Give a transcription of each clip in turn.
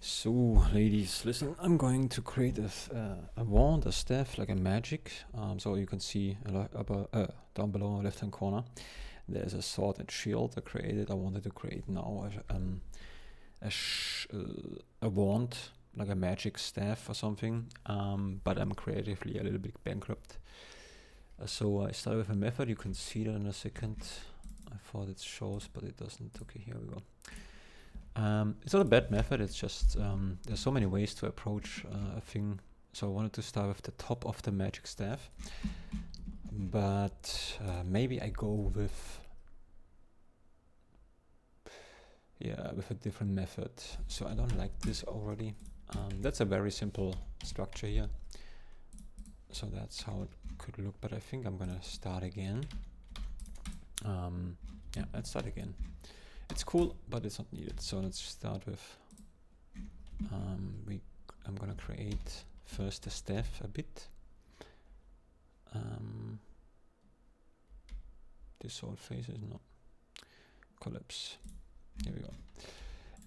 So, ladies, listen, I'm going to create a wand, a staff, like a magic. So you can see down below left-hand corner, there's a sword and shield I created. I wanted to create now a wand, like a magic staff or something, but I'm creatively a little bit bankrupt. So I started with a method. You can see that in a second. I thought it shows, but it doesn't. Okay, here we go. It's not a bad method, it's just there's so many ways to approach a thing. So I wanted to start with the top of the magic staff, but maybe I go with a different method. So I don't like this already. That's a very simple structure here. So that's how it could look, but I think I'm gonna start again. Yeah, let's start again. It's cool, but it's not needed. So let's start with, I'm gonna create first the staff a bit. Dissolve faces, no. Collapse, here we go.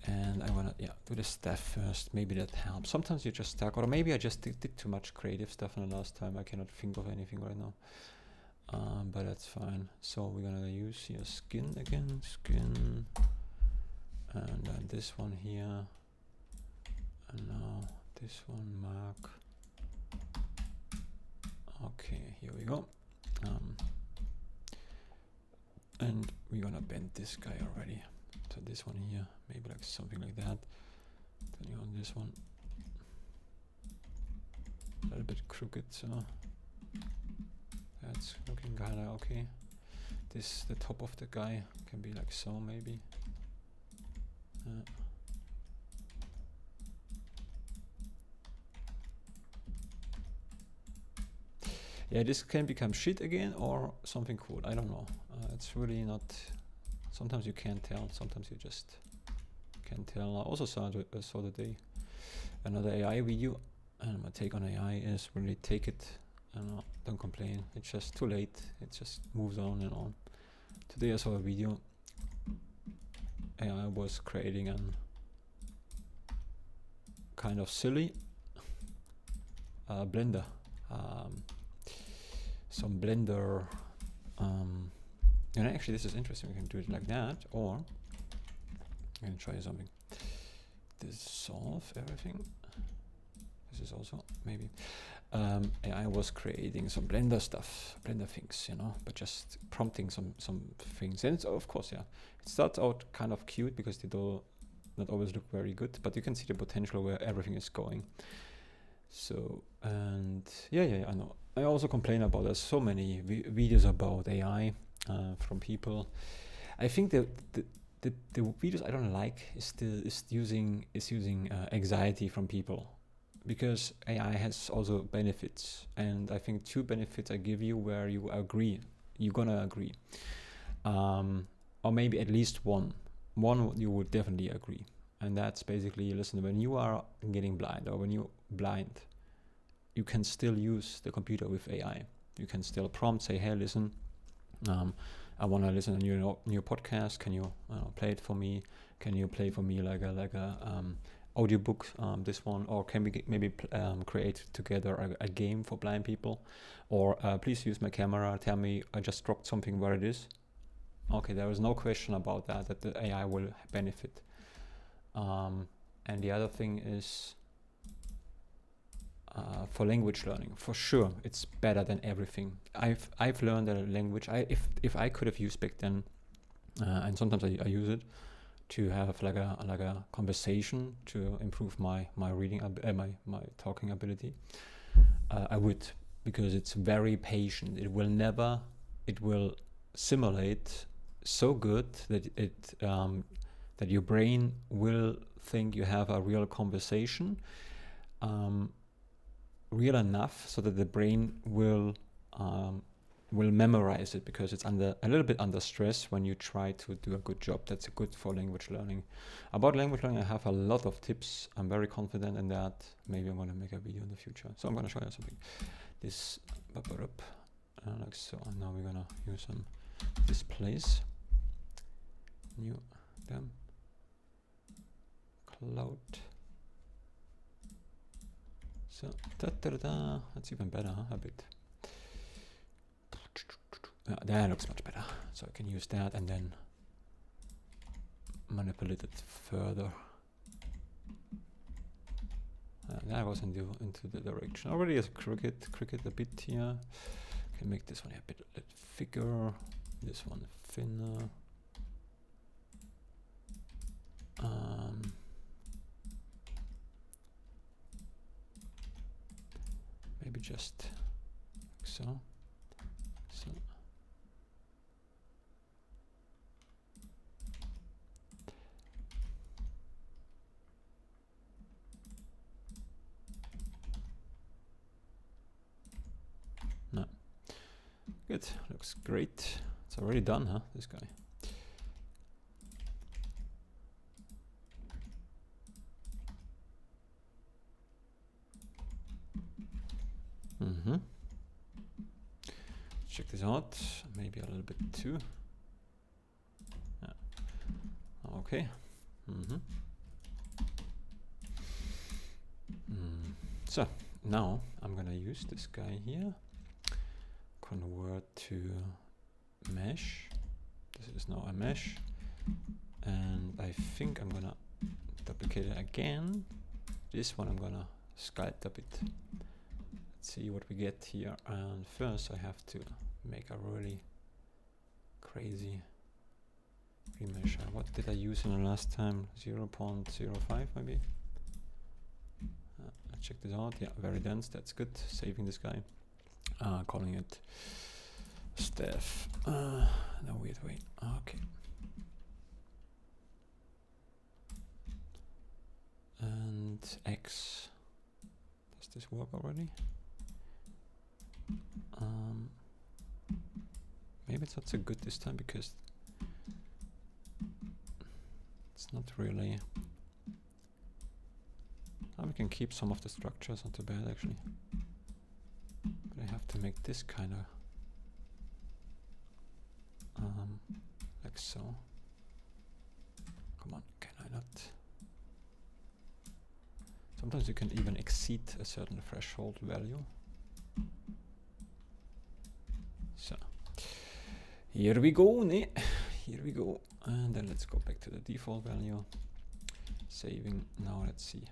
And I wanna, do the staff first, maybe that helps. Sometimes you're just stuck, or maybe I just did too much creative stuff in the last time. I cannot think of anything right now. But that's fine. So we're gonna use here skin again, skin, and then this one here, and now this one mark. Okay, here we go. And we're gonna bend this guy already. So this one here, maybe like something like that. Then on this one, a little bit crooked, so that's looking kinda okay. The top of the guy can be like so, maybe. Yeah, this can become shit again or something cool. I don't know. It's really not. Sometimes you can't tell. Sometimes you just can't tell. I also saw today another AI video, and my take on AI is really take it. Don't complain. It's just too late. It just moves on and on. Today I saw a video. AI was creating a kind of silly blender. Some blender. And actually, this is interesting. We can do it like that, or I'm gonna try something. Dissolve everything. This is also maybe. I was creating some blender stuff, blender things, but just prompting some things. And it's, of course, it starts out kind of cute because they do not always look very good, but you can see the potential where everything is going. So, and I know. I also complain about there's so many videos about AI from people. I think the videos I don't like is using anxiety from people, because AI has also benefits, and I think 2 benefits I give you where you're gonna agree, or maybe at least one you would definitely agree, and that's basically, listen, when you are getting blind, or when you're blind, you can still use the computer with AI. You can still prompt, say, hey, listen, I want to listen to your podcast. Can you play it for me? Can you play for me like a audiobook, this one? Or can we maybe create together a game for blind people? Or please use my camera. Tell me I just dropped something, where it is. Okay, there is no question about that the AI will benefit. And the other thing is, for language learning, for sure, it's better than everything. I've learned a language. If I could have used back then, and sometimes I use it to have like a conversation to improve my reading, my talking ability. I would, because it's very patient. It will simulate so good that that your brain will think you have a real conversation. Real enough so that the brain will memorize it, because it's a little bit under stress when you try to do a good job. That's good for language learning. About language learning, I have a lot of tips. I'm very confident in that. Maybe I'm going to make a video in the future. So I'm going to show you something. This like so. And now we're going to use some displays. New them. Cloud. So, that's even better, huh? A bit. That looks much better. So I can use that and then manipulate it further. That was into the direction. Already as a cricket a bit here. Can make this one a bit thicker. This one thinner. Maybe just like so. So. No. Good. Looks great. It's already done, huh? This guy. Check this out. Maybe a little bit too. Yeah. Okay. So now I'm gonna use this guy here. Convert to mesh. This is now a mesh, and I think I'm gonna duplicate it again. This one I'm gonna sculpt a bit. Let's see what we get here. And first I have to make a really crazy remeasure. What did I use in the last time? 0.05 maybe. Let's check this out. Yeah, very dense. That's good. Saving this guy. Calling it staff. No, wait. Okay. And X. Does this work already? Maybe it's not so good this time because it's not really. We can keep some of the structures, not too bad actually. But I have to make this kind of like so. Come on, can I not? Sometimes you can even exceed a certain threshold value. So here we go, here we go, and then let's go back to the default value. Saving. Now let's see.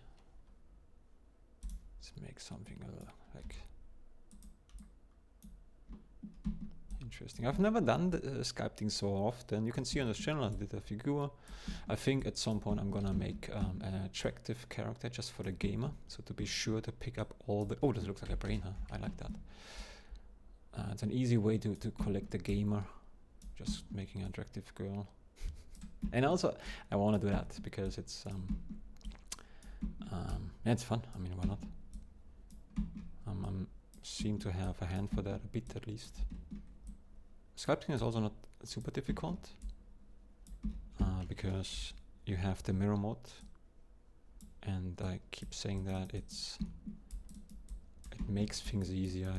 Let's make something like interesting. I've never done the sculpting so often. You can see on this channel I did a figure. I think at some point I'm gonna make an attractive character just for the gamer. So to be sure to pick up all the... Oh, this looks like a brain, huh? I like that. It's an easy way to collect the gamer. Just making an attractive girl. And also I want to do that because it's yeah, it's fun. I mean, why not? Seem to have a hand for that a bit at least. Sculpting is also not super difficult because you have the mirror mode, and I keep saying that it makes things easier.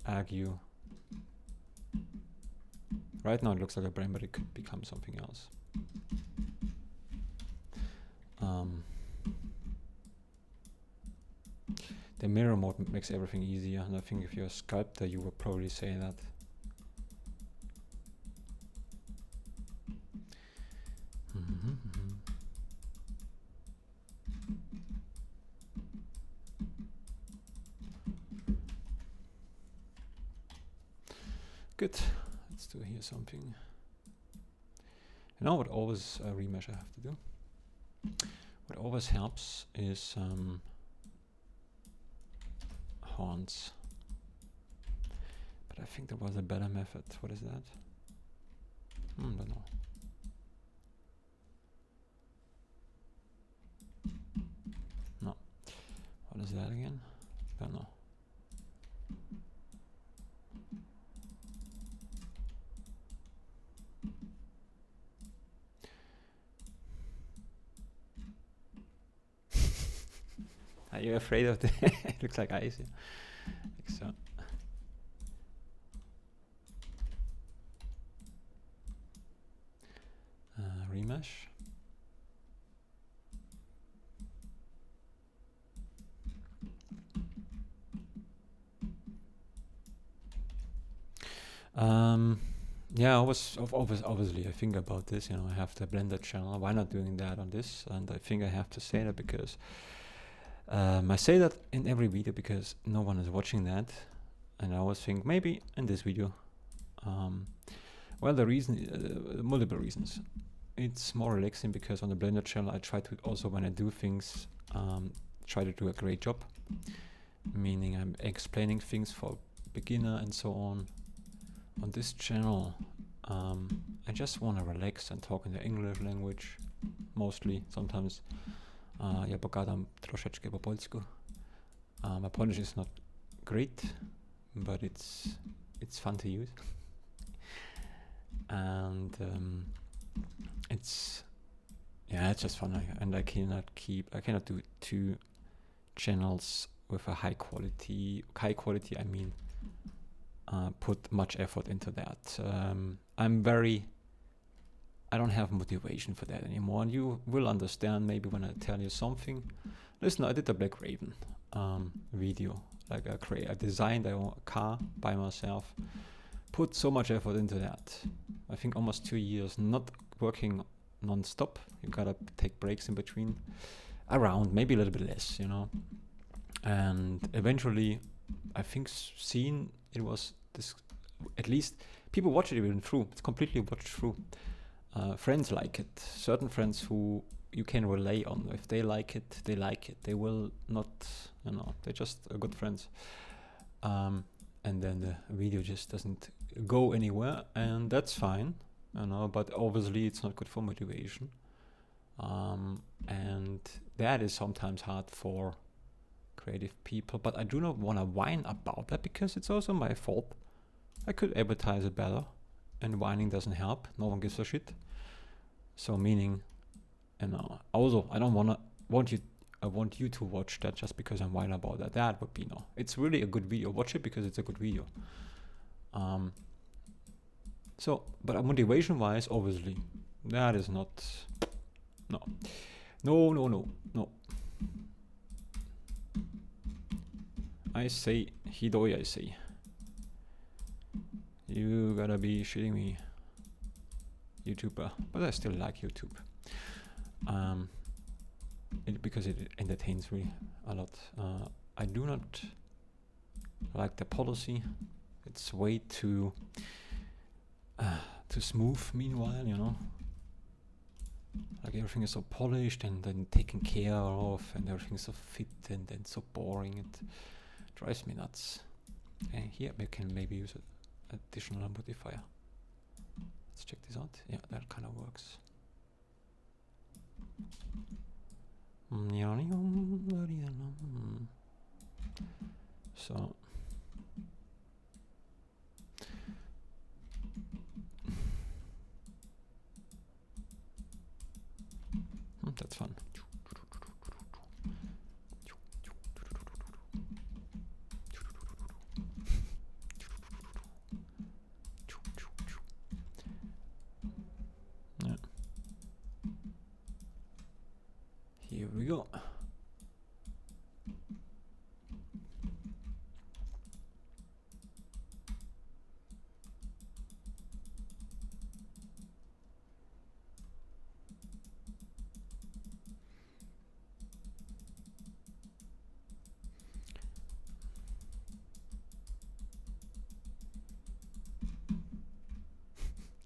I argue. Right now it looks like a brain, but it could become something else. The mirror mode makes everything easier, and I think if you're a sculptor, you would probably say that. Good. Let's do here something. You know what always remesh I have to do? What always helps is horns. But I think there was a better method. What is that? Don't know. No. What is that again? Don't know. Are you afraid of the... It looks like ice. Yeah. Like so. Remesh. Yeah, obviously I think about this. You know, I have the Blender channel. Why not doing that on this? And I think I have to say that because I say that in every video because no one is watching that, and I always think maybe in this video. Well, the reason, multiple reasons. It's more relaxing because on the Blender channel I try to also, when I do things, try to do a great job. Meaning I'm explaining things for beginner and so on. On this channel, I just want to relax and talk in the English language, mostly. Sometimes ja pogadam troszeczkę po polsku. My Polish is not great, but it's fun to use. And it's just fun. And I cannot do two channels with a high quality. I mean, put much effort into that. I don't have motivation for that anymore, and you will understand maybe when I tell you something. Listen, I did a Black Raven video, like I designed a car by myself, put so much effort into that. I think almost 2 years, not working non-stop. You gotta take breaks in between, around maybe a little bit less, you know. And eventually, I think it was this, at least people watch it even through. It's completely watched through. Friends like it. Certain friends who you can rely on. If they like it, they like it. They will not, you know, they're just good friends. And then the video just doesn't go anywhere, and that's fine, you know. But obviously, it's not good for motivation. And that is sometimes hard for creative people. But I do not want to whine about that because it's also my fault. I could advertise it better, and whining doesn't help. No one gives a shit. So meaning, you know, also I don't want you to watch that just because I'm whining about that. That would be no. It's really a good video. Watch it because it's a good video. But motivation wise, obviously, that is not. No. I say, Hidoi, I say. You gotta be shitting me, YouTuber. But I still like YouTube. Because it entertains me a lot. I do not like the policy. It's way too smooth, meanwhile, you know. Like everything is so polished and then taken care of, and everything is so fit and then so boring. It drives me nuts. And here we can maybe use an additional modifier. Let's check this out. Yeah, that kind of works. So that's fun. Yeah. Here we go.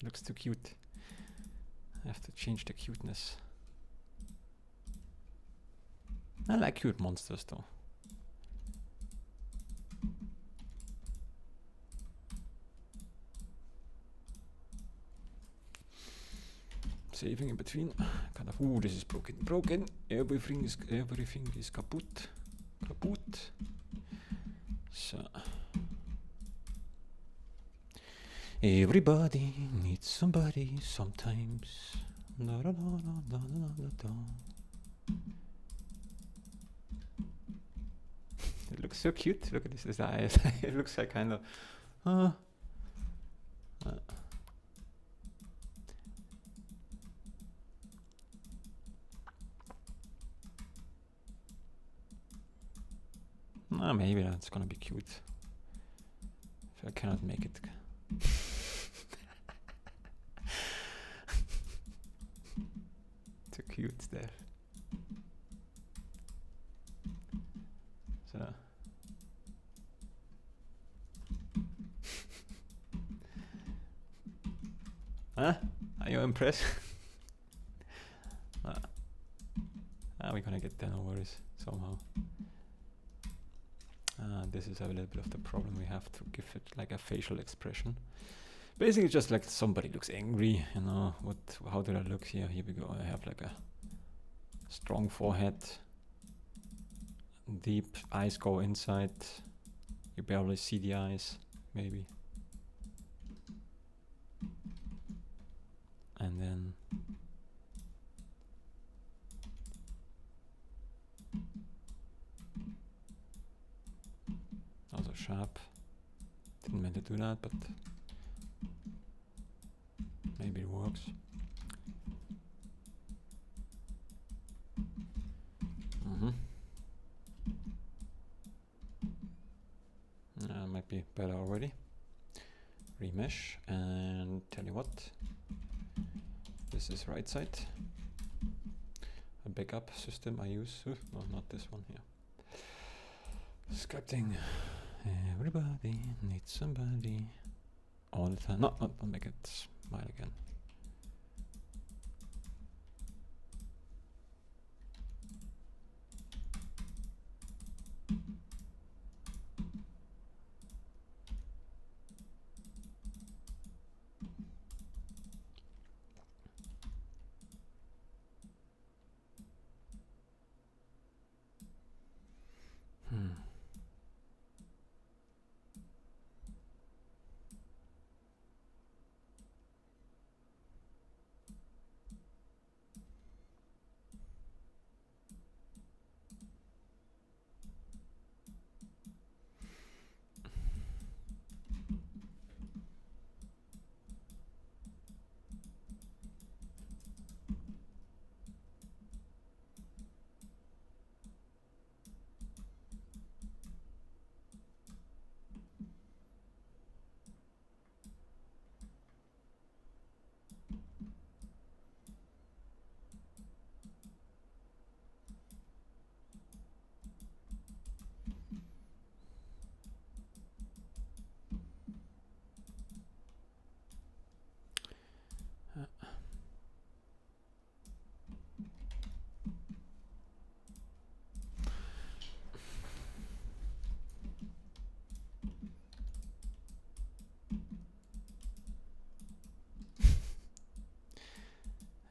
Looks too cute. I have to change the cuteness. I like cute monsters though. Saving in between. Kind of. This is broken. Everything is kaput. So. Everybody needs somebody sometimes. Da, da, da, da, da, da, da. It looks so cute. Look at this eyes. It looks like kind of. Maybe that's gonna be cute. If I cannot make it. cute stuff. So huh? Are you impressed? We're gonna get there, no worries, somehow. This is a little bit of the problem. We have to give it like a facial expression. Basically just like somebody looks angry, you know. How did I look here? Here we go. I have like a strong forehead. Deep eyes go inside. You barely see the eyes, maybe. And then also sharp. Didn't mean to do that, but maybe it works. Might be better already. Remesh, and tell you what, this is right side. A backup system I use. No, not this one here. Sculpting. Everybody needs somebody all the time. No, don't make it smile again.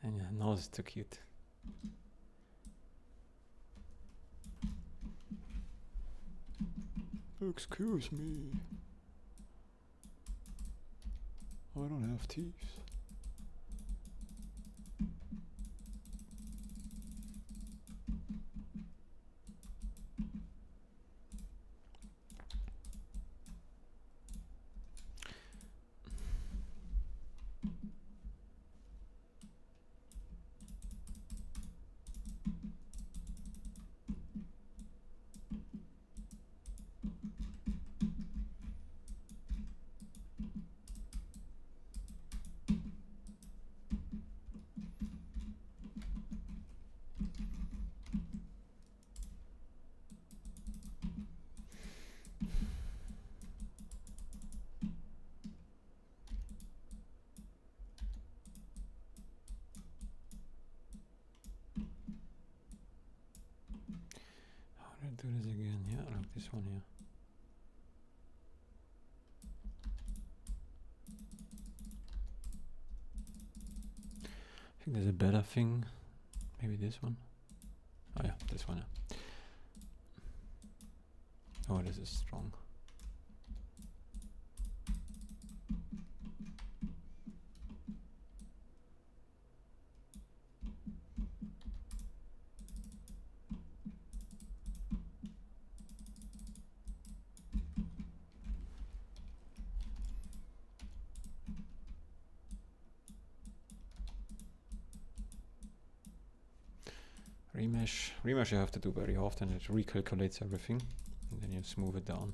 And yeah, nose is too cute. Excuse me. I don't have teeth. Do this again, yeah, like this one here. I think there's a better thing. Maybe this one. Oh yeah, this one. Yeah. Oh, this is strong. Remesh you have to do very often. It recalculates everything and then you smooth it down.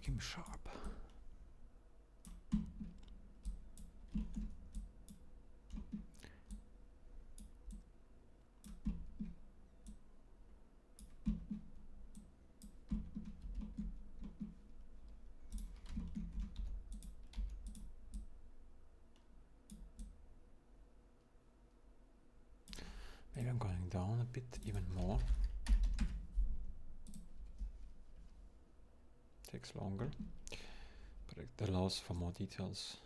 make him sharp. Maybe I'm going down a bit even more. Takes longer, but it allows for more details.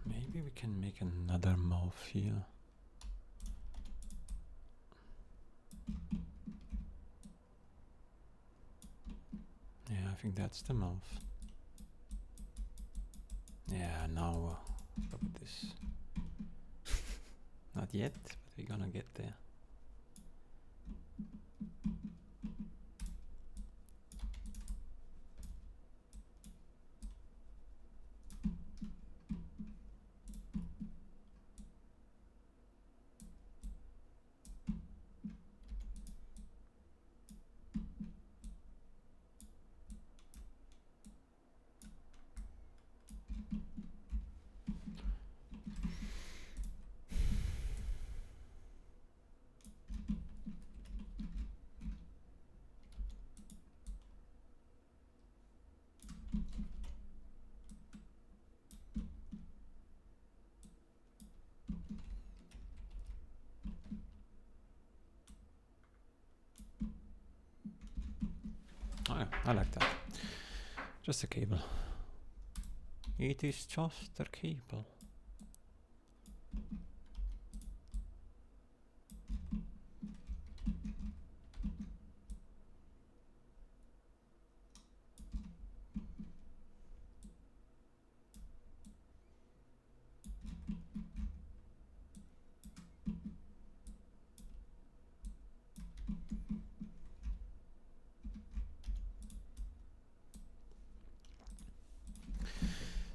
Maybe we can make another mouth here. Yeah, I think that's the mouth. Yeah, now look at this. Not yet, but we're gonna get there. Oh, yeah, I like that. Just a cable. It is just a cable.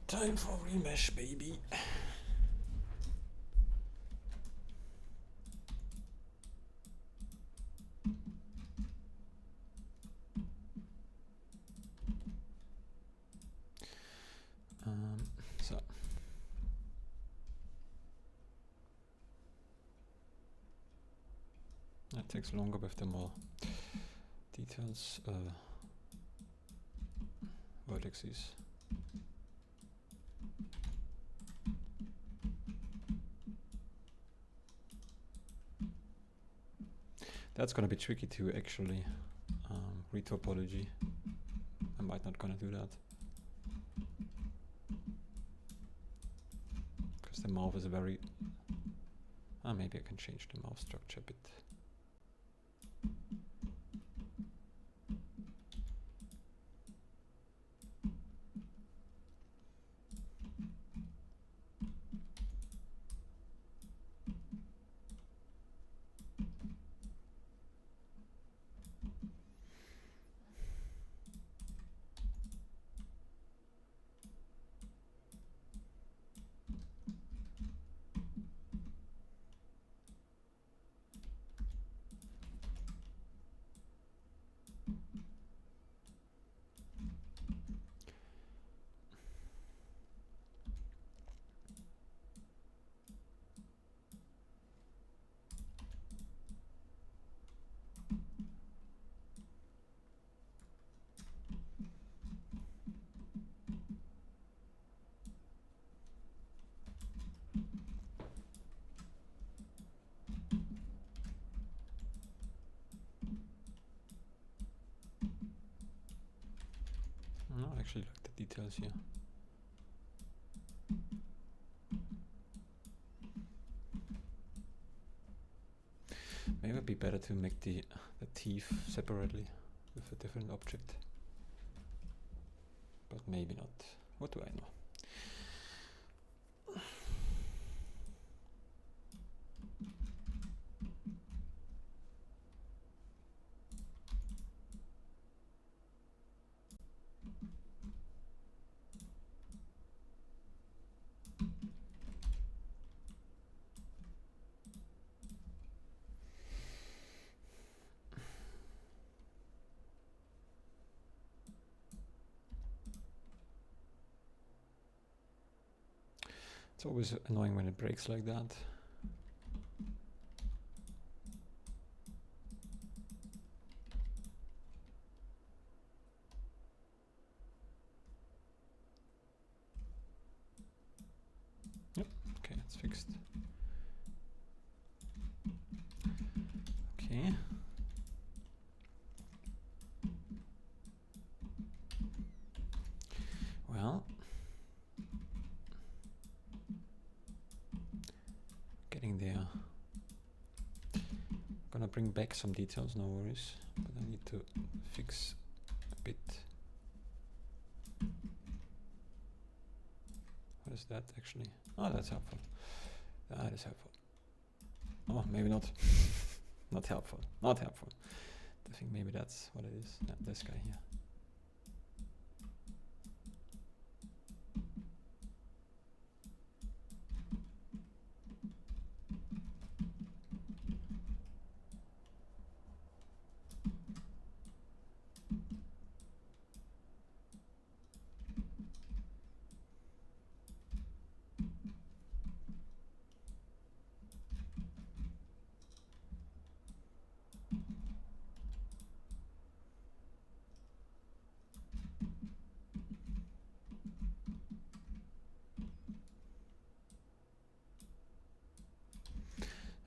Time for remesh, baby. So that takes longer with the more details, vertices. That's gonna be tricky to actually retopology. I might not gonna do that because the mouth is a very. Maybe I can change the mouth structure a bit. actually like the details here. Maybe it'd be better to make the teeth separately with a different object. But maybe not. What do I know? It's always annoying when it breaks like that. Yep, okay, it's fixed. Okay. Well, getting there. Gonna bring back some details, no worries, but I need to fix a bit. What is that actually? Oh, that's helpful. That is helpful. Oh, maybe not. Not helpful. Not helpful. I think maybe that's what it is. Yeah, this guy here.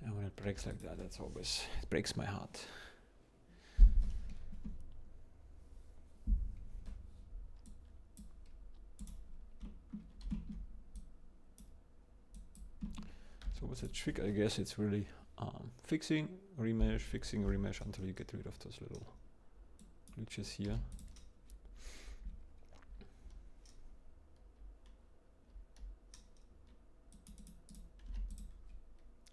And when it breaks like that, that's always, it breaks my heart. So what's the trick? I guess it's really fixing, remesh until you get rid of those little glitches here.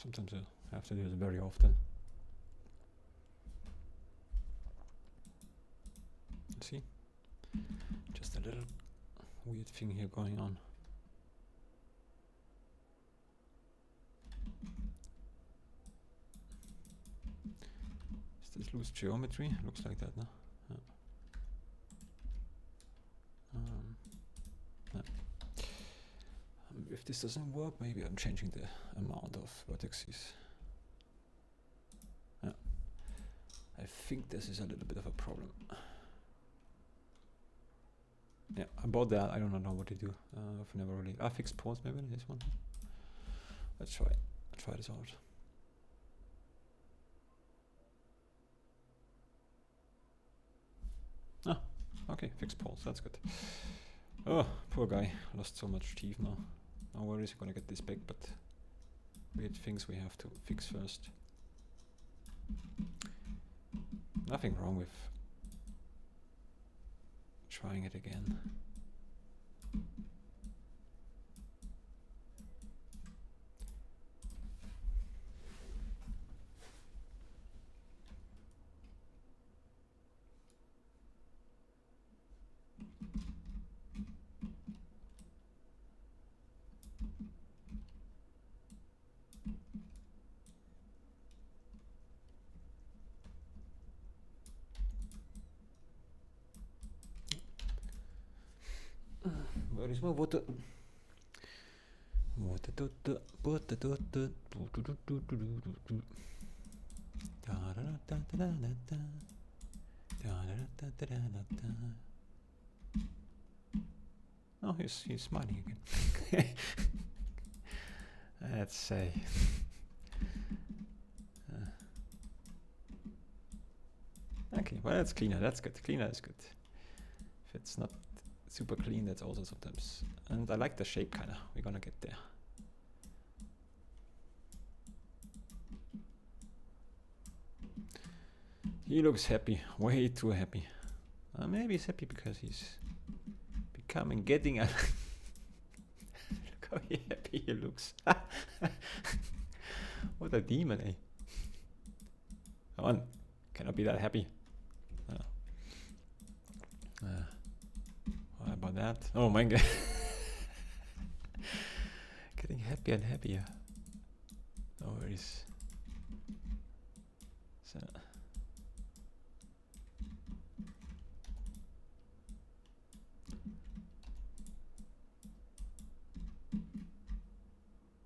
Sometimes I have to do this very often. See? Just a little weird thing here going on. Is this loose geometry? Looks like that, no? Yeah. Yeah. If this doesn't work, maybe I'm changing the amount of vertices. Yeah. I think this is a little bit of a problem. Yeah, about that, I don't know what to do. I've never really... fixed pause maybe, this one. Let's try this out. Ah, okay, fixed pause, that's good. Oh, poor guy, lost so much teeth now. No worries, I'm gonna get this back, but weird things we have to fix first. Nothing wrong with trying it again. Where is my water? Oh, he's smiling again. Let's say. Okay, well that's cleaner. That's good. Cleaner is good. If it's not super clean, that's also sometimes. And I like the shape kind of. We're gonna get there. He looks happy, way too happy. Maybe he's happy because he's getting a look how happy he looks. What a demon, eh? Come on, cannot be that happy. What about that? Oh my god. Getting happier and happier. No worries. So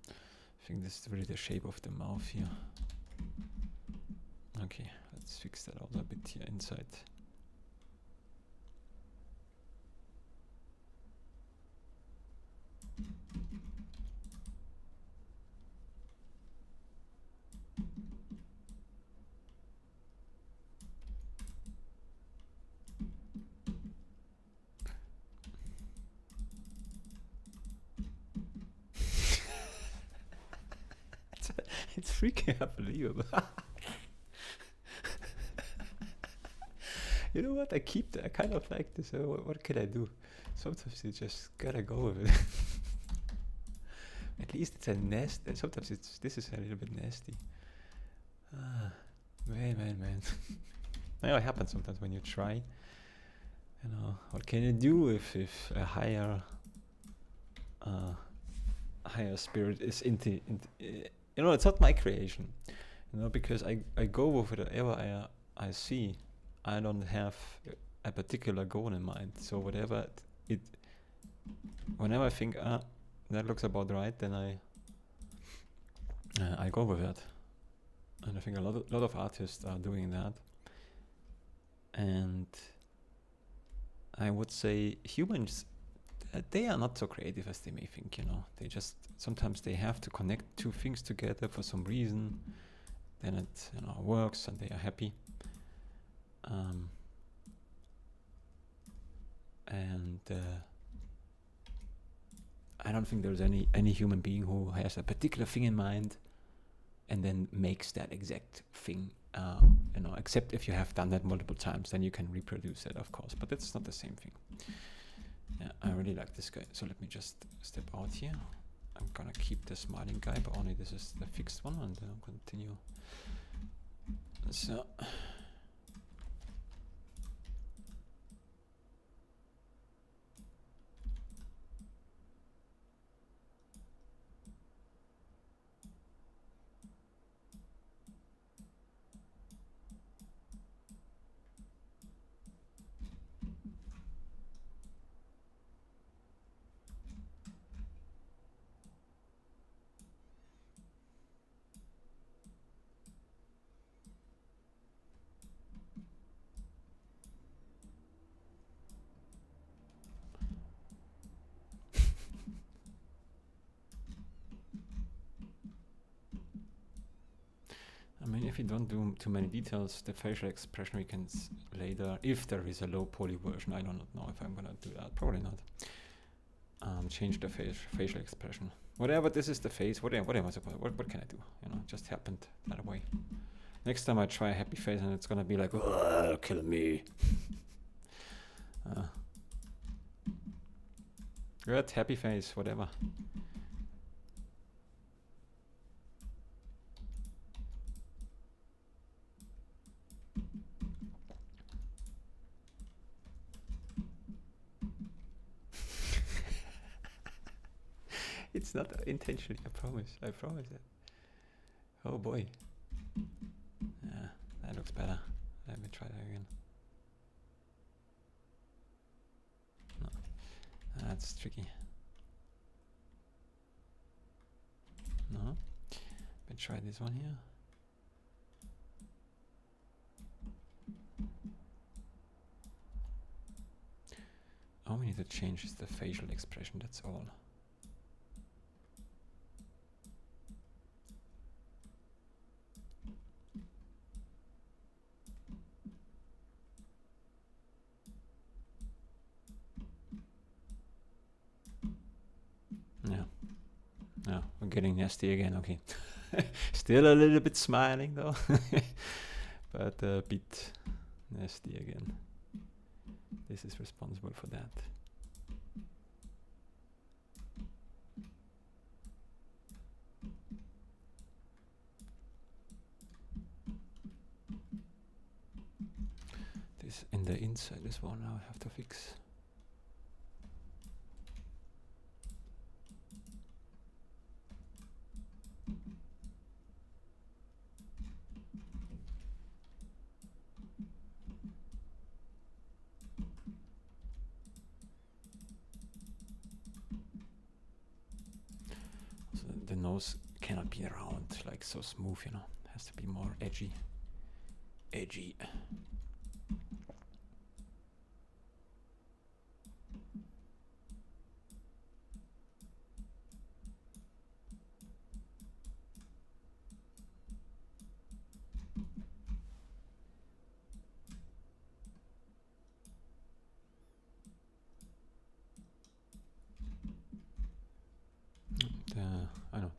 I think this is really the shape of the mouth here. Okay, let's fix that out a bit here inside. It's freaking unbelievable. You know what? I kind of like this. What can I do? Sometimes you just gotta go with it. At least it's a nest. And sometimes this is a little bit nasty. Man. Now it happens sometimes when you try. You know, what can you do if a higher spirit is into you know, it's not my creation, you know, because I go with whatever I see. I don't have a particular goal in mind. So whatever whenever I think that looks about right, then I go with that. And I think a lot of artists are doing that. And I would say humans, they are not so creative as they may think, you know. They just, sometimes they have to connect two things together for some reason. Then it, you know, works and they are happy. I don't think there's any human being who has a particular thing in mind and then makes that exact thing, you know, except if you have done that multiple times, then you can reproduce it, of course, but it's not the same thing. Yeah, I really like this guy. So let me just step out here. I'm gonna keep the smiling guy, but only this is the fixed one, and then I'll continue. So I mean, if you don't do too many details, the facial expression we can later, if there is a low poly version, I do not know if I'm gonna do that, probably not. Change the facial expression. Whatever, this is the face, what can I do? You know, it just happened that way. Next time I try a happy face and it's gonna be like, kill me. Good, happy face, whatever. It's not intentionally, I promise it. Oh boy. Yeah, that looks better. Let me try that again. No, that's tricky. No, let me try this one here. All we need to change is the facial expression, that's all. I'm getting nasty again. Okay. Still a little bit smiling though. But a bit nasty again. This is responsible for that. This in the inside as well now I have to fix. So the nose cannot be round, like so smooth, you know. It has to be more edgy. Edgy. I know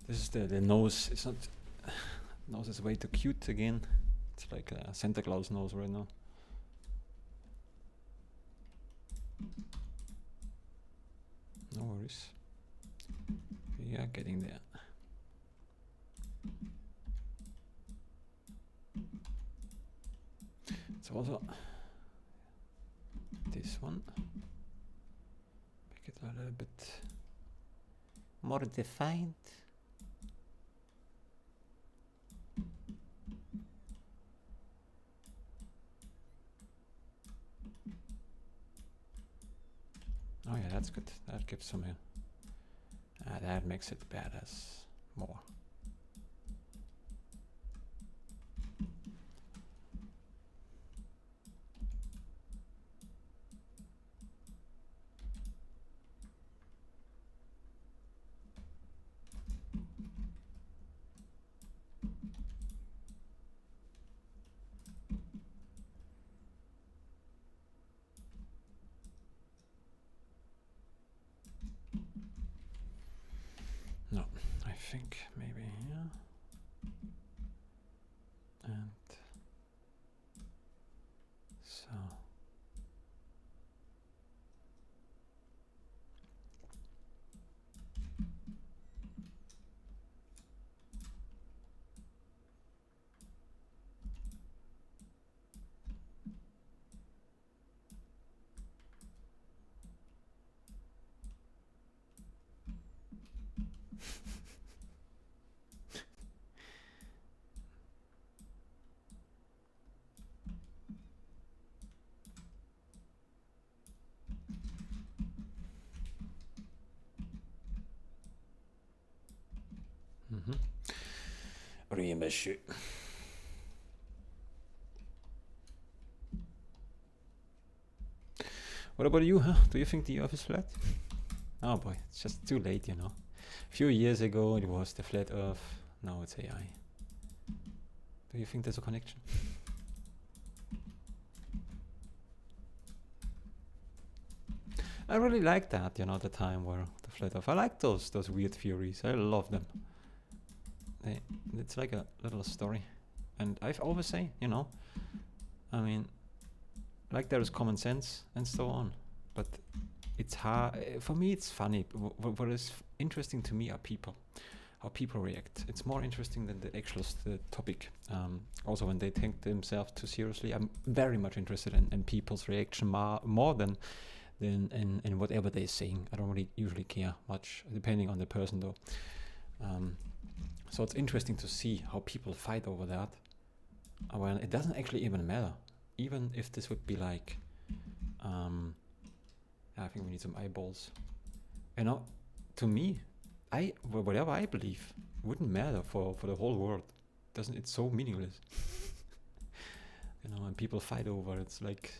this is the nose. It's not nose is way too cute again. It's like a Santa Claus nose right now. No worries. We are getting there. It's also this one. Make it a little bit more defined. Oh yeah, that's good. That gives some that makes it badass more. No, I think maybe here. And so. Oui, monsieur. What about you, huh? Do you think the Earth is flat? Oh boy, it's just too late, you know. A few years ago it was the flat Earth, now it's AI. Do you think there's a connection? I really like that, you know, the time where the flat Earth. I like those weird theories. I love them. It's like a little story, and I've always say, you know, I mean, like there is common sense and so on, but it's hard for me. It's funny. What is interesting to me are people, how people react. It's more interesting than the actual topic. Also, when they take themselves too seriously, I'm very much interested in people's reaction more than in whatever they're saying. I don't really usually care much, depending on the person though. So it's interesting to see how people fight over that when it doesn't actually even matter. Even if this would be like, I think we need some eyeballs. You know, to me, whatever I believe wouldn't matter for the whole world. Doesn't it's so meaningless. You know, when people fight over, it's like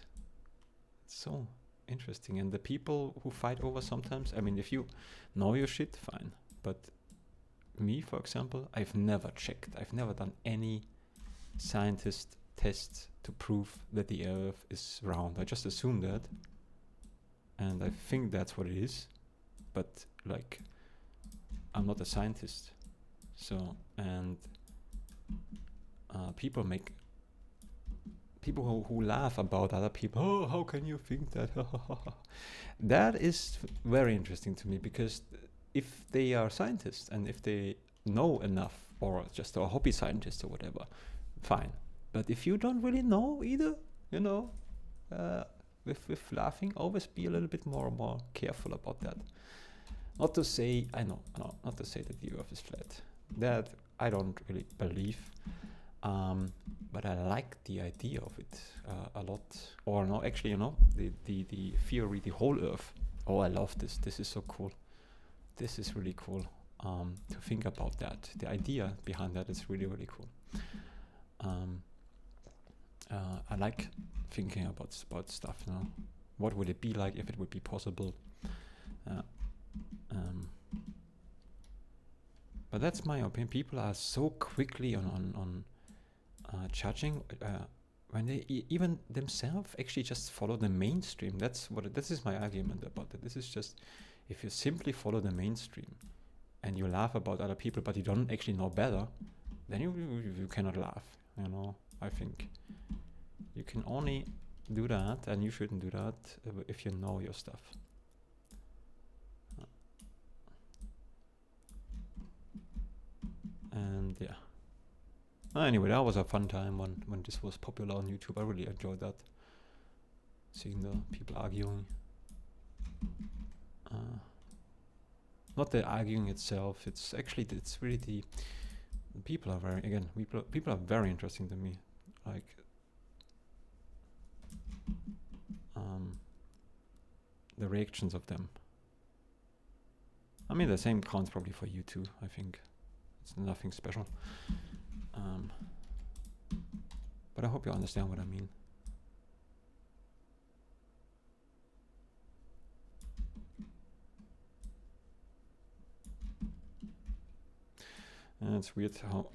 it's so interesting. And the people who fight over sometimes, I mean, if you know your shit, fine, but me, for example, I've never checked. I've never done any scientist tests to prove that the Earth is round. I just assume that, and I think that's what it is. But like, I'm not a scientist. So, and people who laugh about other people. Oh, how can you think that? That is very interesting to me, because if they are scientists and if they know enough, or just a hobby scientist or whatever, fine. But if you don't really know either, you know, with laughing, always be a little bit more careful about that. Not to say, not to say that the earth is flat. That I don't really believe. But I like the idea of it a lot. Or no, actually, you know, the theory, the whole earth. Oh, I love this. This is so cool. This is really cool to think about that. The idea behind that is really, really cool. I like thinking about stuff, you know. What would it be like if it would be possible? But that's my opinion. People are so quickly on judging when they even themselves actually just follow the mainstream. This is my argument about it. This is just, if you simply follow the mainstream and you laugh about other people, but you don't actually know better, then you cannot laugh. You know, I think you can only do that, and you shouldn't do that if you know your stuff. And yeah. Anyway, that was a fun time when this was popular on YouTube. I really enjoyed that. Seeing the people arguing. Not the arguing itself. It's really the people are people are very interesting to me. Like the reactions of them. I mean, the same counts probably for you too. I think it's nothing special. But I hope you understand what I mean. And it's weird how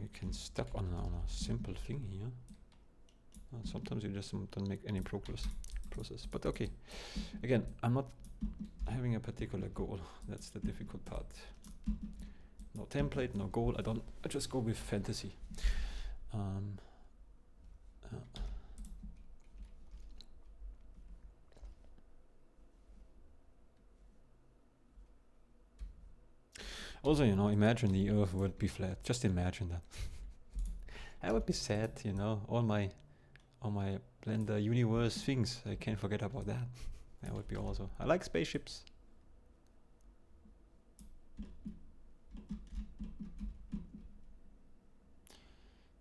you can stuck on a simple thing here. Sometimes you just don't make any process. But okay, again, I'm not having a particular goal. That's the difficult part. No template, no goal. I just go with fantasy. Also, you know, imagine the earth would be flat. Just imagine that. I would be sad, you know, all my Blender universe things. I can't forget about that. That would be also. I like spaceships.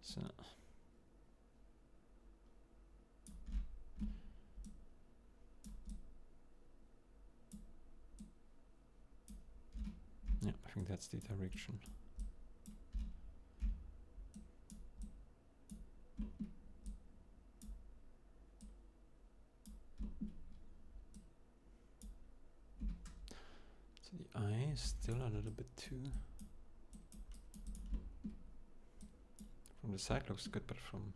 So yeah, I think that's the direction. So the eye is still a little bit too. From the side looks good, but from.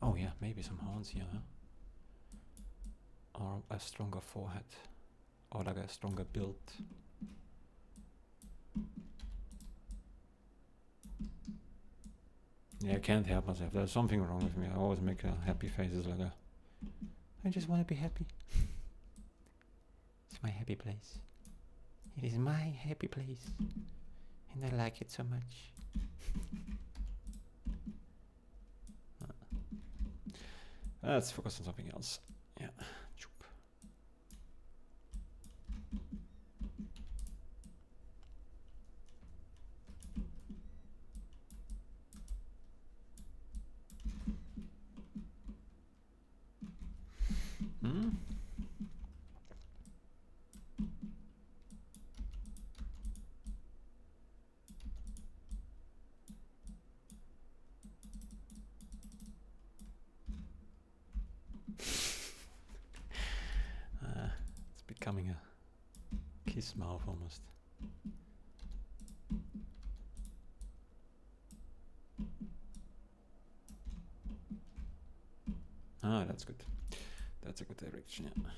Oh yeah, maybe some horns here. Huh? Or a stronger forehead. Or like a stronger build. Yeah, I can't help myself. There's something wrong with me. I always make happy faces like that. I just want to be happy. It's my happy place. It is my happy place. And I like it so much. Let's focus on something else. Yeah. It's becoming a kiss mouth almost. Ah, that's good. That's a good direction, yeah.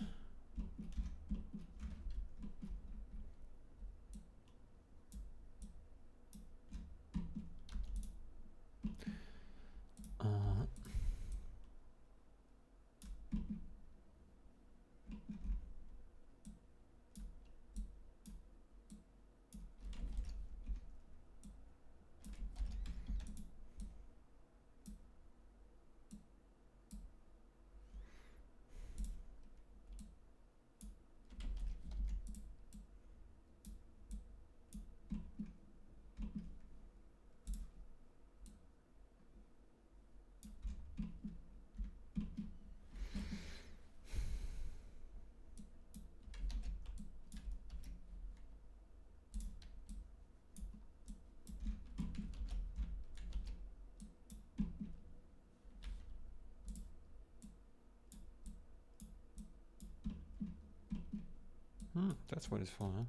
That's what it's for, huh?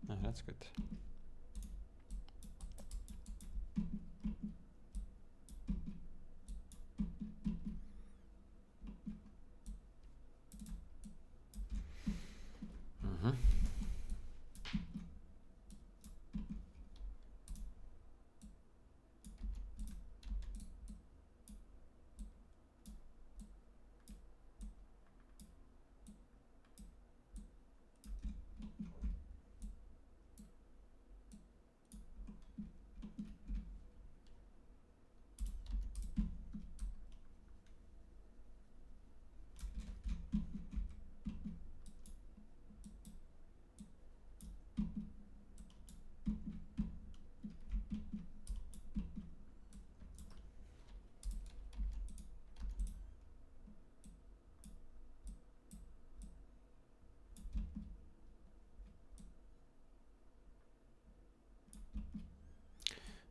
Ah, that's good.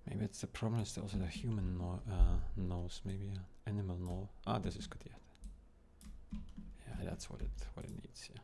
Maybe it's the problem is also the human nose, maybe an animal nose. Ah, this is good, yeah. Yeah, that's what it needs, yeah.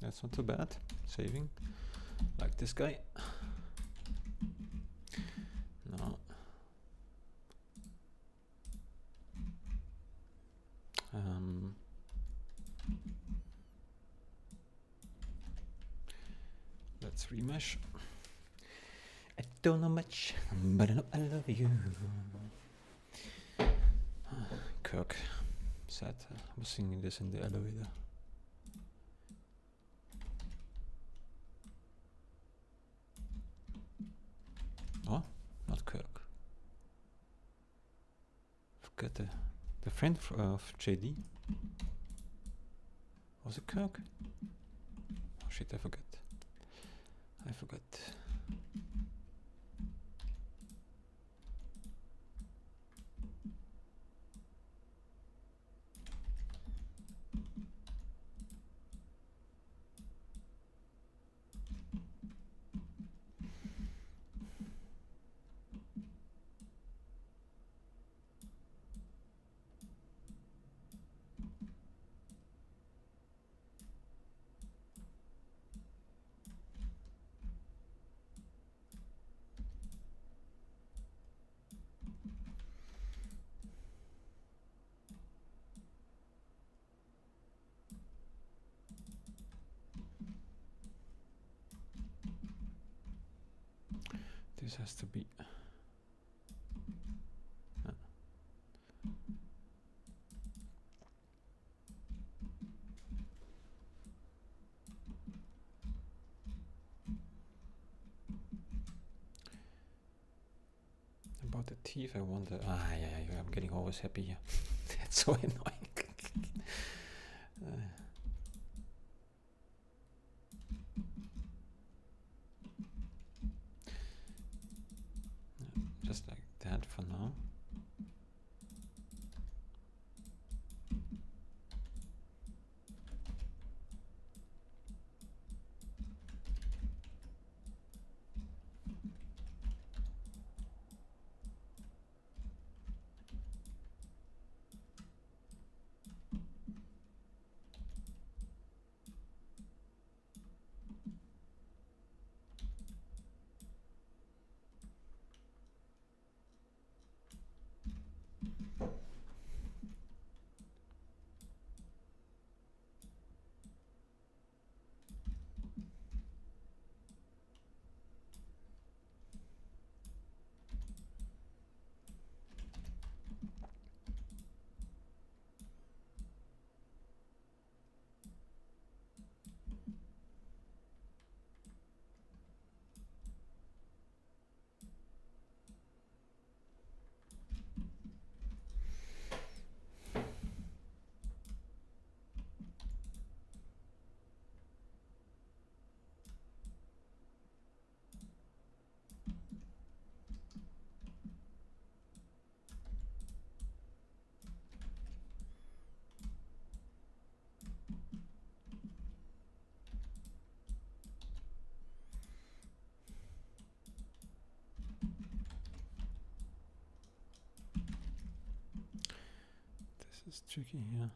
That's not too bad. Saving, like this guy. No. Let's remesh. I don't know much, but I know I love you. Kirk. Sad. I was singing this in the elevator. Oh, not Kirk. Forget the friend of JD. Was it Kirk? Oh shit, I forgot. I forgot. This has to be. About the teeth, I wonder. Yeah, I'm getting always happy here. That's so annoying. Just like that for now. This is tricky here.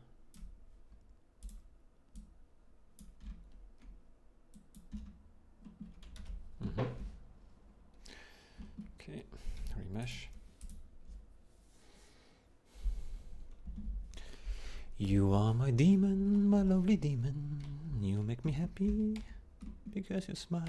Okay, remesh. You are my demon, my lovely demon. You make me happy because you smile.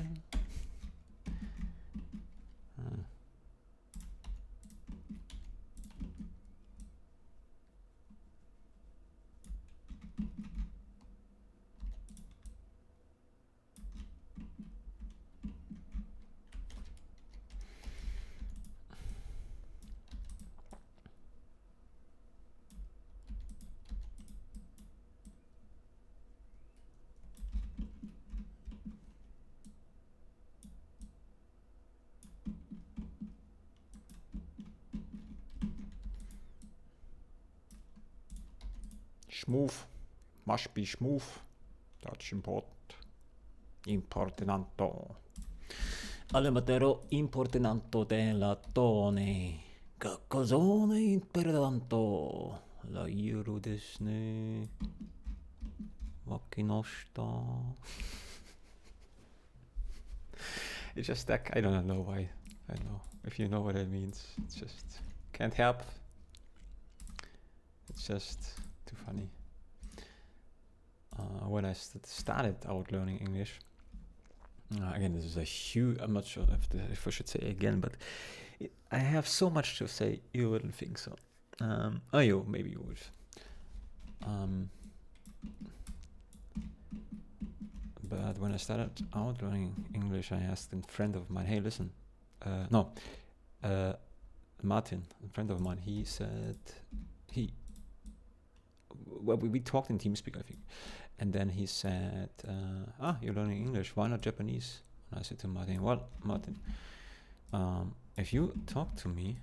Smooth, must be smooth. That's important. Importanto. Allematero importanto della tone. Caccosone importanto. La iru desne. Wakinoshita. It's just that I don't know why. I don't know if you know what it means. It's just can't help. It's just too funny. When I started out learning English, again, this is a huge. I'm not sure if I should say again, but I have so much to say. You wouldn't think so. Maybe you would. But when I started out learning English, I asked a friend of mine, "Hey, listen, Martin, a friend of mine, he said we talked in TeamSpeak, I think, and then he said, you're learning English, why not Japanese?" And I said to Martin, "Well, Martin, if you talk to me,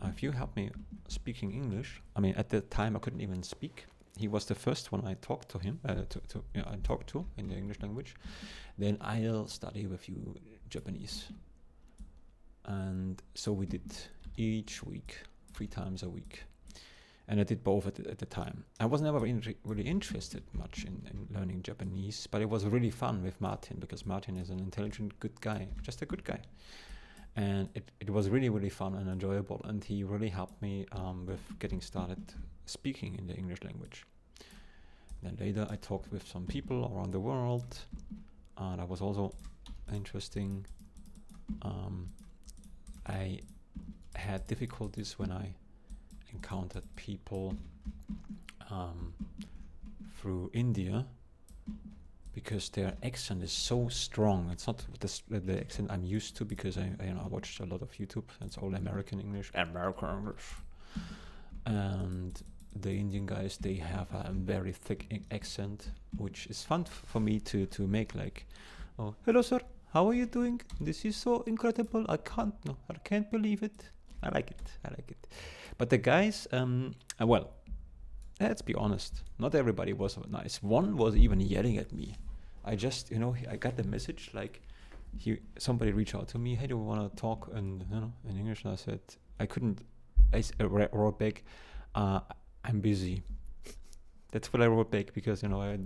if you help me speaking English," I mean, at the time I couldn't even speak. He was the first one I talked to him, I talked to in the English language. "Then I'll study with you Japanese." And so we did each week, 3 times a week. And I did both at the time. I was never really interested much in learning Japanese, but it was really fun with Martin, because Martin is an intelligent, good guy, just a good guy. And it was really, really fun and enjoyable. And he really helped me with getting started speaking in the English language. Then later I talked with some people around the world. That was also interesting. I had difficulties when I encountered people through India, because their accent is so strong. It's not the accent I'm used to, because I watched a lot of YouTube. It's all American English, and the Indian guys, they have a very thick accent, which is fun for me to make. Like, oh, hello sir, how are you doing? This is so incredible. I can't believe it. I like it. But the guys, well, let's be honest, not everybody was nice. One was even yelling at me. I just, I got the message, like, somebody reached out to me, hey, do you want to talk in English? And I said, I couldn't. I wrote back, I'm busy. That's what I wrote back, because I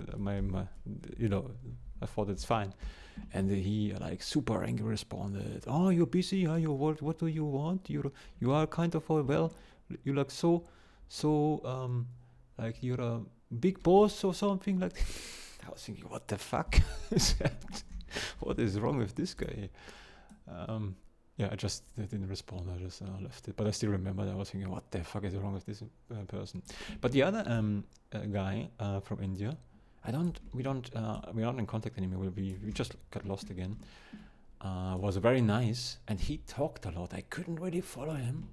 thought it's fine. And he, like, super angry responded, oh, you're busy? Are you, what do you want? You are kind of, you look so like you're a big boss or something like that. I was thinking, what the fuck is that? What is wrong with this guy? I just didn't respond. I just left it. But I still remember that I was thinking, what the fuck is wrong with this person? But the other guy from India, we're not in contact anymore. We just got lost again. Was very nice, and he talked a lot. I couldn't really follow him.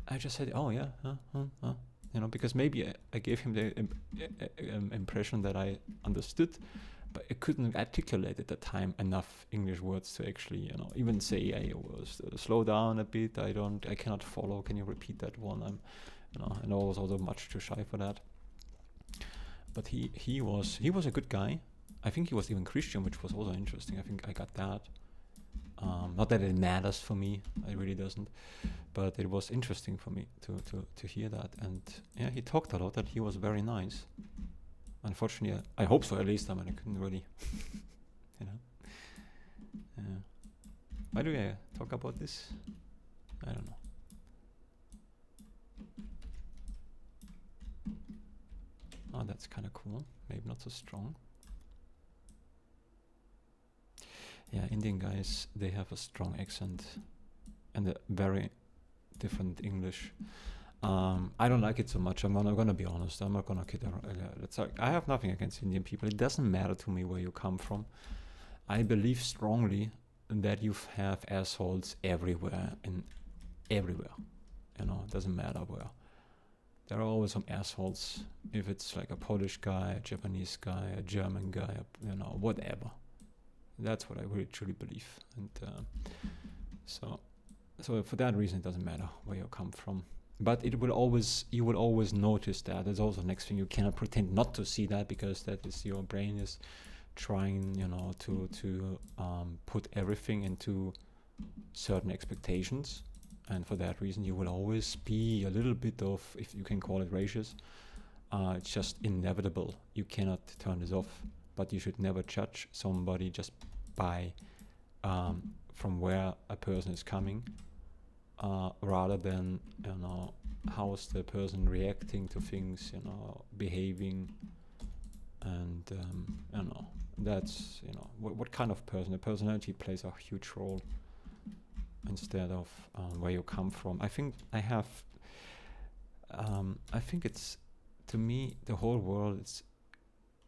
I just said, oh yeah, because maybe I gave him the impression that I understood, but I couldn't articulate at the time enough English words to actually, even say I was slow down a bit. I cannot follow. Can you repeat that one? And I was also much too shy for that. But he was a good guy. I think he was even Christian, which was also interesting. I think I got that. Not that it matters for me, it really doesn't, but it was interesting for me to hear that. And yeah, he talked a lot, and he was very nice. Unfortunately, I hope so at least. I couldn't really, Why do I talk about this? I don't know. Oh, that's kind of cool. Maybe not so strong. Yeah, Indian guys, they have a strong accent and a very different English. I don't like it so much. I'm gonna be honest. I'm not gonna kid around. I have nothing against Indian people. It doesn't matter to me where you come from. I believe strongly that you have assholes everywhere. It doesn't matter where. There are always some assholes. If it's like a Polish guy, a Japanese guy, a German guy, whatever. That's what I really truly believe. And so for that reason, it doesn't matter where you come from. But you will always notice that. There's also the next thing. You cannot pretend not to see that, because that is your brain is trying, to put everything into certain expectations. And for that reason, you will always be a little bit of, if you can call it racist, it's just inevitable. You cannot turn this off. But you should never judge somebody just by from where a person is coming, rather than how is the person reacting to things, behaving, and that's what kind of person. The personality plays a huge role instead of where you come from. I think it's, to me, the whole world,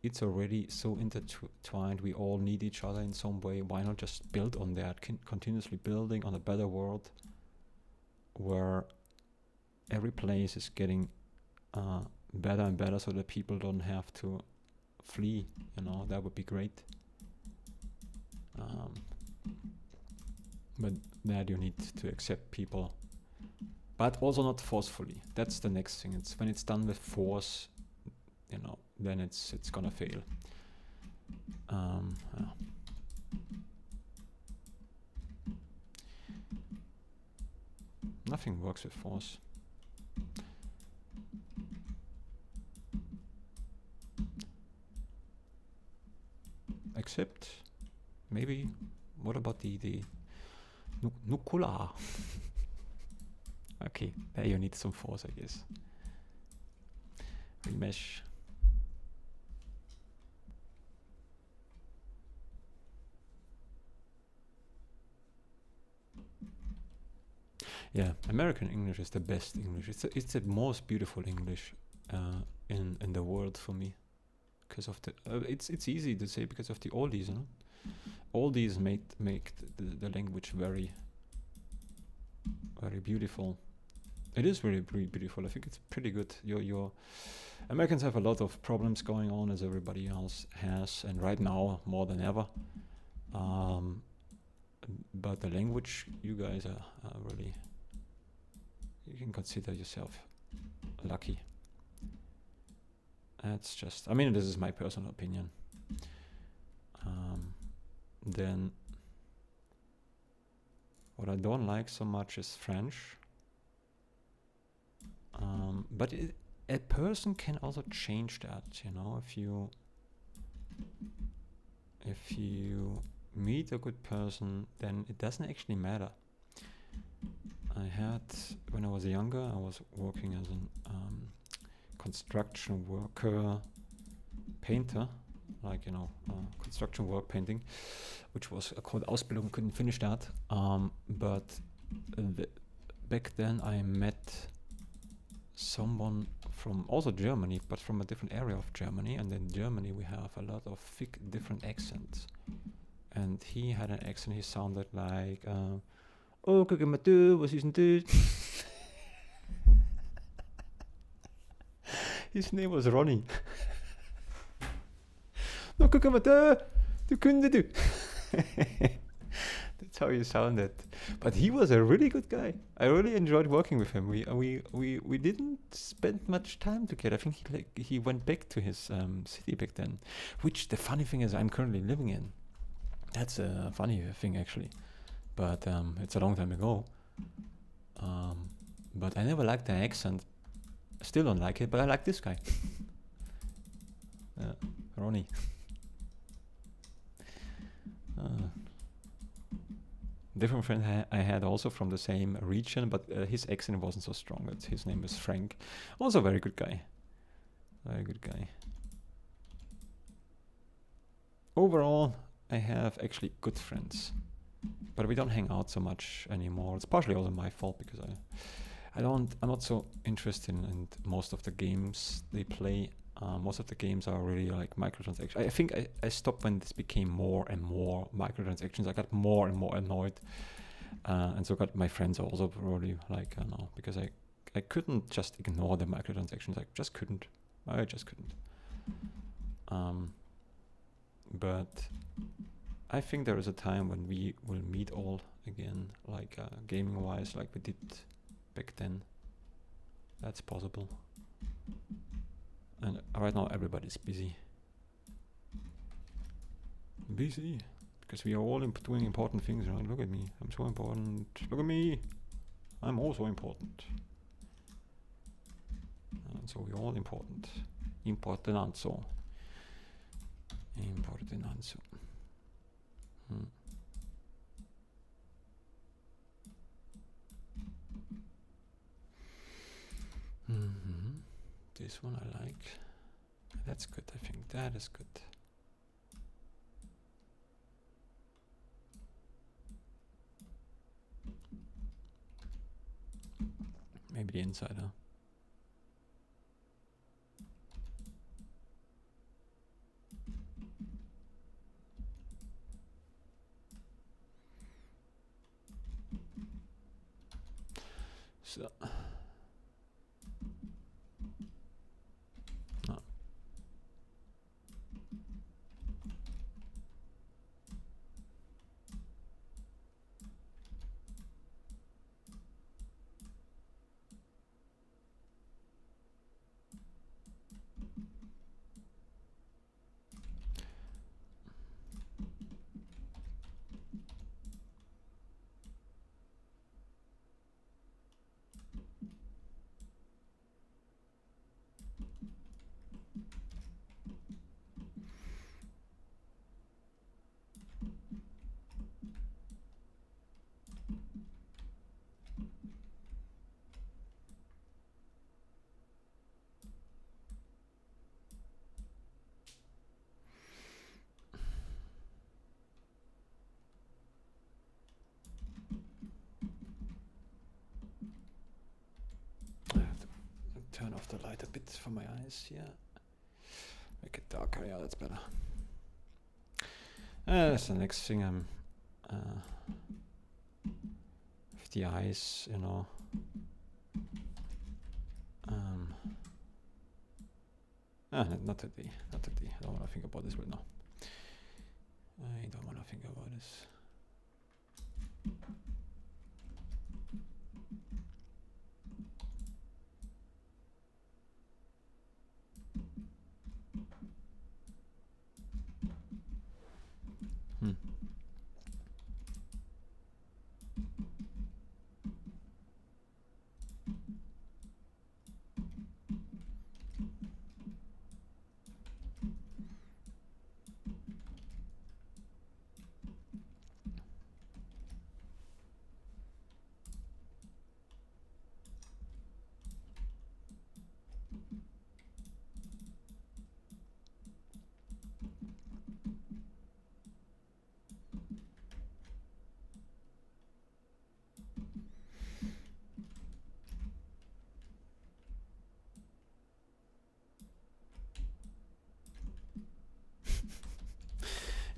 it's already so intertwined. We all need each other in some way. Why not just build on that, continuously building on a better world where every place is getting better and better, so that people don't have to flee. That would be great. But that you need to accept people, but also not forcefully. That's the next thing. It's when it's done with force, then it's gonna fail. Nothing works with force. Except maybe, what about the nuclear? Okay, there you need some force, I guess. Remesh. Yeah, American English is the best English. It's the most beautiful English in the world for me, because of the it's easy to say because of the oldies, you know. Oldies make the language very very beautiful. It is really beautiful. I think it's pretty good. Your Americans have a lot of problems going on, as everybody else has, and right now more than ever. But the language, you guys are really, you can consider yourself lucky. That's just, I mean, this is my personal opinion. Then what I don't like so much is French. But a person can also change that, you know, if you meet a good person, then it doesn't actually matter. When I was younger, I was working as a construction worker, painter, like, you know, construction work painting, which was called Ausbildung, couldn't finish that. But back then I met someone from also Germany, but from a different area of Germany. And in Germany we have a lot of thick different accents. And he had an accent, he sounded like, oh, kijk maar toe, wat is dit? His name was Ronnie. No, kijk maar toe, du kunde du. That's how he sounded. But he was a really good guy. I really enjoyed working with him. We didn't spend much time together. I think he went back to his city back then. Which the funny thing is, I'm currently living in. That's a funny thing actually. But it's a long time ago. But I never liked the accent. Still don't like it, but I like this guy. Ronnie. Different friend I had also from the same region, but his accent wasn't so strong. His name is Frank. Also a very good guy. Very good guy. Overall, I have actually good friends, but we don't hang out so much anymore. It's partially also my fault because I'm not so interested in most of the games they play. Most of the games are really like microtransactions. I think I stopped when this became more and more microtransactions. I got more and more annoyed, and so got my friends also really like, I don't know, because I couldn't just ignore the microtransactions. I just couldn't. But I think there is a time when we will meet all again, like gaming wise, like we did back then. That's possible. And right now everybody's busy. Because we are all doing important things, right? Look at me, I'm so important. Look at me, I'm also important. And so we're all important. Importananzo. This one I like. That's good, I think. That is good. Maybe the inside, huh? So. off the light a bit for my eyes here. Make it darker, yeah, that's better. That's the next thing I'm with the eyes, you know. Not today, not today. I don't want to think about this right now. I don't want to think about this.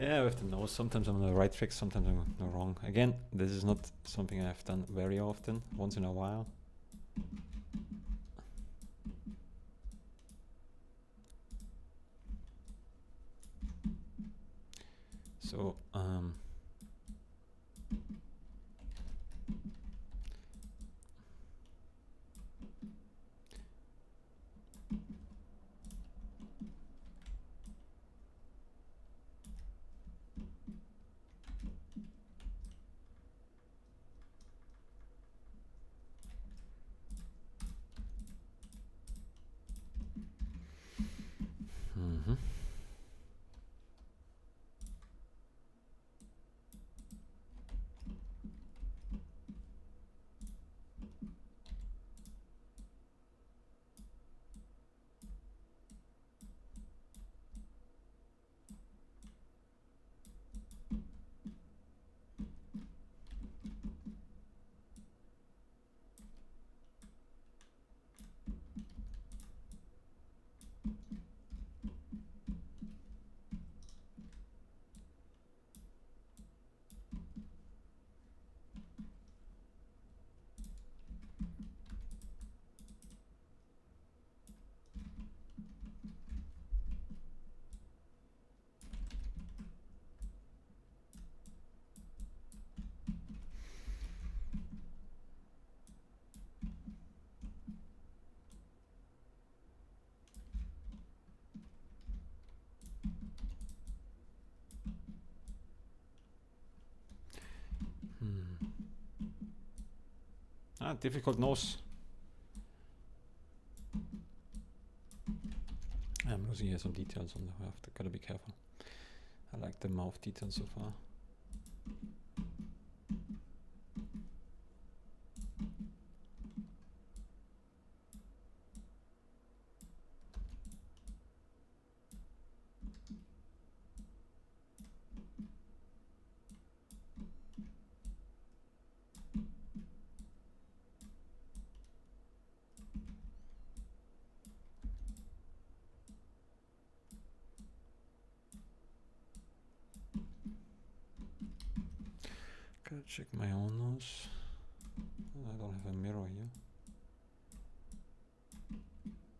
Yeah, with the nose, sometimes I'm on the right track, sometimes I'm on the wrong. Again, this is not something I've done very often, once in a while. So, difficult nose. I'm losing here some details on the mouth. Gotta be careful. I like the mouth details so far. Gotta check my own nose. I don't have a mirror here.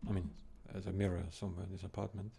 I mean, there's a mirror somewhere in this apartment.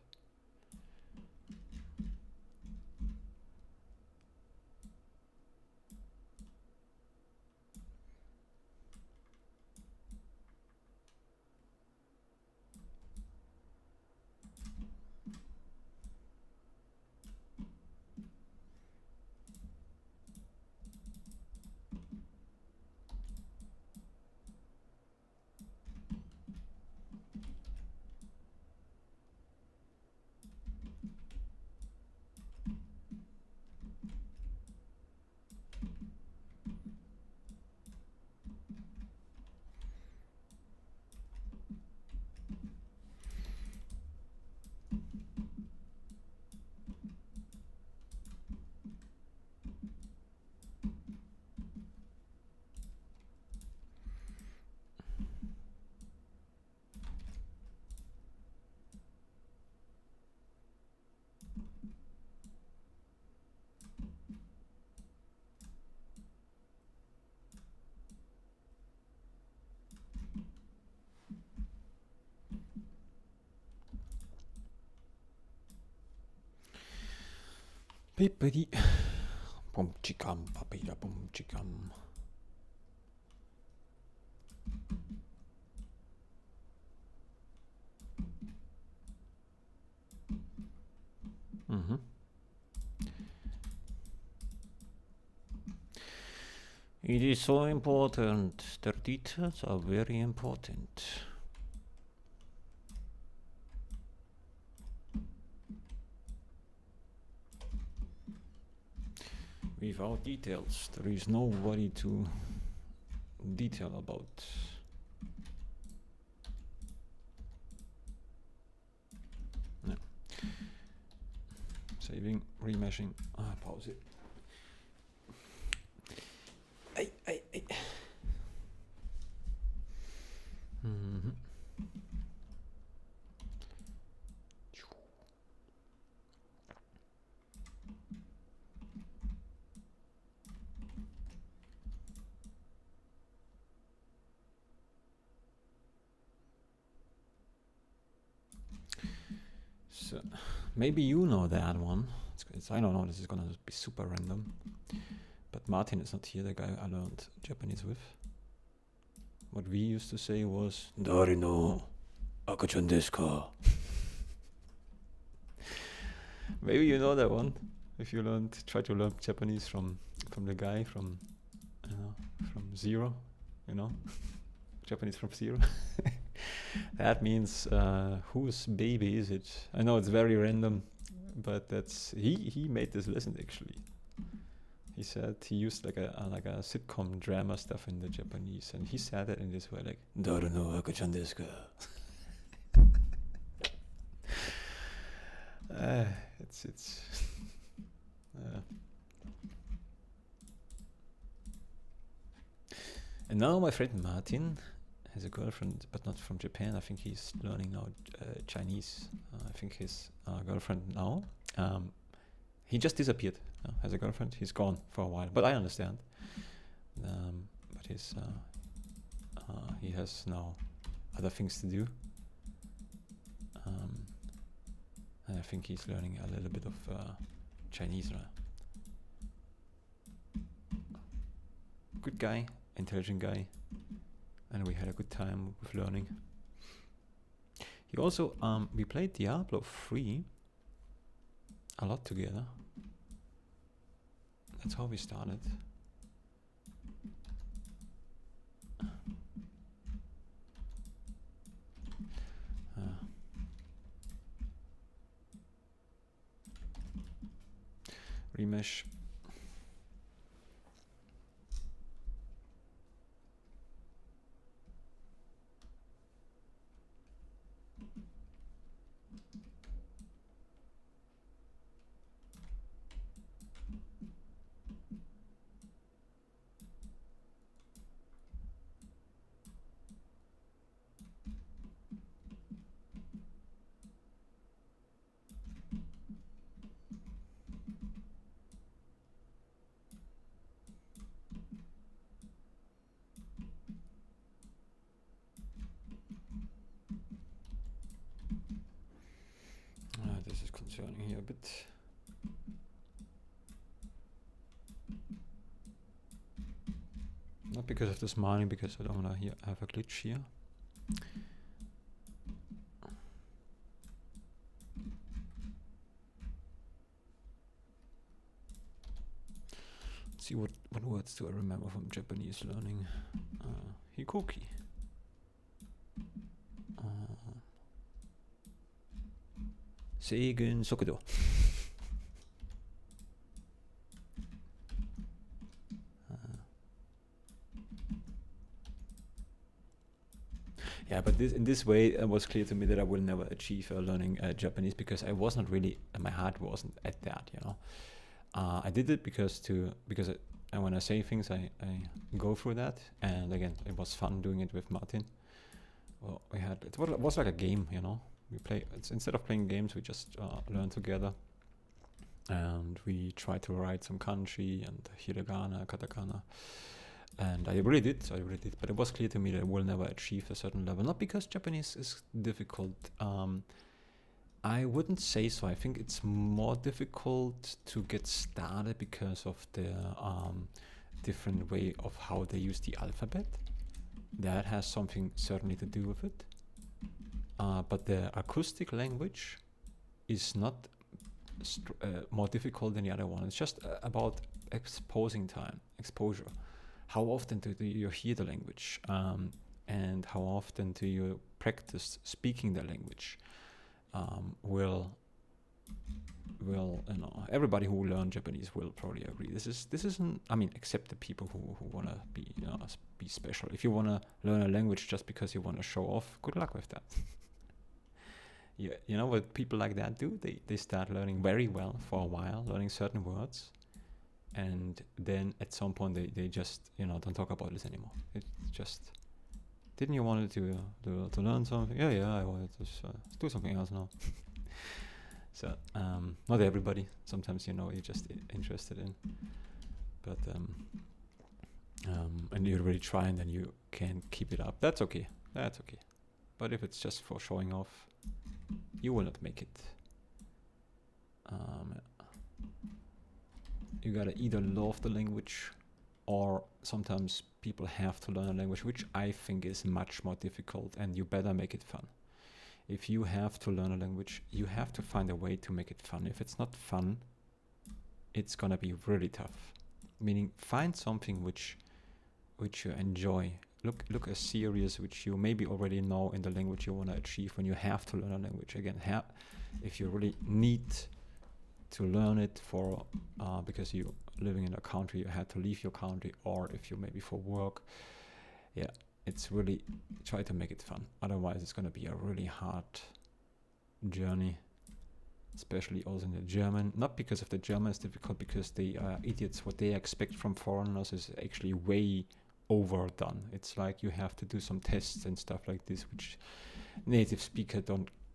Pippity. Pum chikam, papira pum chikam. It is so important. The details are very important. Without details, there is nobody to detail about. Yeah. Saving, remeshing. Pause it. Ay. So maybe you know that one. I don't know, this is gonna be super random. But Martin is not here, the guy I learned Japanese with. What we used to say was Dari no akachan desu ka? Maybe you know that one. If you try to learn Japanese from the guy from zero, you know, Japanese from zero. That means whose baby is it? I know it's very random, but that's he made this lesson actually. He said he used like a sitcom drama stuff in the Japanese, and he said it in this way, like Daru no akachan desu ka? It's and now my friend Martin has a girlfriend, but not from Japan. I think he's learning now Chinese. I think his girlfriend now. He just disappeared. Has a girlfriend. He's gone for a while, but I understand. But he has now other things to do. And I think he's learning a little bit of Chinese. Good guy, intelligent guy, and we had a good time with learning. He also we played Diablo 3 a lot together. That's how we started. Remesh. This is concerning here a bit. Not because of this mining, because I don't want to have a glitch here. Let's see what words do I remember from Japanese learning. Hikoki. Seigen sokudo. Yeah, but in this way, it was clear to me that I will never achieve learning Japanese, because I was not really, my heart wasn't at that, you know. I did it because when I say things, I go through that, and again, it was fun doing it with Martin. Well, it was like a game, you know. Instead of playing games, we just learn together, and we try to write some kanji and hiragana, katakana. And I really did, but it was clear to me that I will never achieve a certain level. Not because Japanese is difficult, I wouldn't say so. I think it's more difficult to get started because of the different way of how they use the alphabet. That has something certainly to do with it. But the acoustic language is not more difficult than the other one. It's just about exposure. How often do you hear the language? And how often do you practice speaking the language? Will everybody who learn Japanese will probably agree. This isn't, I mean, except the people who wanna be special. If you wanna learn a language just because you wanna show off, good luck with that. You know what people like that do? They start learning very well for a while, learning certain words, and then at some point they just don't talk about this anymore. It's just, didn't you want to learn something? Yeah, I wanted to do something else now. So not everybody. Sometimes you're just interested in, but and you really try and then you can't keep it up. That's okay. But if it's just for showing off, you will not make it. You gotta either love the language, or sometimes people have to learn a language, which I think is much more difficult, and you better make it fun. If you have to learn a language, you have to find a way to make it fun. If it's not fun, it's gonna be really tough. Meaning, find something which you enjoy. Look a series which you maybe already know in the language you want to achieve when you have to learn a language. Again, if you really need to learn it for because you're living in a country, you had to leave your country, or if you maybe for work, it's really try to make it fun. Otherwise, it's going to be a really hard journey, especially also in the German. Not because of the German is difficult, because they are idiots. What they expect from foreigners is actually way overdone. It's like you have to do some tests and stuff like this, which native speaker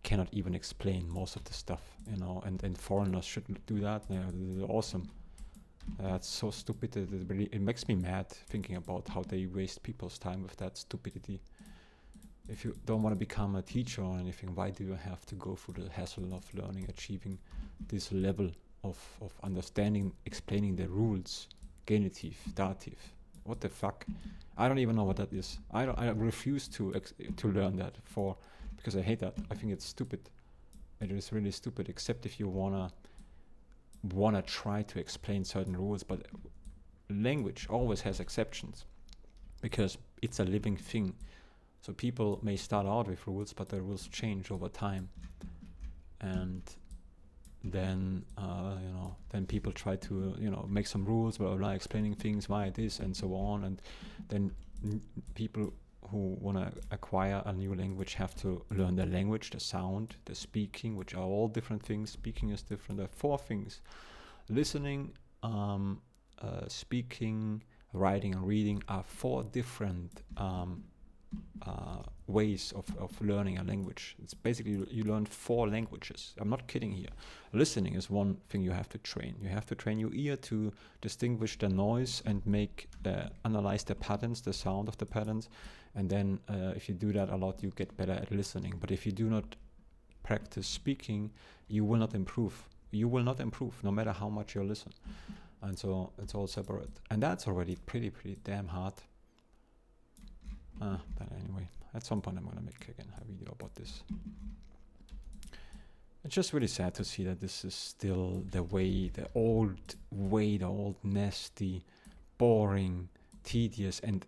cannot even explain most of the stuff, and foreigners shouldn't do that. They're awesome. It's so stupid that it makes me mad thinking about how they waste people's time with that stupidity. If you don't want to become a teacher or anything, why do you have to go through the hassle of learning, achieving this level of understanding, explaining the rules, genitive, dative? What the fuck? I don't even know what that is. I refuse to learn that because I hate that. I think it's stupid. It is really stupid. Except if you wanna try to explain certain rules, but language always has exceptions because it's a living thing. So people may start out with rules, but the rules change over time, and then then people try to make some rules, blah, blah, blah, explaining things why it is and so on, and then people who want to acquire a new language have to learn the language, the sound, the speaking, which are all different things. Speaking is different. There are 4 things: listening, speaking, writing, and reading are 4 different ways of learning a language. It's basically you learn 4 languages. I'm not kidding here. Listening is one thing you have to train. You have to train your ear to distinguish the noise and analyze the patterns, the sound of the patterns. And then if you do that a lot, you get better at listening. But if you do not practice speaking, you will not improve. You will not improve no matter how much you listen. And so it's all separate. And that's already pretty damn hard. But anyway, at some point I'm going to make again a video about this. It's just really sad to see that this is still the old, nasty, boring, tedious, and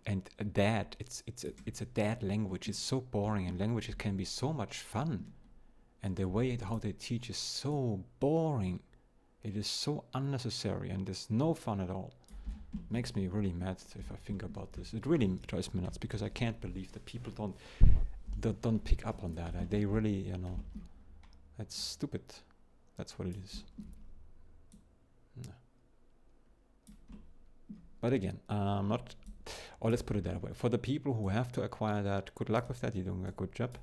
dead. It's a dead language. It's so boring, and languages can be so much fun. And the way how they teach is so boring. It is so unnecessary, and there's no fun at all. Makes me really mad if I think about this. It really drives me nuts because I can't believe that people don't pick up on that. They really, that's stupid. That's what it is. No. But again, let's put it that way. For the people who have to acquire that, good luck with that. You're doing a good job.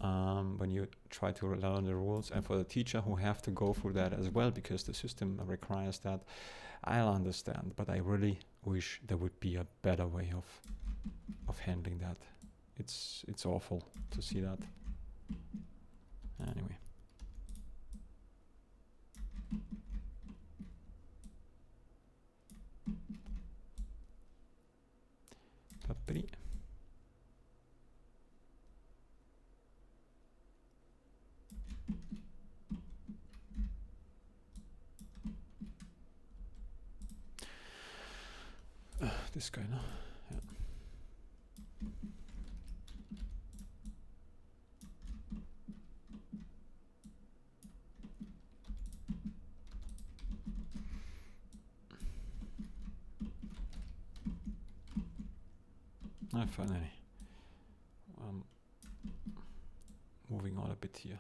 When you try to learn the rules, and for the teacher who have to go through that as well because the system requires that, I'll understand, but I really wish there would be a better way of handling that. It's awful to see that. Anyway, Uppity. This guy, no? Yeah. Finally. Moving on a bit here.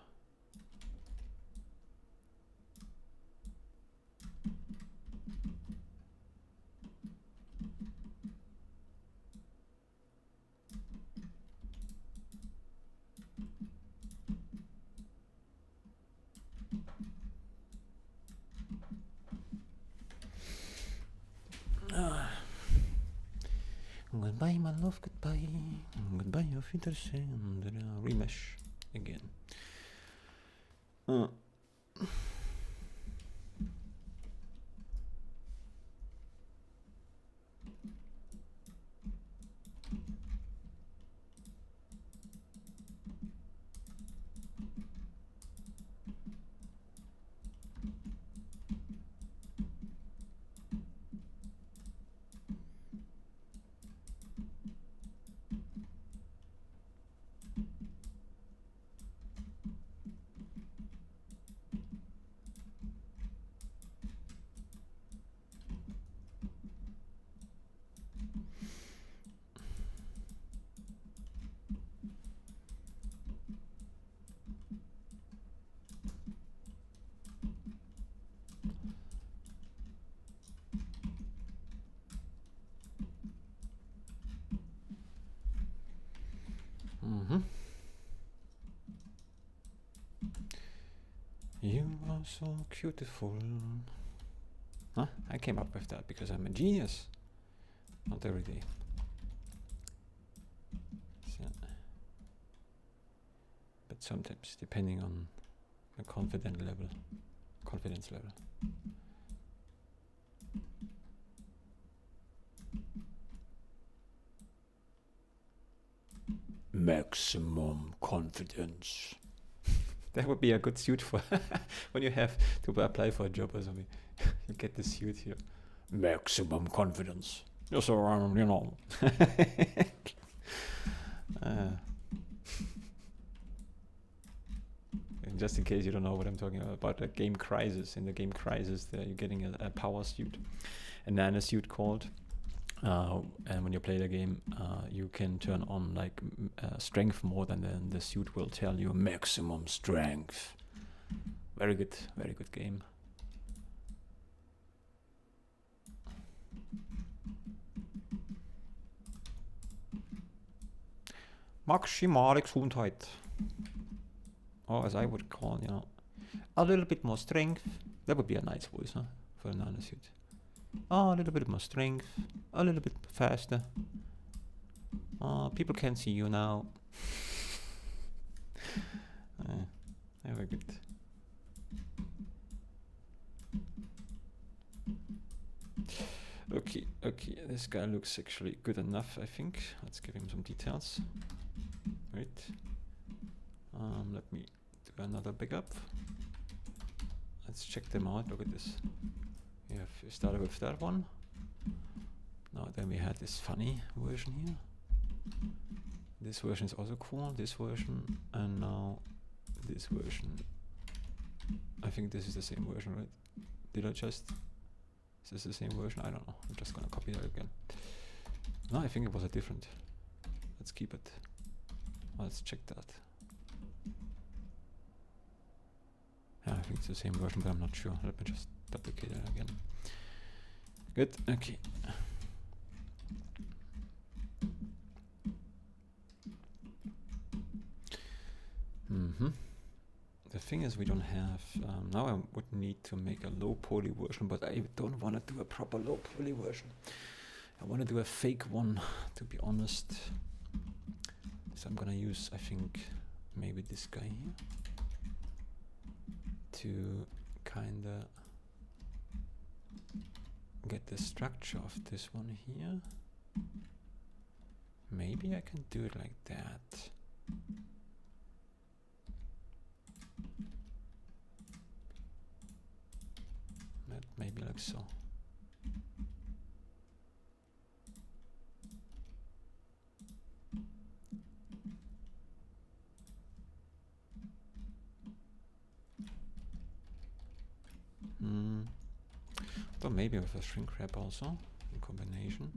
Goodbye, my love, goodbye. Goodbye, auf Wiedersehen. Remesh again. You are so beautiful. Huh? I came up with that because I'm a genius. Not every day. So, but sometimes, depending on the confidence level. Maximum confidence. That would be a good suit for when you have to apply for a job or something. You get the suit here. Maximum confidence. Yes, sir, you know. Just in case you don't know what I'm talking about the game Crisis. In the game Crisis, you're getting a power suit, a nano suit called. And when you play the game, you can turn on like strength mode, and then the suit will tell you maximum strength. Very good game. Maximale Gesundheit. Or as I would call, a little bit more strength. That would be a nice voice, huh? For a nano suit. Oh, a little bit more strength, a little bit faster. People can see you now. Very good. Okay, this guy looks actually good enough, I think. Let's give him some details. Right. Let me do another backup. Let's check them out. Look at this. We started with that one. Now then we had this funny version here. This version is also cool, this version, and now this version. I think this is the same version, right? Is this the same version? I don't know. I'm just gonna copy that again. No, I think it was a different. Let's keep it. Let's check that. Yeah, I think it's the same version, but I'm not sure. Let me just duplicate it again. Good, okay. The thing is, we don't have, now I would need to make a low poly version, but I don't want to do a proper low poly version. I want to do a fake one, to be honest. So I'm gonna use, I think, maybe this guy here to kinda get the structure of this one here. maybe I can do it like that. Maybe like so. Or maybe with a shrink wrap also in combination.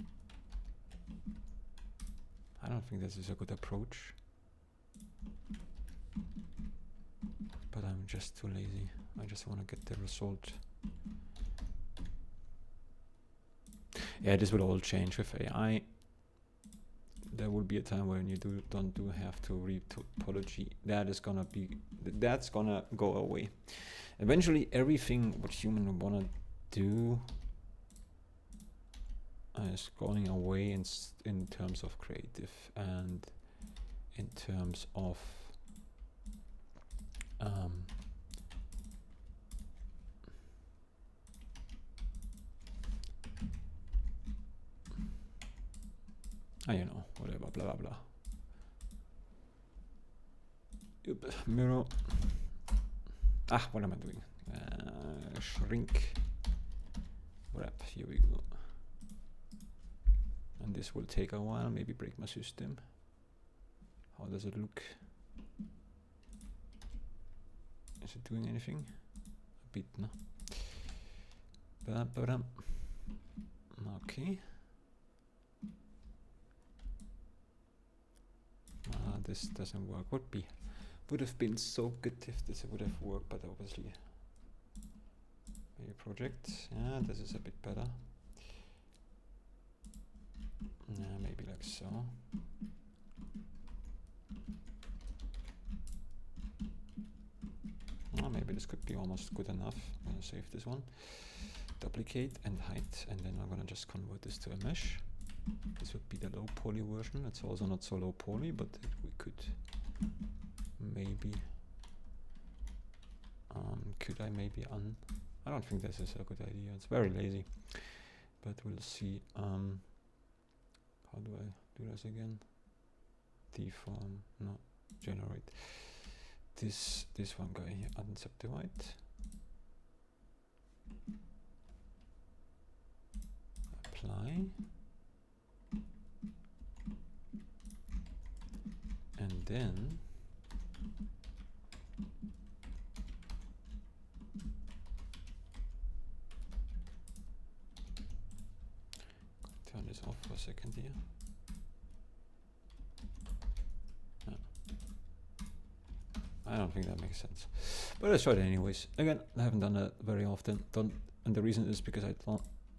I don't think this is a good approach, but I'm just too lazy. I just want to get the result. Yeah, this will all change with AI. There will be a time when you don't have to read topology. That's gonna go away. Eventually, everything what human wanna do is going away in terms of creative and in terms of you know, whatever, blah blah blah. Mirror. What am I doing? Shrink wrap. Here we go. And this will take a while. Maybe break my system. How does it look? Is it doing anything? A bit, no. Okay. This doesn't work. Would have been so good if this would have worked, but obviously maybe project. Yeah, this is a bit better. Yeah, maybe like so. Maybe this could be almost good enough. I'm gonna save this one, duplicate and hide, and then I'm gonna just convert this to a mesh. This would be the low poly version. It's also not so low poly, but we could maybe could I maybe I don't think this is a good idea. It's very lazy, but we'll see. How do I do this again? Deform, no, generate. This one guy here, unsubdivide. Apply. And then turn this off for a second here. I don't think that makes sense, but let's try it anyways. Again, I haven't done that very often. And the reason is because I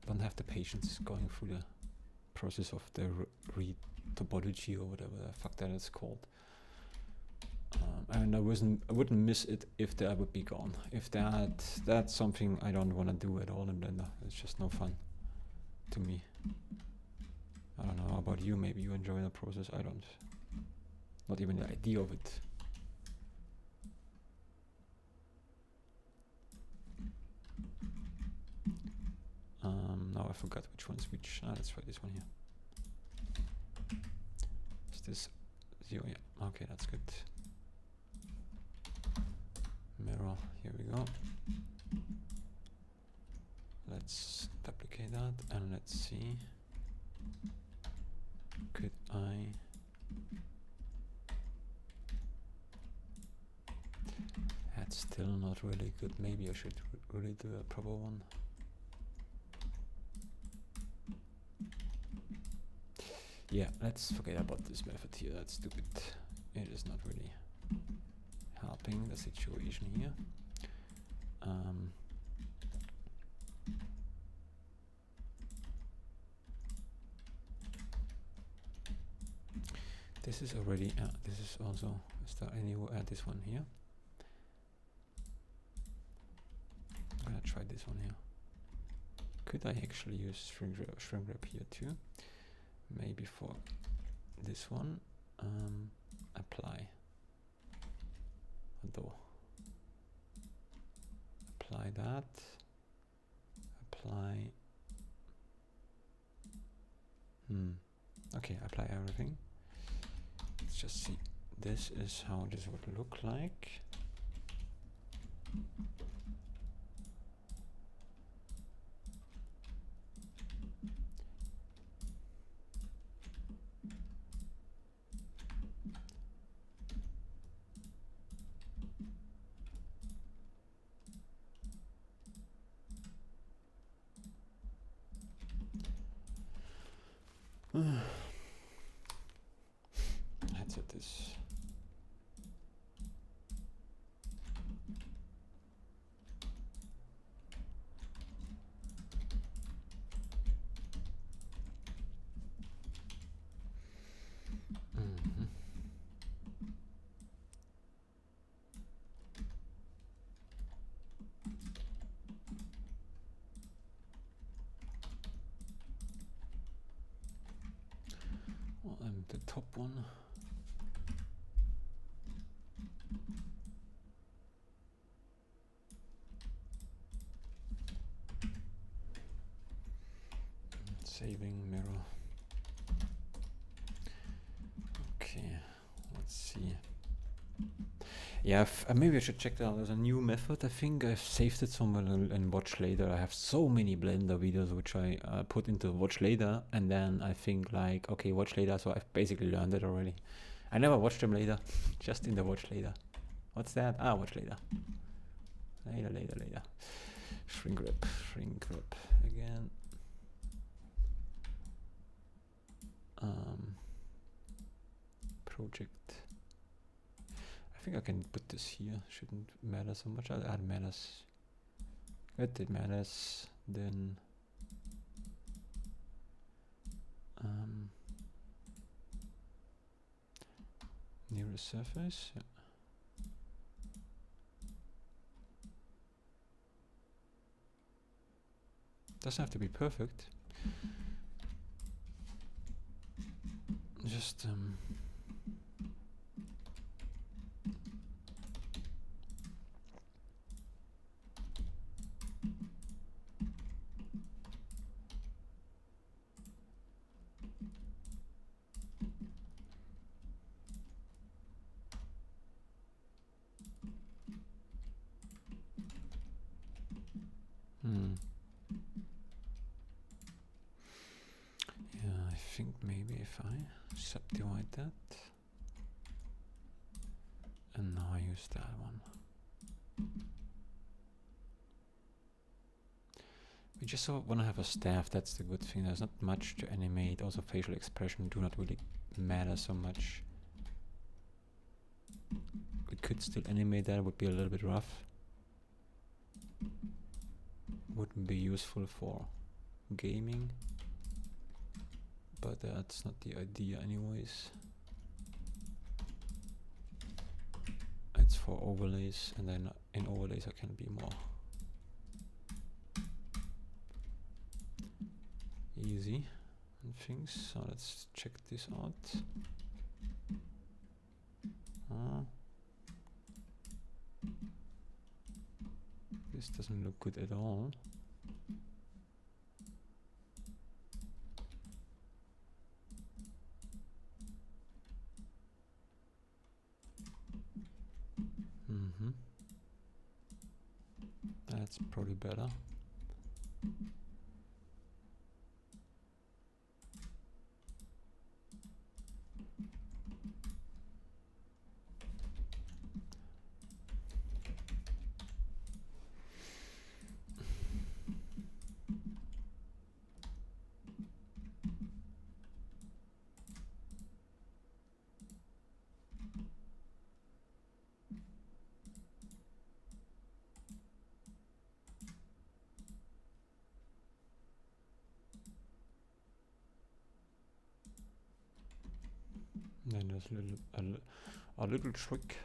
don't have the patience going through the process of the read topology or whatever the fuck that is called. And I wouldn't miss it if that would be gone. If that's something I don't want to do at all in Blender. It's just no fun to me. I don't know about you. Maybe you enjoy the process. I don't. Not even the idea of it. Now I forgot which one's which. Let's try this one here. Is this 0? Yeah. Okay, that's good. Mirror. Here we go. Let's duplicate that and let's see. Could I? That's still not really good. Maybe I should really do a proper one. Yeah, let's forget about this method here. That's stupid. It is not really helping the situation here. This is already. This is also. Is there any? This one here. I'm gonna try this one here. Could I actually use shrink wrap here too? Maybe for this one, apply. Although, apply that. Apply. Okay, apply everything. just see. This is how this would look like. Headset is and the top one. Saving mirror. Okay, let's see. Yeah, maybe I should check that out. There's a new method. I think I've saved it somewhere and watch later. I have so many Blender videos which I put into watch later, and then I think like, okay, watch later. So I've basically learned it already. I never watched them later, just in the watch later. What's that? Ah, watch later. Later. Shrink wrap again. Project. I think I can put this here. Shouldn't matter so much. It matters. It matters. Then near the surface. Yeah. Doesn't have to be perfect. Just yeah, I think maybe if I subdivide that, and now I use that one. We just want to have a staff. That's the good thing. There's not much to animate. Also, facial expression do not really matter so much. We could still animate that. Would be a little bit rough. Wouldn't be useful for gaming, but that's not the idea anyways. It's for overlays, and then in overlays I can be more easy on things. So let's check this out. This doesn't look good at all. That's probably better. Then there's a little trick.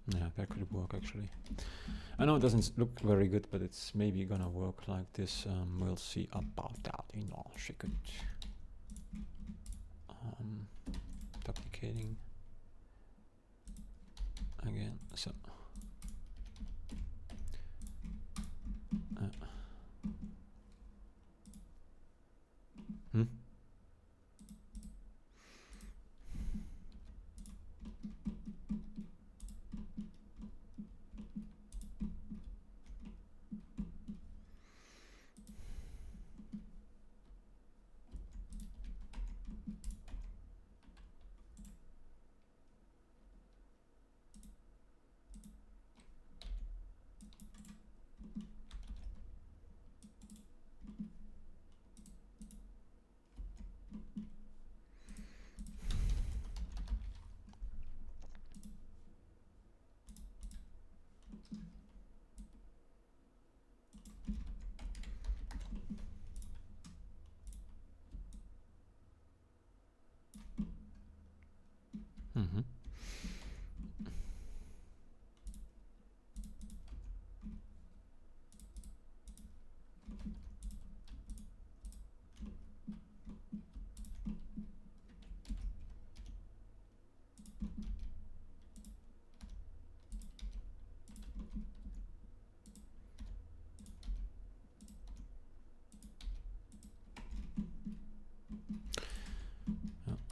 Yeah, that could work actually. I know it doesn't look very good, but it's maybe gonna work like this. We'll see about that in a second. Duplicating again. So hmm? Mm-hmm.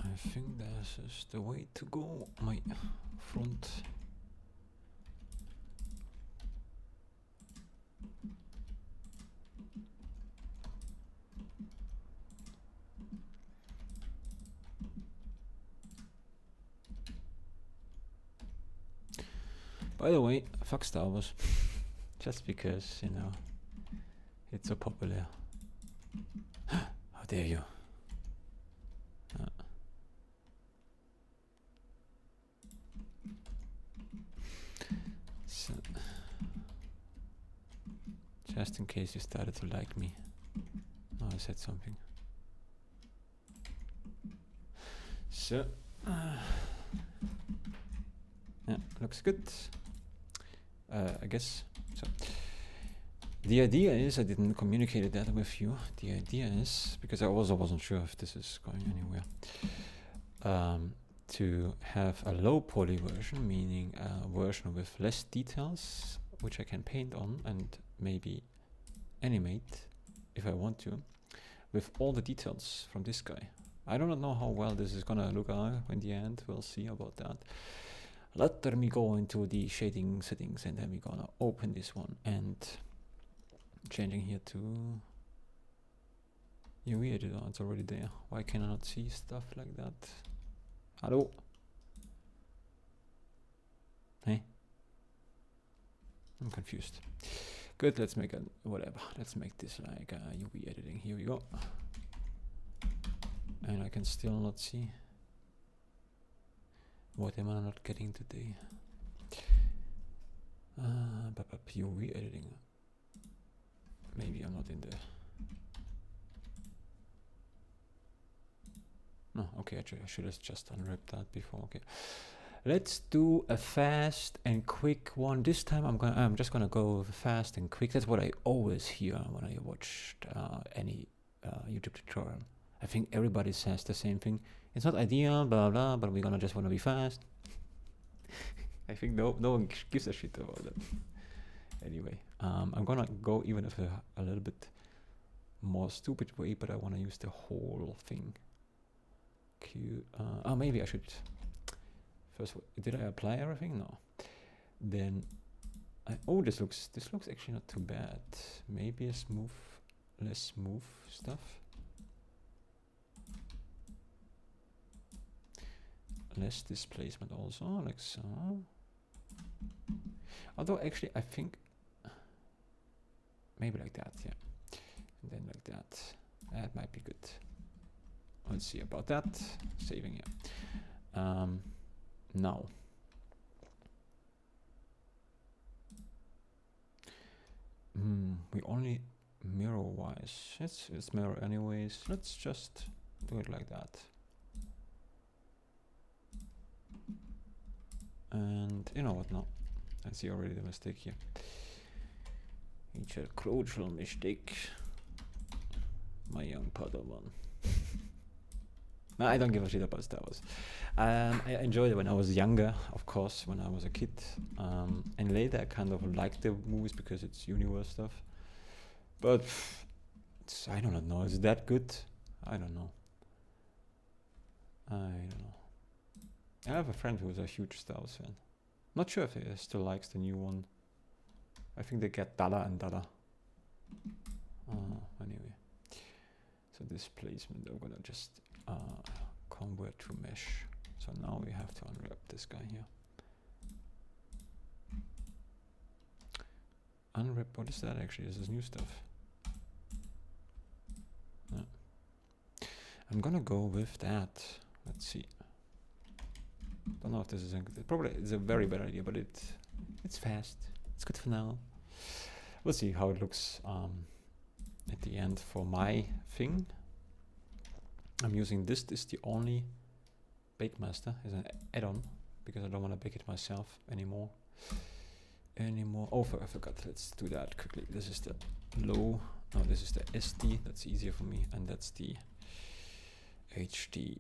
I think this is the way to go. My front. By the way, fuck Star Wars. Just because, you know, it's so popular. How dare you? So, just in case you started to like me. Oh, I said something. So, yeah, looks good. I guess. So, the idea is, I didn't communicate that with you. The idea is, because I also wasn't sure if this is going anywhere, to have a low poly version, meaning a version with less details, which I can paint on and maybe animate if I want to, with all the details from this guy. I do not know how well this is gonna look in the end. We'll see about that. Let me go into the shading settings and then we're gonna open this one and changing here to UV editor. It's already there. Why can I not see stuff like that? Hello? Hey? I'm confused. Good, let's make a whatever. Let's make this like UV editing. Here we go. And I can still not see. What am I not getting today? UV editing. Maybe I'm not in there. No, okay, I should have just unwrapped that before. Okay, let's do a fast and quick one. This time I'm just gonna go fast and quick. That's what I always hear when I watched any YouTube tutorial. I think everybody says the same thing. It's not ideal, blah blah, but we're gonna just wanna be fast. I think no one gives a shit about that. Anyway, I'm gonna go even if a little bit more stupid way, but I wanna use the whole thing. Maybe I should first. Did I apply everything? No. Then, this looks actually not too bad. Maybe a less smooth stuff. Less displacement also, like so. Although actually I think maybe like that, yeah. And then like that. That might be good. Let's see about that. Saving, yeah. Now. We only mirror wise. It's mirror anyways. Let's just do it like that. And you know what, no, I see already the mistake here. It's a crucial mistake, my young Padawan. No, I don't give a shit about Star Wars. I enjoyed it when I was younger, of course, when I was a kid. And later I kind of liked the movies because it's universe stuff. But I don't know, is that good? I don't know. I have a friend who's a huge Star Wars fan. Not sure if he still likes the new one. I think they get Dada and Dada. Anyway. So this placement, I'm gonna just convert to mesh. So now we have to unwrap this guy here. Unwrap, what is that actually? This is new stuff. Yeah. I'm gonna go with that. Let's see. Don't know if this is a good, probably it's a very bad idea, but it's fast. It's good for now. We'll see how it looks at the end for my thing. I'm using this. This is the only Bake Master as an add-on because I don't want to bake it myself anymore. Oh, I forgot. Let's do that quickly. This is the low. No, this is the SD. That's easier for me, and that's the HD.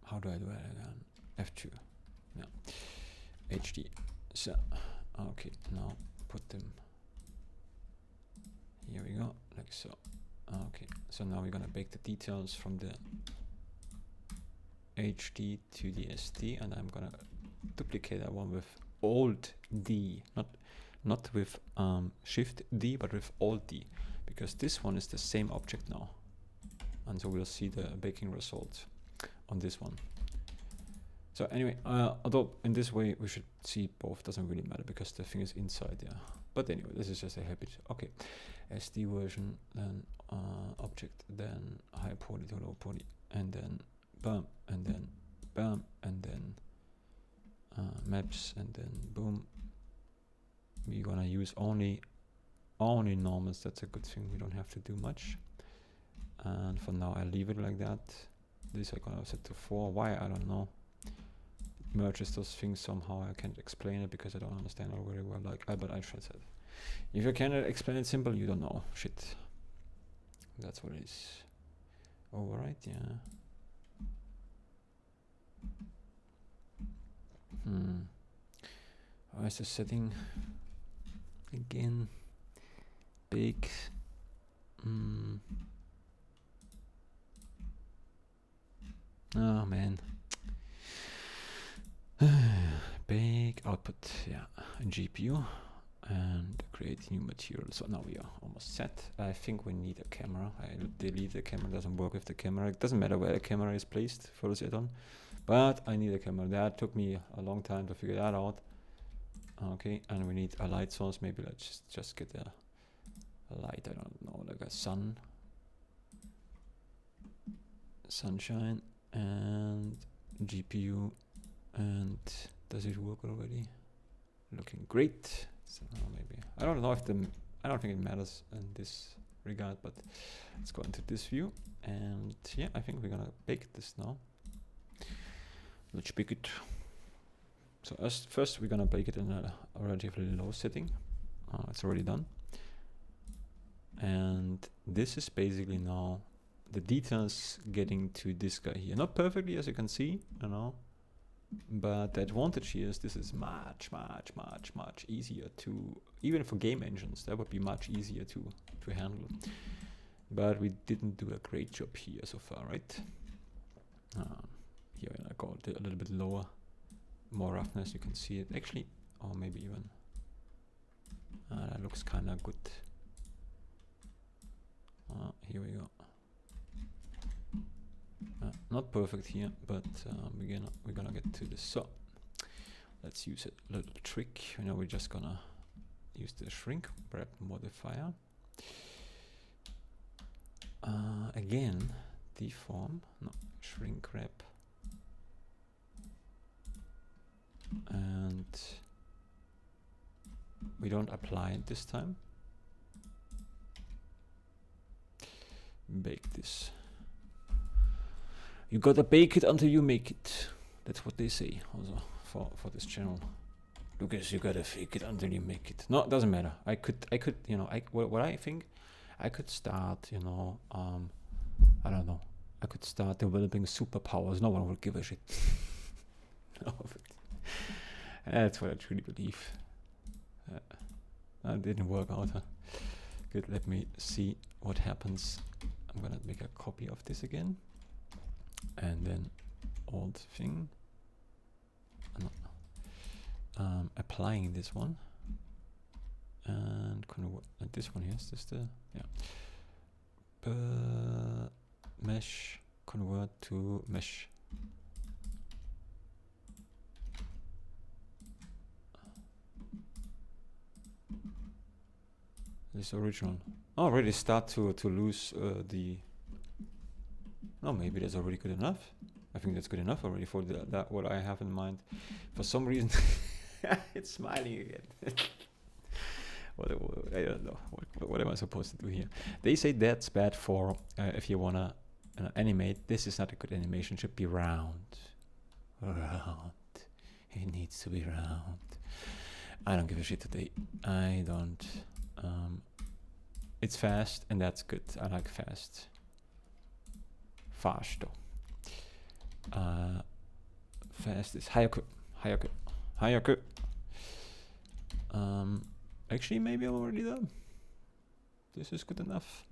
How do I do it again? F2. Yeah. HD. So, okay. Now put them. Here we go, like so. Okay. So now we're gonna bake the details from the HD to the SD, and I'm gonna duplicate that one with Alt D, not with Shift D, but with Alt D, because this one is the same object now, and so we'll see the baking result on this one. So anyway, although in this way we should see both, doesn't really matter because the thing is inside there. But anyway, this is just a habit. Okay, SD version, then object, then high poly to low poly, and then bam, and then bam, and then maps, and then boom. We're gonna use only normals. That's a good thing. We don't have to do much. And for now, I leave it like that. This I'm gonna set to 4. Why? I don't know. It merges those things somehow. I can't explain it because I don't understand it very well. Like, but I should say, if you cannot explain it simple, you don't know shit. That's what it is. Override, yeah. Where's the setting? Again, bake. Oh man. Bake output, yeah, and GPU, and create new material. So now we are almost set. I think we need a camera. I delete the camera, doesn't work with the camera. It doesn't matter where the camera is placed for this add-on, but I need a camera. That took me a long time to figure that out. Okay, and we need a light source. Maybe let's just get a light, I don't know, like a sunshine, and GPU. And does it work already? Looking great. So maybe I don't know if I don't think it matters in this regard, but let's go into this view, and yeah, I think we're gonna bake this now. Let's bake it. So first we're gonna bake it in a relatively low setting. It's already done, and this is basically now the details getting to this guy here. Not perfectly, as you can see, you know. But the advantage here is this is much easier to, even for game engines, that would be much easier to handle. But we didn't do a great job here so far, right? Here I go a little bit lower, more roughness, you can see it actually, or maybe even, that looks kind of good. Here we go. Not perfect here, but we're gonna get to this. So let's use a little trick. You know, we're just gonna use the shrink wrap modifier. Again, deform, no, shrink wrap, and we don't apply it this time. Bake this. You gotta bake it until you make it. That's what they say also for this channel. because you gotta fake it until you make it. No, it doesn't matter. I could, you know, what I think, I could start, you know, I don't know. I could start developing superpowers. No one will give a shit. That's what I truly believe. That didn't work out. Huh? Good. Let me see what happens. I'm gonna make a copy of this again, and then old thing. Applying this one and convert this one here. Is this the mesh convert to mesh? This original. Oh, already start to lose the. Oh, maybe that's already good enough. I think that's good enough already for that what I have in mind. For some reason, it's smiling again. I don't know. What am I supposed to do here? They say that's bad for if you wanna animate. This is not a good animation. It should be round. Round. It needs to be round. I don't give a shit today. I don't. It's fast, and that's good. I like fast. Fast. Fast is higher. Actually, maybe I'm already done. This is good enough.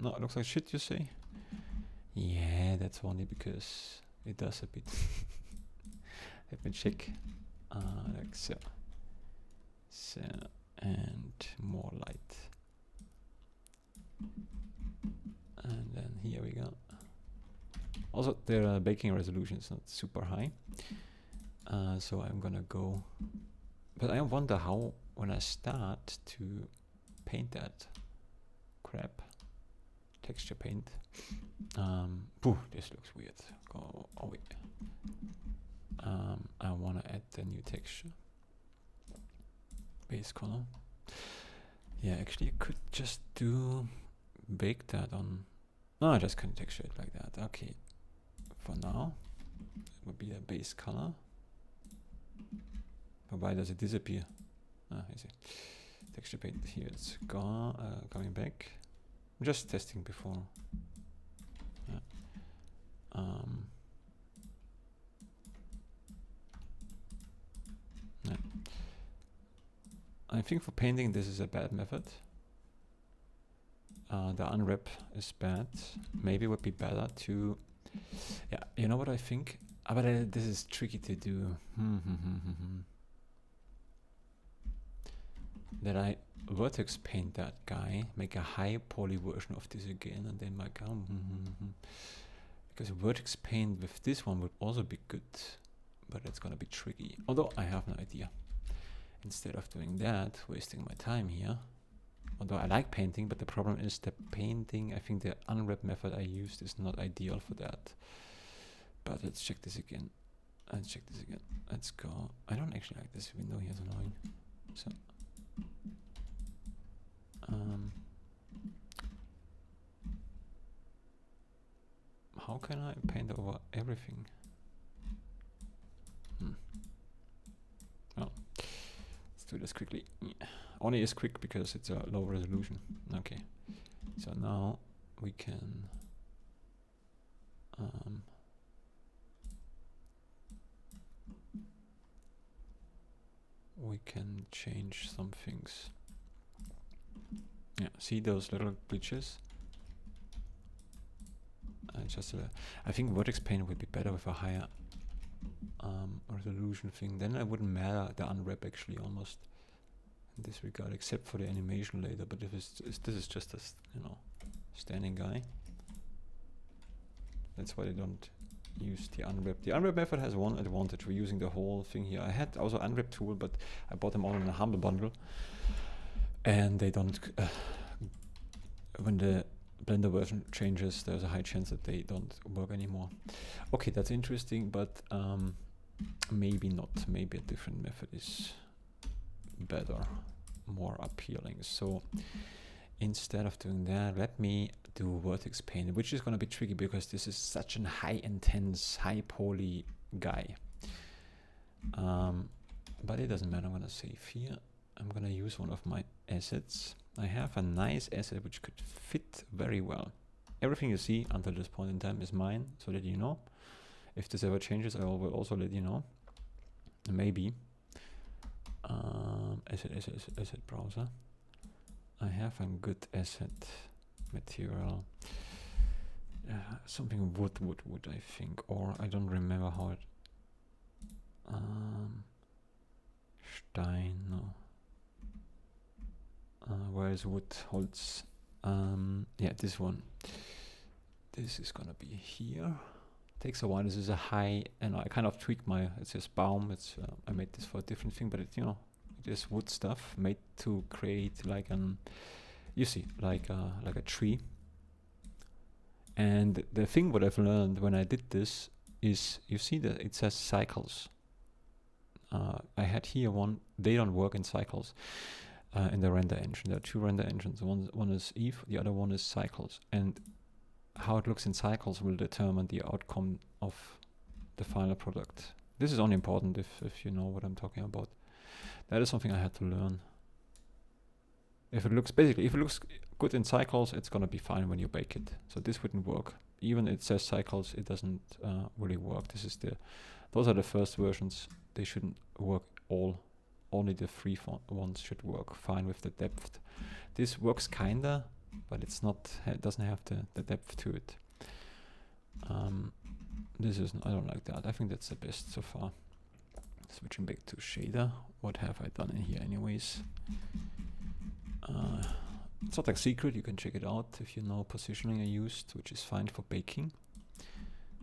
No, it looks like shit, you say? Yeah, that's only because it does a bit. Let me check. Like so. So, and more light. And then here we go. Also, the baking resolution is not super high. So I'm gonna go. But I wonder how, when I start to paint that crap, texture paint. This looks weird. Oh wait. I wanna add the new texture. Base color. Yeah, actually I could just bake that on. No, I just can texture it like that. Okay. For now, it would be a base color. But why does it disappear? I see. Texture paint here, it's gone. Coming back. I'm just testing before. Yeah. Yeah. I think for painting this is a bad method. The unwrap is bad. Maybe it would be better to. Yeah, you know what I think? But this is tricky to do. That I vertex paint that guy, make a high poly version of this again, and then like because vertex paint with this one would also be good, but it's gonna be tricky. Although I have an idea. Instead of doing that, wasting my time here. Although I like painting, but the problem is the painting. I think the unwrap method I used is not ideal for that. But let's check this again. Let's go. I don't actually like this window here, it's annoying. So how can I paint over everything? Well, let's do this quickly. Only is quick because it's a low resolution. Okay, so now we can change some things. Yeah, see those little glitches? I think vertex paint would be better with a higher resolution thing. Then it wouldn't matter the unwrap actually almost in this regard, except for the animation later. But if this is just a standing guy, that's why they don't use the unwrap. The unwrap method has one advantage. We're using the whole thing here. I had also unwrap tool, but I bought them all in a humble bundle, and they don't. When the Blender version changes, there's a high chance that they don't work anymore. Okay, that's interesting, but maybe not. Maybe a different method is better, more appealing. So instead of doing that, let me do vertex paint, which is going to be tricky because this is such a high intense, high poly guy. I but it doesn't matter. I'm gonna save here. I'm gonna use one of my assets. I have a nice asset which could fit very well. Everything you see until this point in time is mine, so that you know. If this ever changes, I will also let you know. Maybe. Asset browser. I have a good asset material. Something wood, I think, or I don't remember how it. Stein, no. Where is wood? Holz. Yeah, this one. This is gonna be here. Takes a while. This is a high, and I kind of tweaked my. It says Baum. It's I made this for a different thing, but it it is wood stuff made to create like an. You see, like a tree. And the thing what I've learned when I did this is, you see that it says cycles. I had here one. They don't work in cycles. In the render engine, there are two render engines. One is Eve, the other one is cycles, and how it looks in cycles will determine the outcome of the final product. This is only important if you know what I'm talking about. That is something I had to learn. If it looks good in cycles, it's gonna be fine when you bake it. So this wouldn't work. Even it says cycles, it doesn't really work. Those are the first versions. They shouldn't work all. Only the free ones should work fine with the depth. This works kinda, but it's not. It doesn't have the depth to it. This is. I don't like that. I think that's the best so far. Switching back to shader. What have I done in here, anyways? It's not a secret. You can check it out if you know positioning I used, which is fine for baking.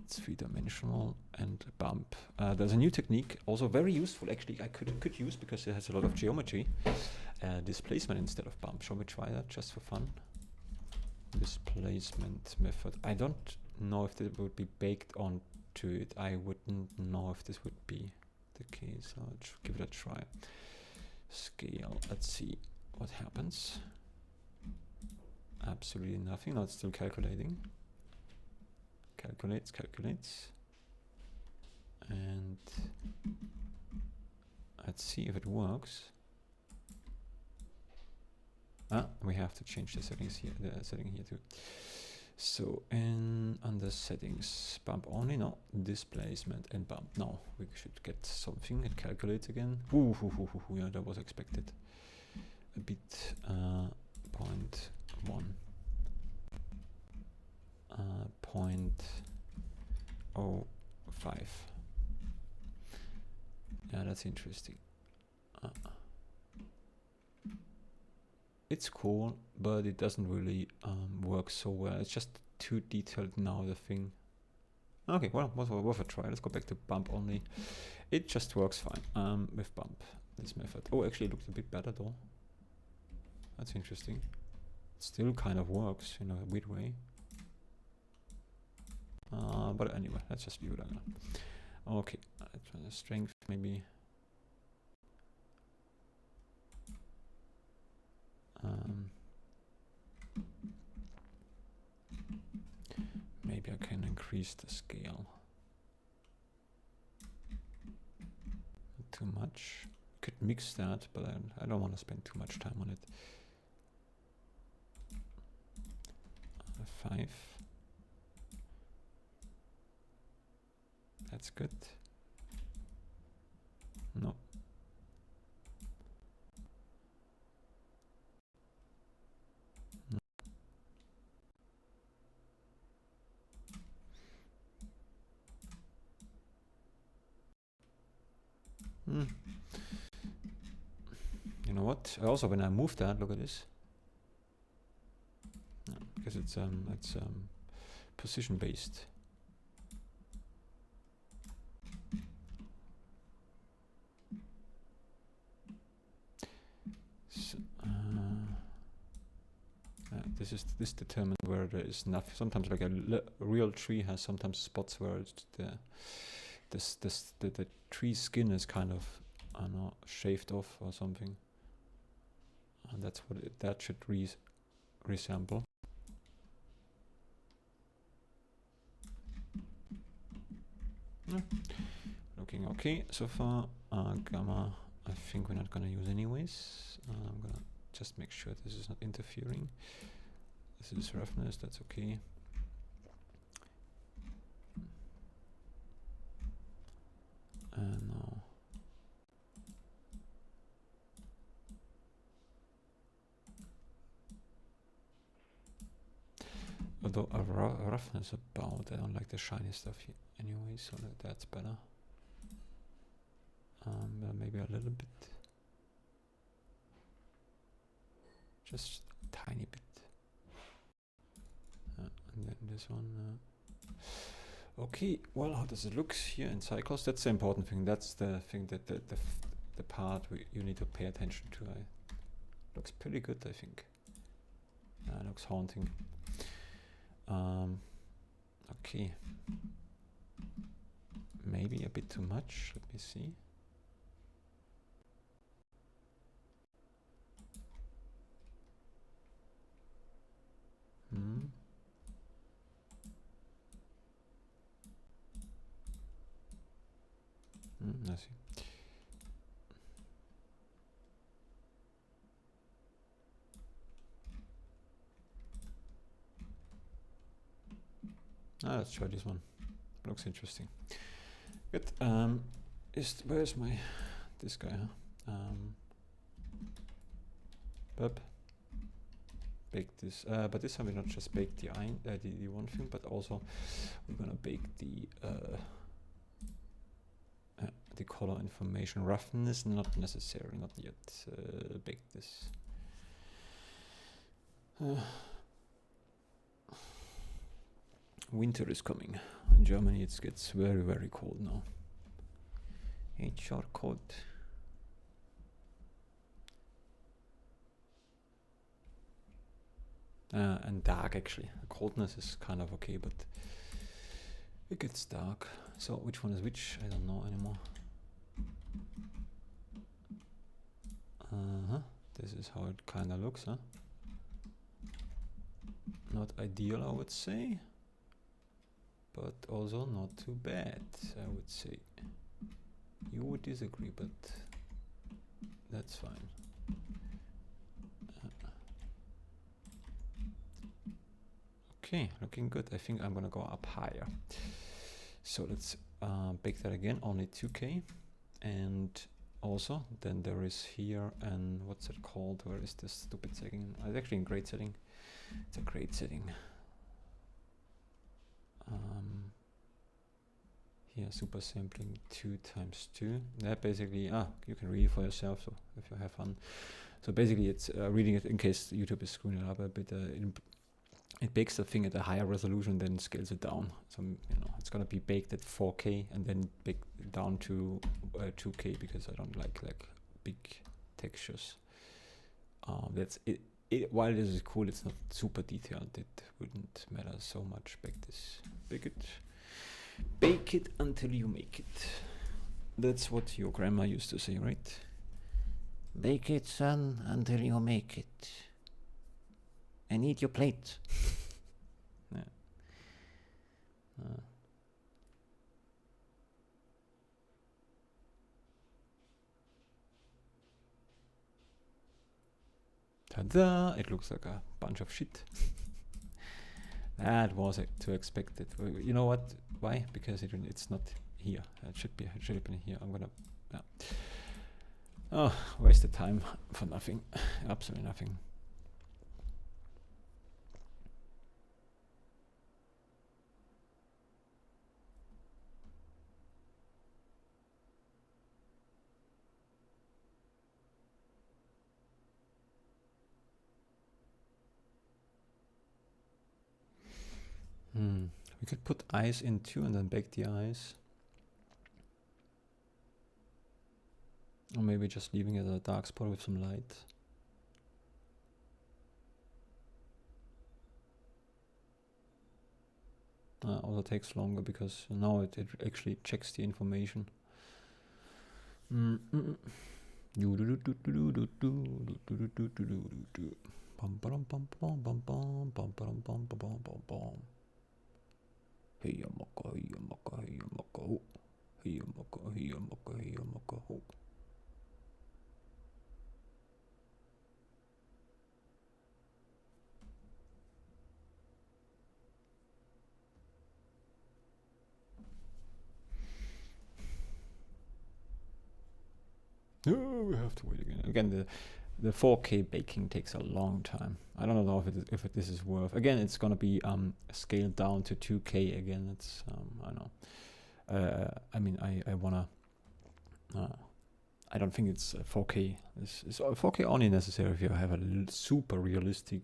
It's 3-dimensional and bump. There's a new technique, also very useful actually. I could use because it has a lot of geometry. Displacement instead of bump. Shall we try that just for fun? Displacement method. I don't know if it would be baked onto it. I wouldn't know if this would be the case. Let's give it a try. Scale. Let's see what happens. Absolutely nothing. Now it's still calculating. Calculates, and let's see if it works. We have to change the settings here, the setting here too. So under settings, bump only, no, displacement and bump. No, we should get something. It calculates again. Yeah, that was expected. A bit 0.1. 0.05. Yeah, that's interesting. It's cool, but it doesn't really work so well. It's just too detailed now, the thing. Okay, well, worth a try. Let's go back to bump only. It just works fine with bump, this method. Oh, actually it looks a bit better though. That's interesting. It still kind of works in a weird way. But anyway, let's just view that now. Okay, let's try the strength maybe. Maybe I can increase the scale. Not too much. Could mix that, but I don't want to spend too much time on it. 5. That's good. No. You know what? Also, when I move that, look at this. No, because it's position based. So, this determines where there is nothing. Sometimes, like a real tree has sometimes spots where it's the tree skin is kind of, I don't know, shaved off or something. And that's what that should resemble. Looking okay so far. Gamma, I think we're not gonna use anyways. I'm gonna just make sure this is not interfering. This is roughness, that's okay. And now although a roughness about, I don't like the shiny stuff here anyway, so that's better. Maybe a little bit, just a tiny bit. And then this one. Okay, well, how does it look here in cycles? That's the important thing. That's the thing that the part you need to pay attention to. Looks pretty good, I think. Looks haunting. Okay. Maybe a bit too much. Let me see. I see. Let's try this one. Looks interesting. Good. Where's this guy? Bub. Bake this, but this time we not just bake the one thing, but also we're gonna bake the color information. Roughness, not necessary, not yet. Bake this. Winter is coming. In Germany it gets very, very cold now. It's sure cold. And dark actually. The coldness is kind of okay, but it gets dark. So which one is which? I don't know anymore. This is how it kind of looks, huh? Not ideal, I would say, but also not too bad, I would say. You would disagree, but that's fine. Okay, looking good. I think I'm gonna go up higher. So let's bake that again, only 2K. And also, then there is here, and what's it called? Where is this stupid setting? It's actually in grade setting. It's a grade setting. Here, super sampling 2x2. That basically, you can read it for yourself, so if you have fun. So basically, it's reading it in case YouTube is screwing it up a bit. It bakes the thing at a higher resolution, then scales it down. So it's gonna be baked at 4K and then baked down to 2K because I don't like big textures. That's it. While this is cool, it's not super detailed. It wouldn't matter so much. Bake it until you make it. That's what your grandma used to say, right? Bake it, son, until you make it. And eat your plate. Yeah. Ta-da! It looks like a bunch of shit. That was to expect it. You know what? Why? Because it's not here. It should have been here. I'm gonna. Yeah. Oh, wasted time for nothing. Absolutely nothing. We could put eyes in too and then bake the eyes. Or maybe just leaving it a dark spot with some light. Also takes longer because now it actually checks the information. No, we have to wait again. Again, the 4K baking takes a long time. I don't know if this is worth. Again, it's gonna be scaled down to 2K again. It's I know. I mean, I wanna. I don't think it's 4K. It's 4K only necessary if you have a super realistic,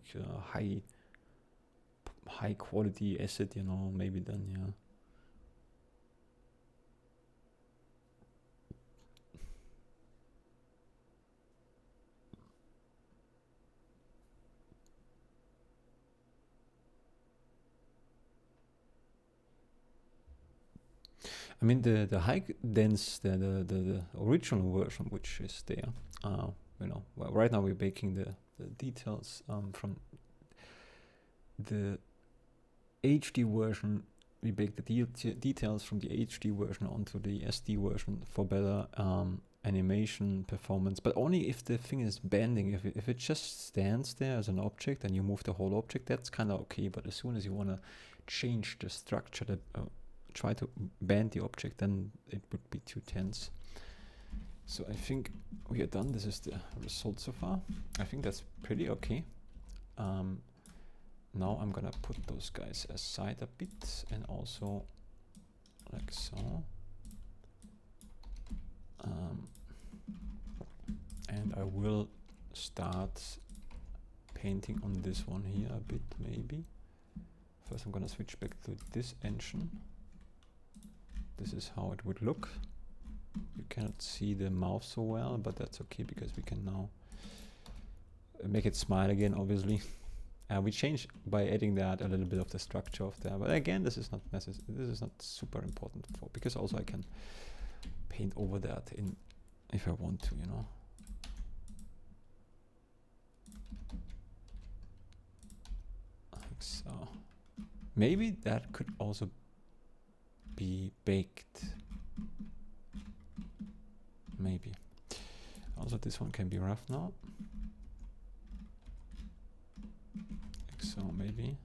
high quality asset. You know, maybe then yeah. I mean the high dense the original version which is there. You know, well, right now we're baking the details from the HD version. We bake the details from the HD version onto the SD version for better animation performance, but only if the thing is bending. If it just stands there as an object and you move the whole object, that's kind of okay. But as soon as you want to change the structure, that try to bend the object, then it would be too tense. So I think we are done. This is the result so far. I think that's pretty okay. Now I'm gonna put those guys aside a bit and also like so. And I will start painting on this one here a bit maybe. First I'm gonna switch back to this engine. This is how it would look. You cannot see the mouth so well, but that's okay because we can now make it smile again, obviously. We change by adding that a little bit of the structure of there, but again, this is not necessary. This is not super important for, because also I can paint over that in if I want to, you know. Like so. Maybe that could also be baked. Maybe. Also, this one can be rough now. Like so, maybe.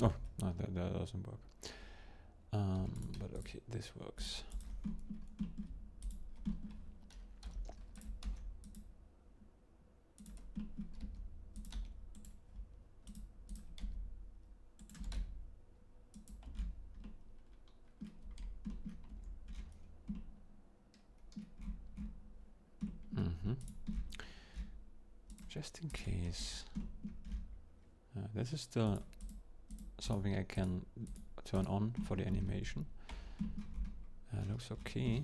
Oh, no, that doesn't work. But okay, this works. Just in case. This is still something I can turn on for the animation. Looks okay.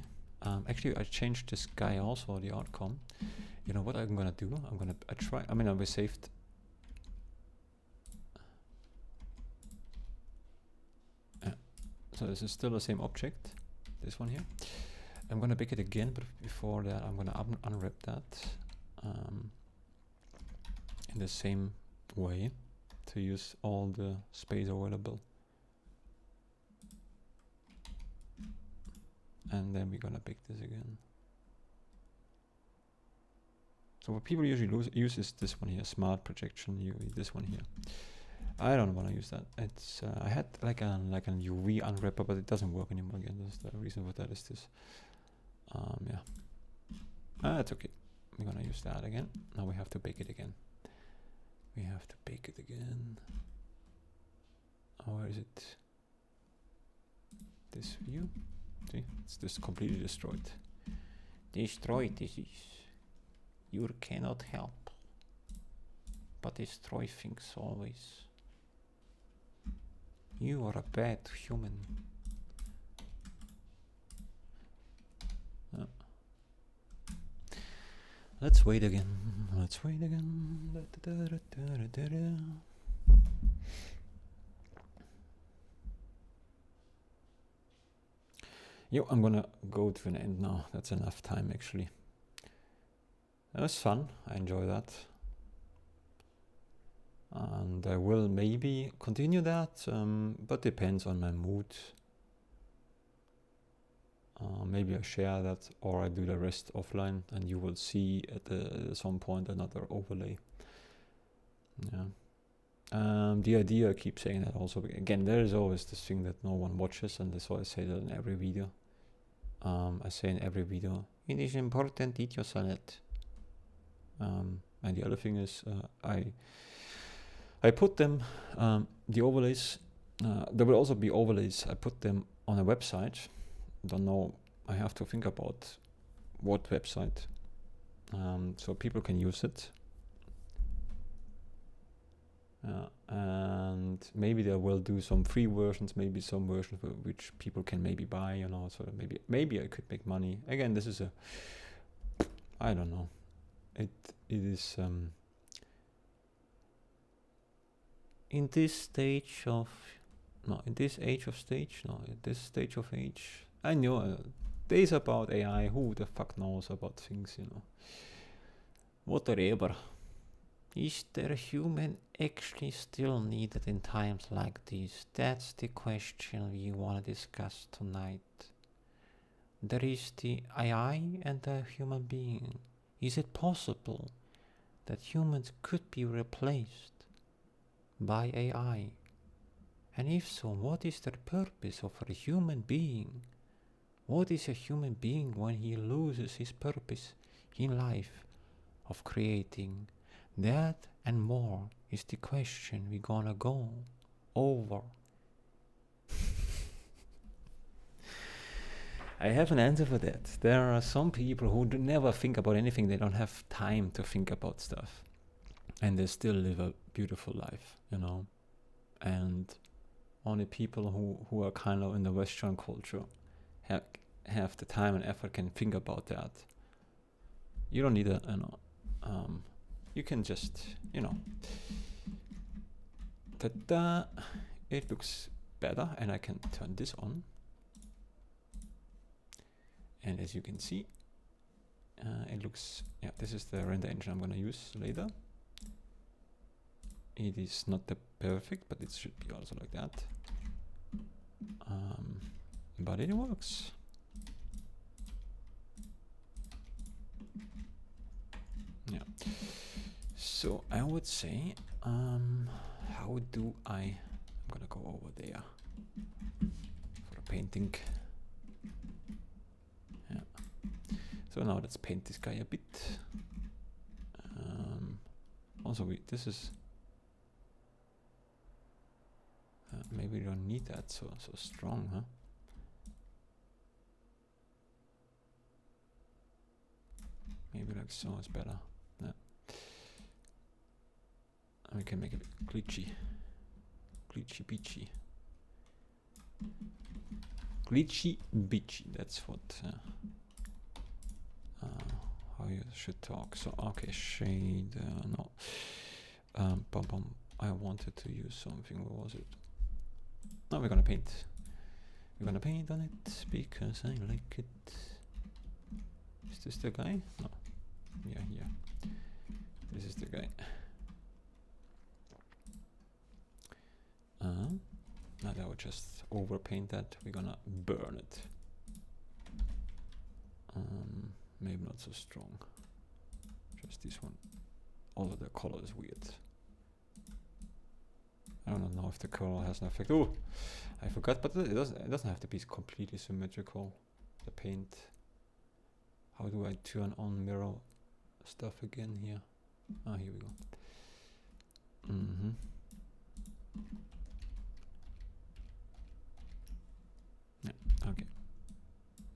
Actually, I changed this guy also, the outcome. You know what I'm gonna do? I'm gonna try. I mean, I'll be saved. So this is still the same object. This one here. I'm gonna bake it again, but before that, I'm gonna unwrap that in the same way to use all the space available. And then we're gonna bake this again. So what people usually use is this one here, smart projection UV, this one here. I don't want to use that. It's I had like an UV unwrapper, but it doesn't work anymore again. That's the reason for that is this. Yeah. That's okay. We're gonna use that again. Now we have to bake it again. We have to bake it again. Oh, where is it? This view? See, it's just completely destroyed. Destroyed, this is. You cannot help but destroy things always. You are a bad human. Let's wait again. Let's wait again. Yo, I'm gonna go to an end now. That's enough time actually. That was fun. I enjoy that. And I will maybe continue that, but depends on my mood. Maybe I share that, or I do the rest offline, and you will see at some point another overlay. Yeah. The idea, I keep saying that also. Again, there is always this thing that no one watches, and that's why I say that in every video. I say in every video, it is important to eat your salad. And the other thing is, I put them, the overlays, there will also be overlays. I put them on a website. Don't know, I have to think about what website, so people can use it. And maybe they will do some free versions, maybe some versions which people can maybe buy, you know, so maybe I could make money. Again, this is I don't know. It is, in this stage of age, I know days about AI, who the fuck knows about things, you know. Whatever. Is there a human actually still needed in times like these? That's the question we want to discuss tonight. There is the AI and the human being. Is it possible that humans could be replaced by AI? And if so, what is the purpose of a human being? What is a human being when he loses his purpose in life of creating? That and more is the question we're gonna go over. I have an answer for that. There are some people who never think about anything. They don't have time to think about stuff. And they still live a beautiful life, you know. And only people who are kind of in the Western culture have the time and effort, can think about that. You don't need you can just, you know, it looks better, and I can turn this on. And as you can see, it looks, yeah, this is the render engine I'm going to use later. It is not the perfect, but it should be also like that. But it works. Yeah. So I would say, how do I'm gonna go over there for the painting. Yeah. So now let's paint this guy a bit. Also, this is maybe we don't need that so strong, huh? Maybe like so is better. Yeah. And we can make it glitchy beachy. Glitchy beachy. That's what how you should talk. So okay, shade. No. I wanted to use something. What was it? No, we're gonna paint. We're gonna paint on it because I like it. Is this the guy? No. Yeah, here. This is the guy. Now I would just overpaint that. We're gonna burn it. Maybe not so strong. Just this one. Although the color is weird. I don't know if the color has an effect. Oh, I forgot, but it doesn't have to be completely symmetrical. The paint. How do I turn on mirror stuff again here? Ah, here we go. Yeah, okay.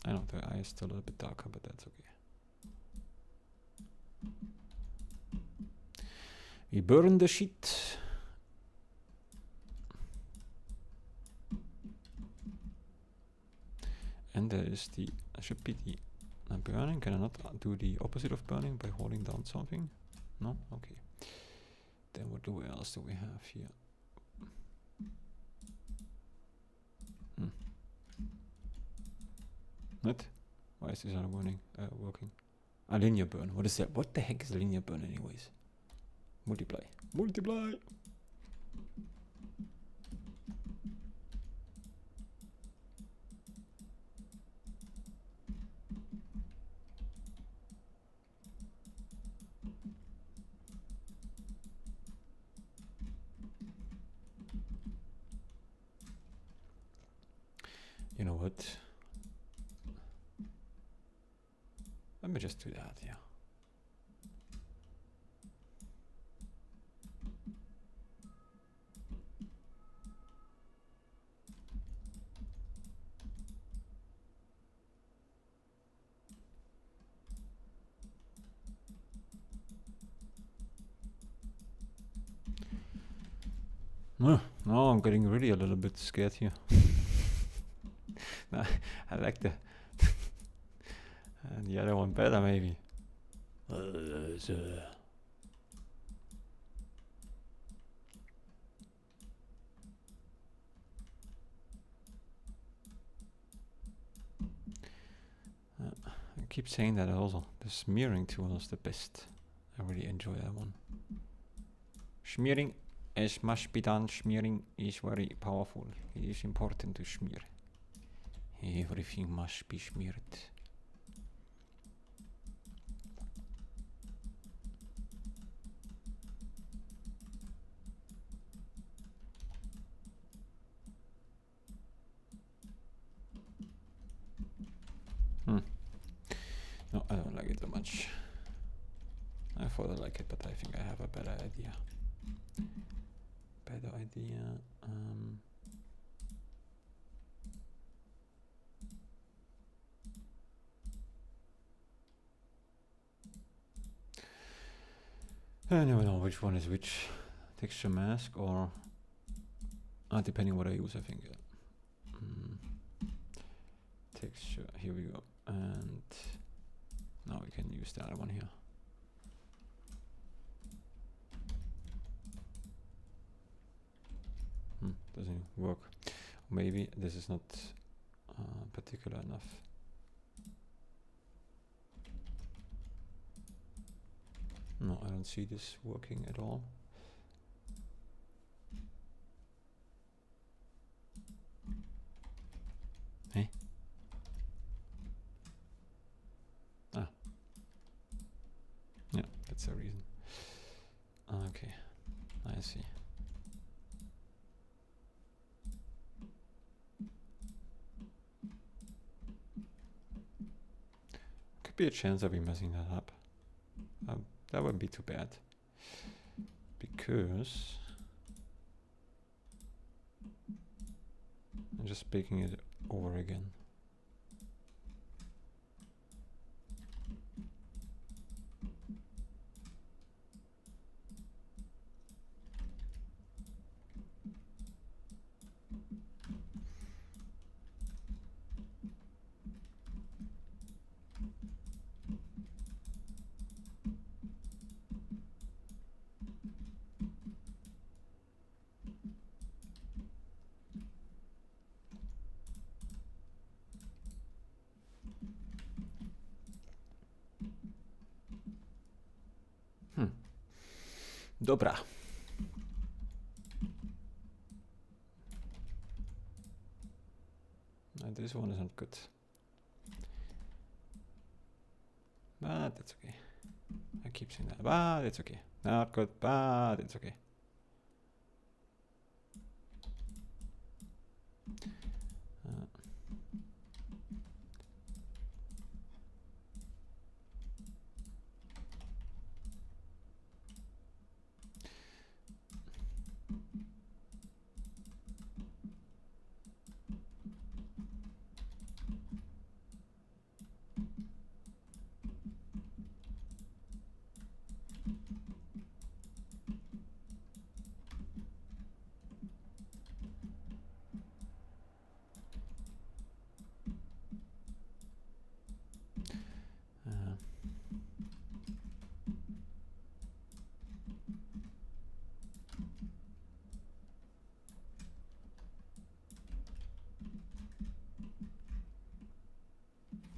I know the eye is still a little bit darker, but that's okay. We burn the shit. And there is should be the burning. Can I not do the opposite of burning by holding down something? No? Okay. Then what else do we have here? What? Why is this not working? A linear burn. What is that? What the heck is a linear burn anyways? Multiply. Multiply! You know what? Let me just do that, yeah. No, I'm getting really a little bit scared here. I like the and the other one better maybe. I keep saying that also. The smearing tool is the best. I really enjoy that one. Smearing, as must be done, smearing is very powerful. It is important to smear. Everything must be smeared. No, I don't like it so much. I thought I like it, but I think I have a better idea. I never know which one is which. Texture mask or depending what I use, I think. Texture, here we go. And now we can use the other one here. Doesn't work. Maybe this is not particular enough. No, I don't see this working at all. Hey? Ah. Yeah, that's the reason. Okay, I see. Could be a chance of me messing that up. That wouldn't be too bad, because I'm just baking it over again. Dobra. This one is not good. But that's okay. I keep saying that. But it's okay. Not good, but it's okay.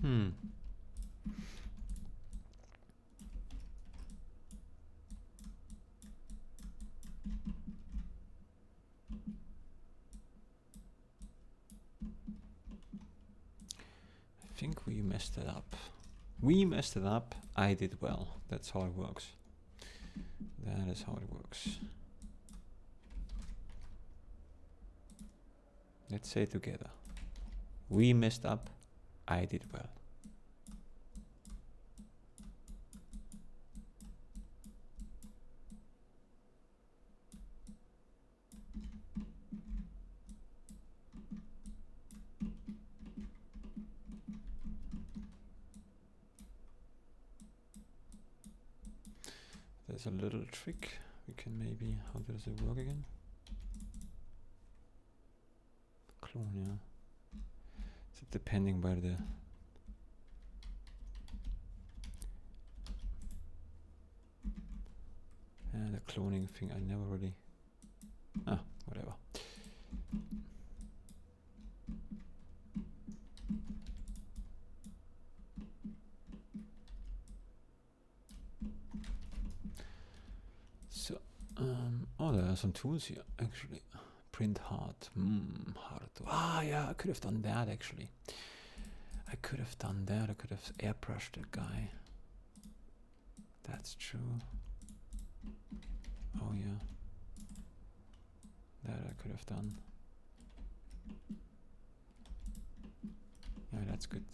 I think we messed it up. We messed it up. I did well. That's how it works. That is how it works. Let's say it together. We messed up. I did well. There's a little trick. We can maybe, how does it work again? Clone, yeah. So depending where the cloning thing, I never really, whatever. So, oh, there are some tools here, actually. Print hard, hard to, yeah, I could have done that, actually. I could have done that, I could have airbrushed that guy. That's true. Oh yeah. That I could have done. Yeah, that's good.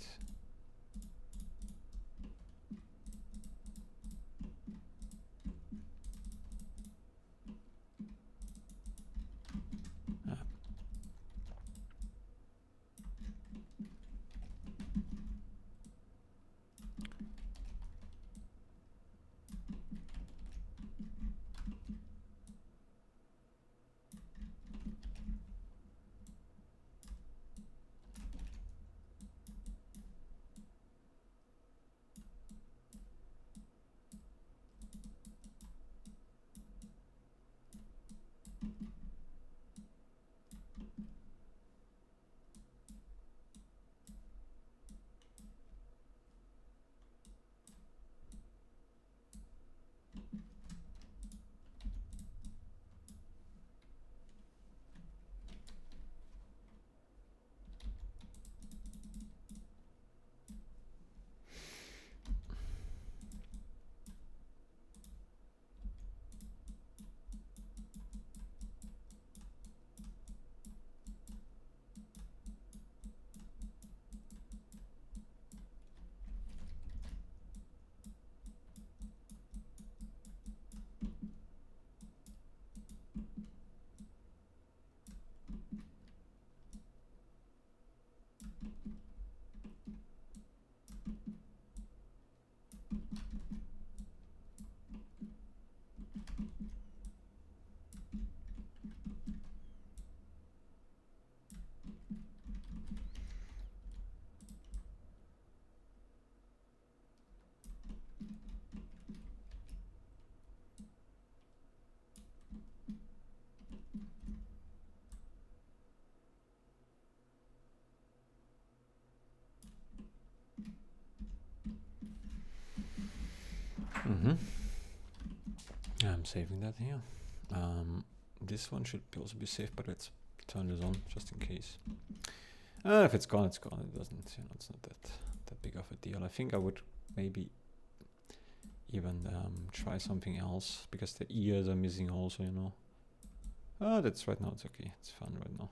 I'm saving that here. This one should also be saved, but let's turn this on just in case. If it's gone, it's gone. It doesn't, it's not that big of a deal. I think I would maybe even try something else because the ears are missing also, Oh, that's right now. It's okay. It's fun right now.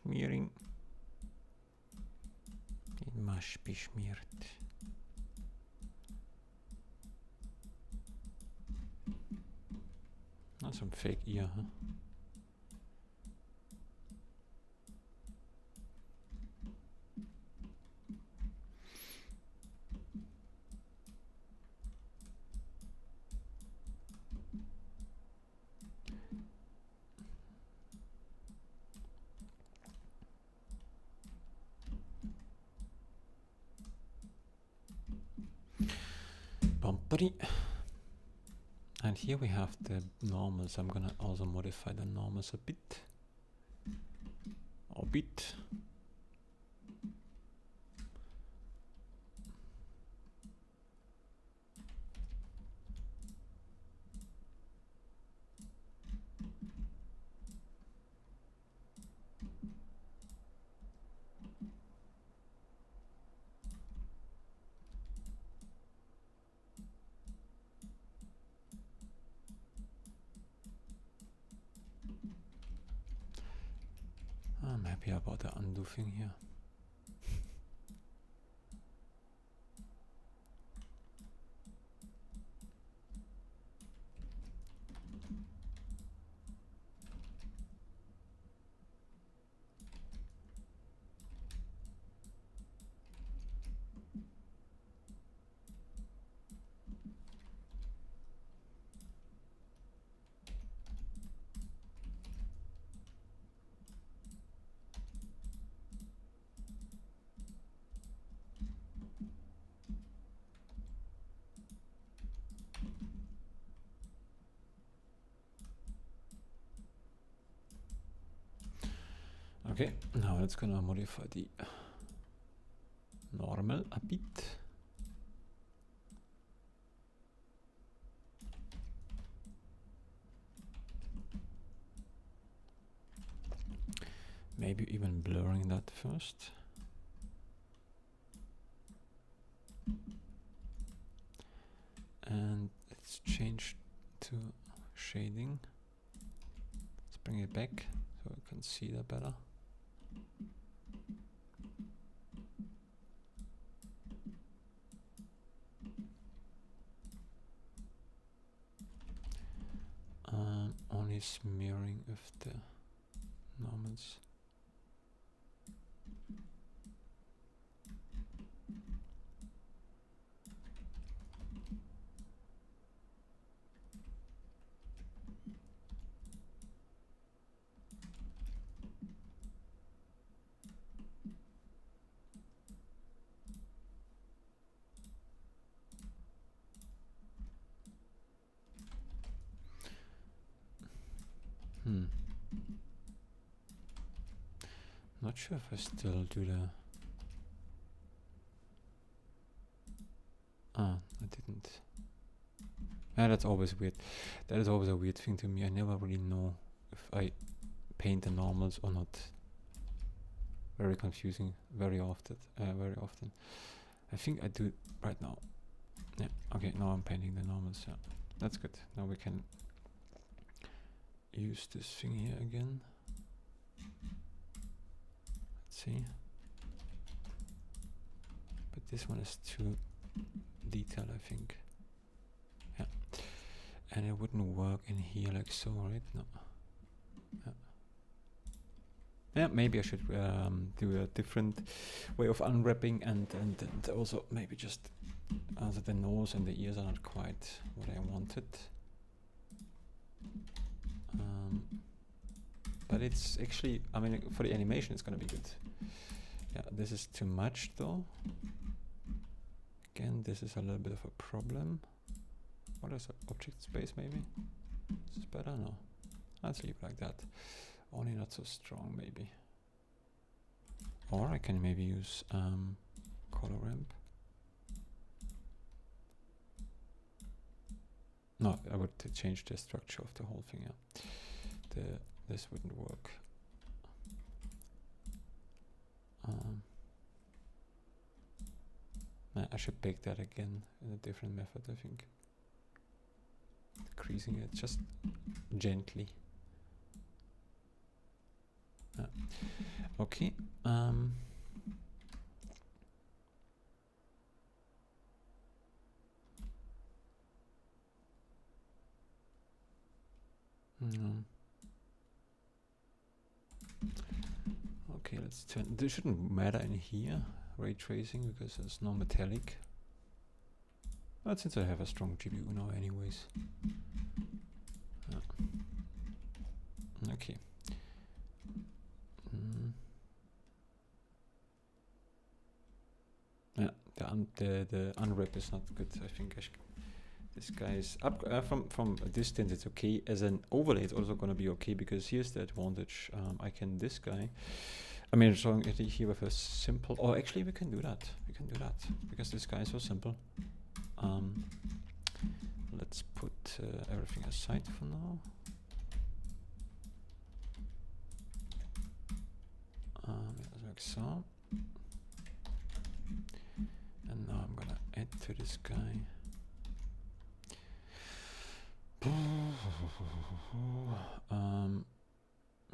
Smearing. It must be smeared. Not some fake ear, huh? Bumpy. And here we have the normals. I'm gonna also modify the normals a bit. I'm happy about the undo thing here. Okay, now it's gonna modify the normal a bit. Maybe even blurring that first. And let's change to shading. Let's bring it back so we can see that better. Only smearing of the normals. Not sure if I still do the... I didn't. Yeah, that's always weird. That is always a weird thing to me. I never really know if I paint the normals or not. Very confusing, very often. I think I do it right now. Yeah, okay, now I'm painting the normals. Yeah, that's good. Now we can use this thing here again. See, but this one is too detailed, I think. Yeah, and it wouldn't work in here like so, right? No. Yeah, maybe I should do a different way of unwrapping, and also maybe just answer the nose and the ears are not quite what I wanted. But it's actually, I mean, for the animation, it's gonna be good. Yeah, this is too much though. Again, this is a little bit of a problem. What is object space maybe? This is better, no? Let's leave it like that. Only not so strong maybe. Or I can maybe use color ramp. No, I would change the structure of the whole thing, yeah. This wouldn't work. I should bake that again in a different method, I think. Creasing it just gently. Okay. Okay, let's turn. This shouldn't matter in here, ray tracing, because there's no metallic. But since I have a strong GPU now, anyways. Okay. Yeah, the unwrap is not good. I think this guy is up from a distance. It's okay. As an overlay, it's also gonna be okay, because here's the advantage. I can this guy. I mean, showing it here with a simple. Oh, actually, we can do that. We can do that because this guy is so simple. Let's put everything aside for now. Like so. And now I'm gonna add to this guy.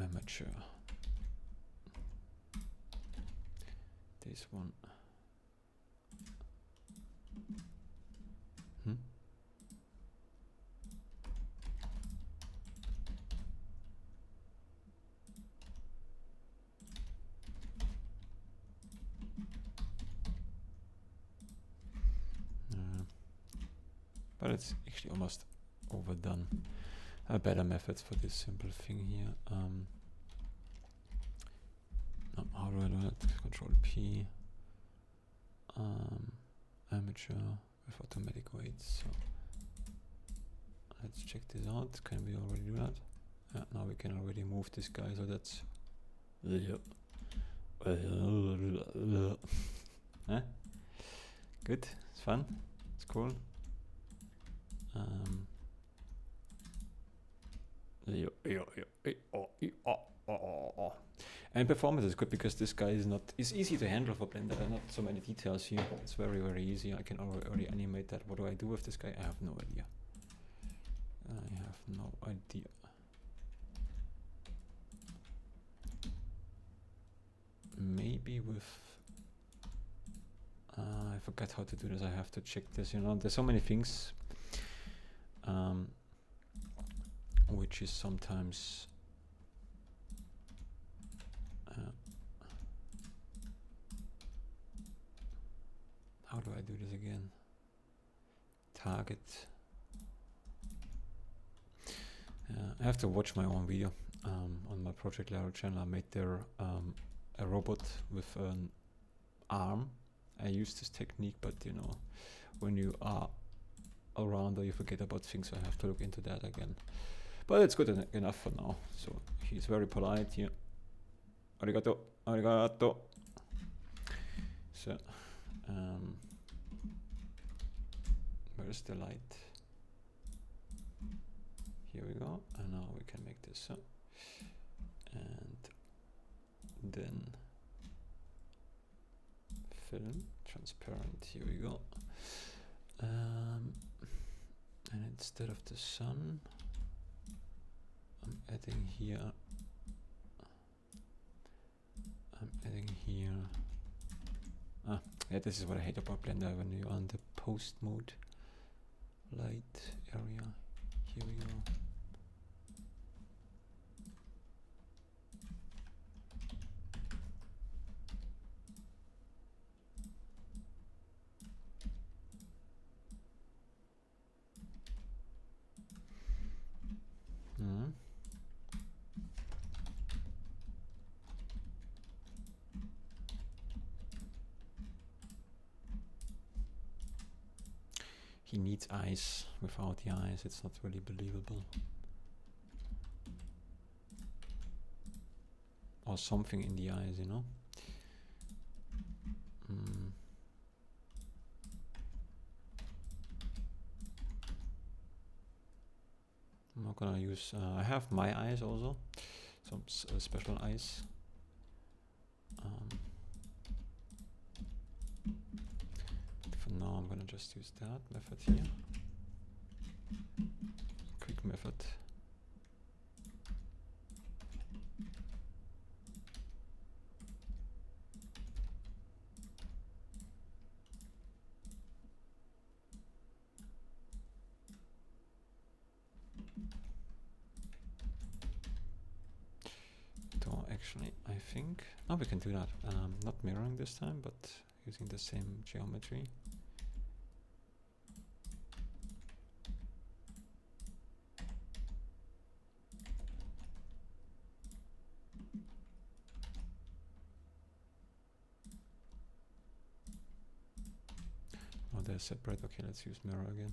Amateur. This one. But it's actually almost overdone. A better method for this simple thing here. How do I do that? Control P. Amateur with automatic weights. So let's check this out. Can we already do that? Yeah, now we can already move this guy. So that's good. It's fun. It's cool. And performance is good because this guy is easy to handle for Blender. There are not so many details here. It's very, very easy. I can already animate that. What do I do with this guy? I have no idea. Maybe with I forgot how to do this. I have to check this. You know, there's so many things which is sometimes how do I do this again? Target. I have to watch my own video on my Project Laro channel. I made there a robot with an arm. I use this technique, but you know, when you are around or you forget about things, I have to look into that again. But it's good enough for now. So he's very polite here. Arigato, arigato. So, where's the light? Here we go. And now we can make this up. And then film, transparent. Here we go. And instead of the sun, I'm adding here. Yeah, this is what I hate about Blender when you're on the post mode. Light area. Here we go. He needs eyes. Without the eyes, it's not really believable. Or something in the eyes, you know? I'm not gonna use... I have my eyes also. Some special eyes. For now, I'm gonna just use that method here. Quick method. actually, I think. Oh, we can do that. Not mirroring this time, but using the same geometry. Oh, they're separate. Okay, let's use mirror again.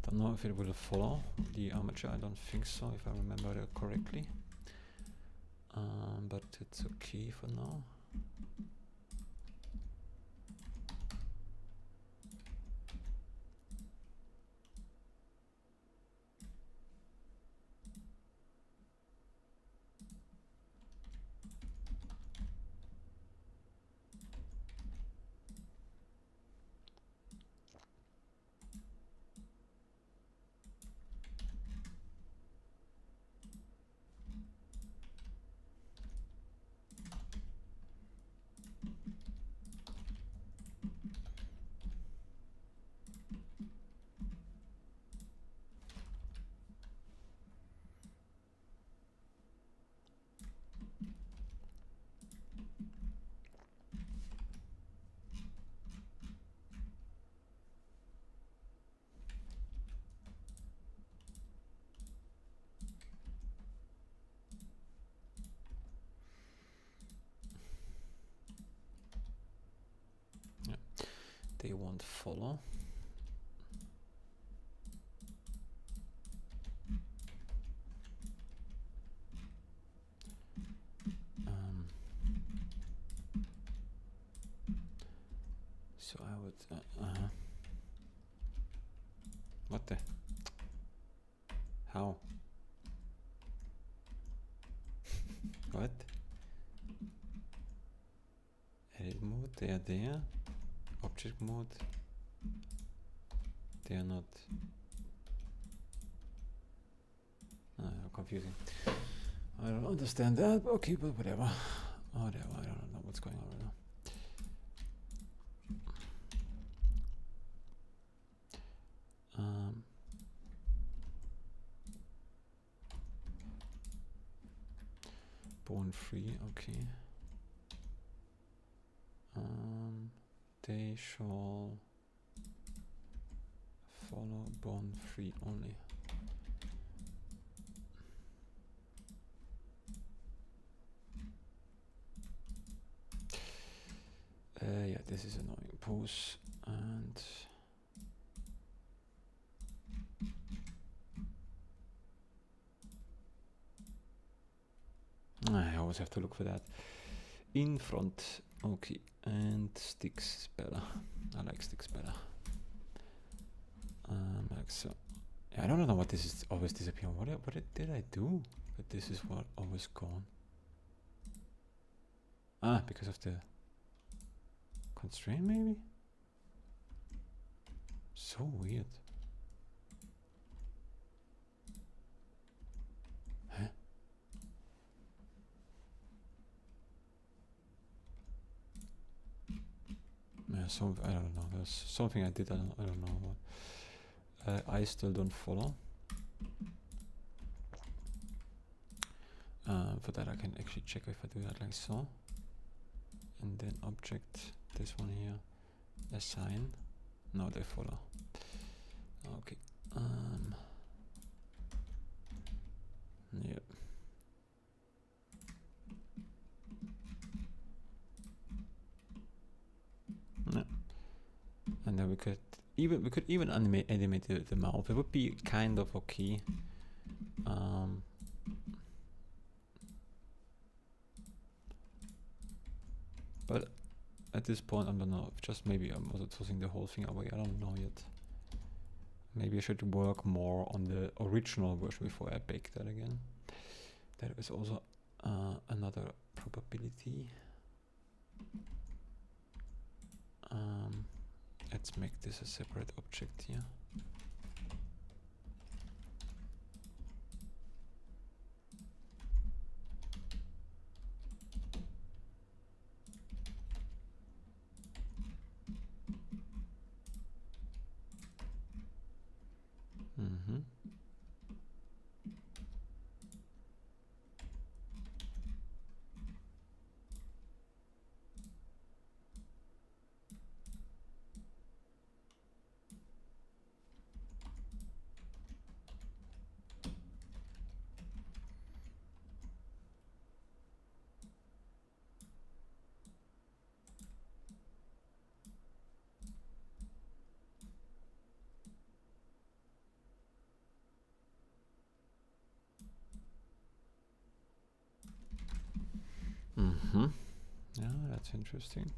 Don't know if it will follow the armature. I don't think so, if I remember that correctly. But it's okay for now. They won't follow. So I would. What the? How? What? Edit mode, they are there. Object mode, they are not. Confusing. I don't understand that. Okay, but whatever. Whatever. I don't know what's going on right now. Bone free. Okay. They shall follow bone free only. Yeah, this is annoying. Pose and I always have to look for that. In front, okay, and sticks is better. I like sticks better. Like so. Yeah, I don't know what this is always disappearing. What did I do? But this is what always gone. Ah, because of the constraint, maybe. So weird. Huh? Yeah, I don't know. There's something I did. I don't know what. I still don't follow. For that, I can actually check if I do that like so, and then object this one here, assign. No, they follow. Okay. Yep. Yeah. And then we could even animate the mouth. It would be kind of okay. But at this point, I don't know. Just maybe I'm also tossing the whole thing away. I don't know yet. Maybe I should work more on the original version before I bake that again. That is also another probability. Let's make this a separate object here. Yeah, that's interesting.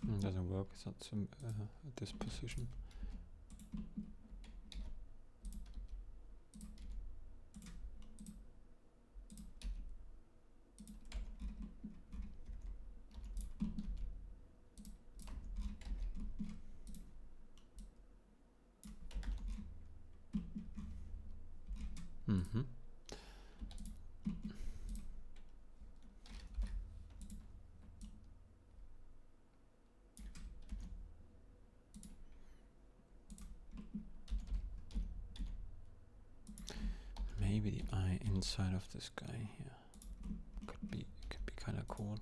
It doesn't work. It's not some at this position. Maybe the eye inside of this guy here could be kind of cool.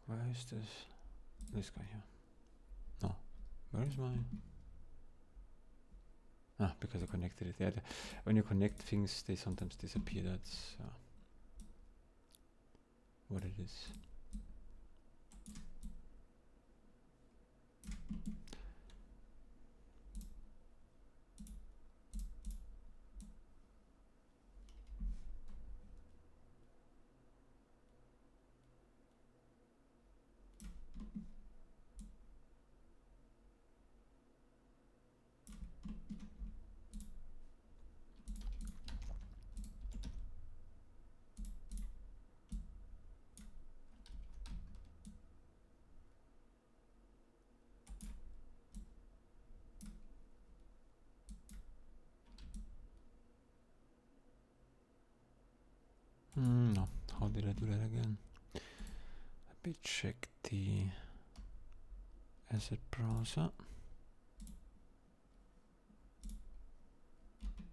Where is this guy here? No, where is my? Ah, because I connected it. Yeah, when you connect things, they sometimes disappear. That's what it is. No, how did I do that again? Let me check the asset browser.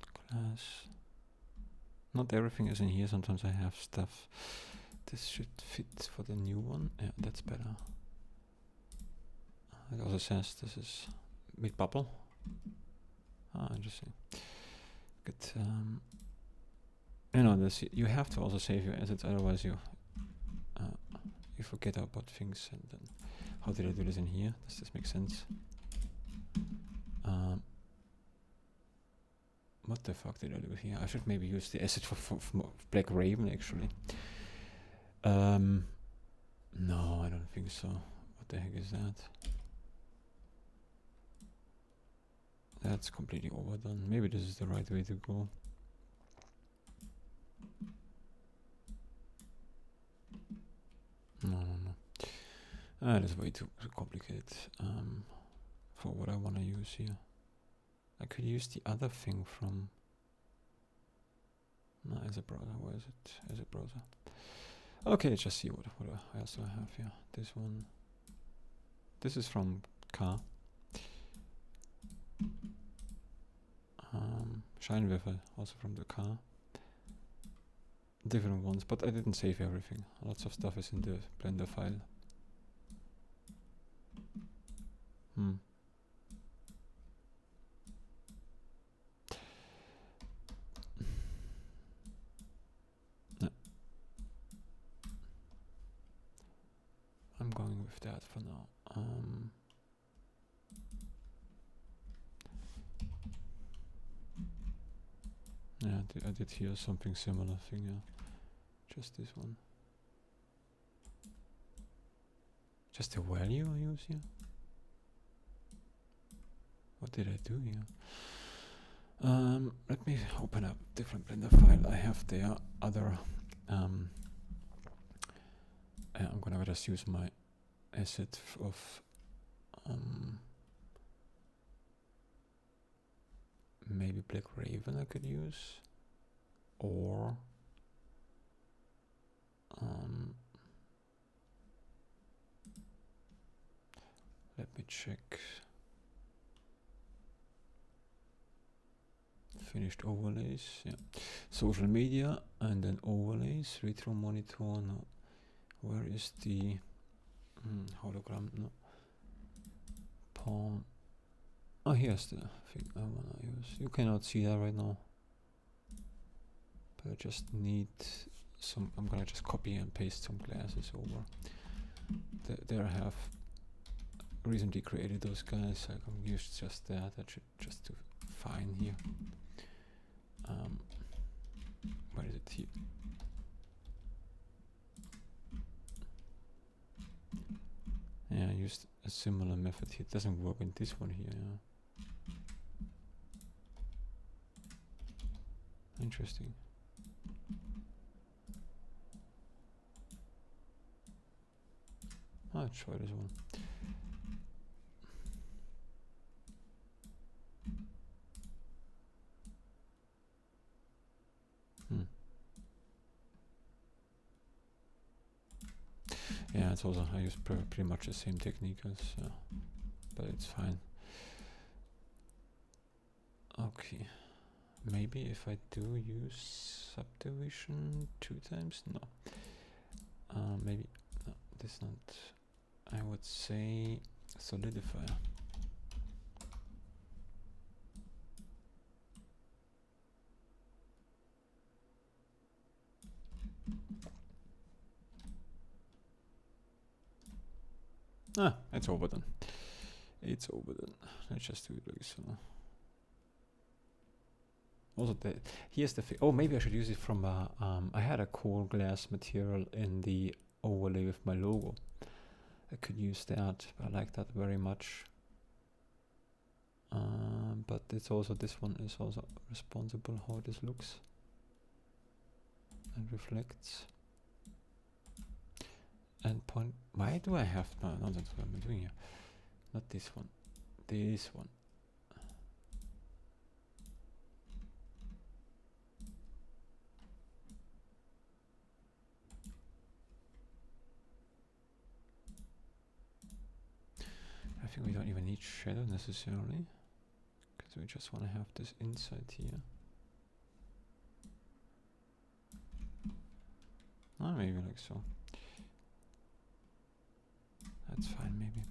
Class. Not everything is in here. Sometimes I have stuff. This should fit for the new one. Yeah, that's better. It also says this is mid bubble. Ah, interesting. Good. You know, this you have to also save your assets, otherwise you forget about things. And then, how did I do this in here? Does this make sense? What the fuck did I do here? I should maybe use the asset for Black Raven actually. No, I don't think so. What the heck is that? That's completely overdone. Maybe this is the right way to go. No. That is way too complicated for what I want to use here. I could use the other thing from... No, as a browser. Where is it? As a browser. Okay, let's just see what else do I have here. This one. This is from car. Scheinwerfer, also from the car. Different ones, but I didn't save everything. Lots of stuff is in the Blender file. with that for now. Yeah, I did here something similar thing, yeah. Just this one. Just the value I use here? What did I do here? Let me open up different Blender file. I have there other. I'm gonna just use my asset of maybe Black Raven I could use, or let me check. Finished overlays, yeah. Social media and then overlays, retro monitor, no. Where is the hologram? No. Palm. Oh, here's the thing I wanna use. You cannot see that right now, but I just need some. I'm gonna just copy and paste some glasses over. There I have recently created those guys. I can use just that. That should just do fine here. Where is it here? Yeah, I used a similar method here. It doesn't work in this one here. Yeah. Interesting. I'll try this one. Yeah, it's also, I use pretty much the same technique as, but it's fine. Okay, maybe if I do use subdivision 2 times, no. Maybe, no, this not, I would say solidifier. Ah, it's over then. It's over then. Let's just do it like so. Also, here's the thing. Oh, maybe I should use it from I had a cool glass material in the overlay with my logo. I could use that. I like that very much. But it's also, this one is also responsible how this looks and reflects. And point. Why do I have no? That's what I'm doing here. Not this one. This one. I think we don't even need shadow necessarily, because we just want to have this inside here. Oh, maybe like so. That's fine, maybe.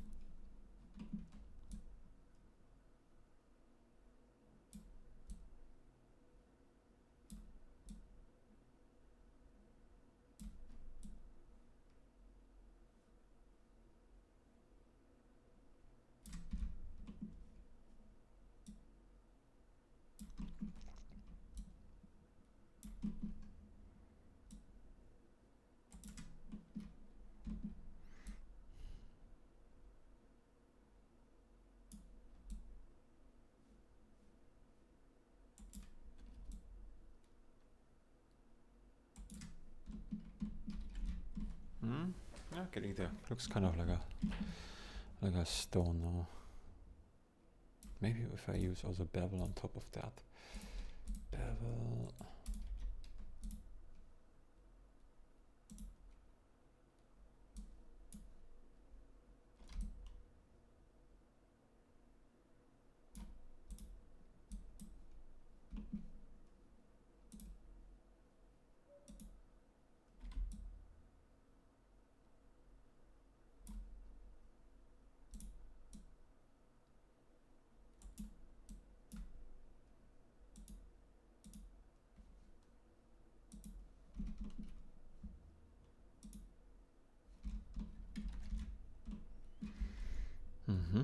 Yeah, getting there. Looks kind of like a stone now. Maybe if I use also bevel on top of that. Bevel. Mm-hmm.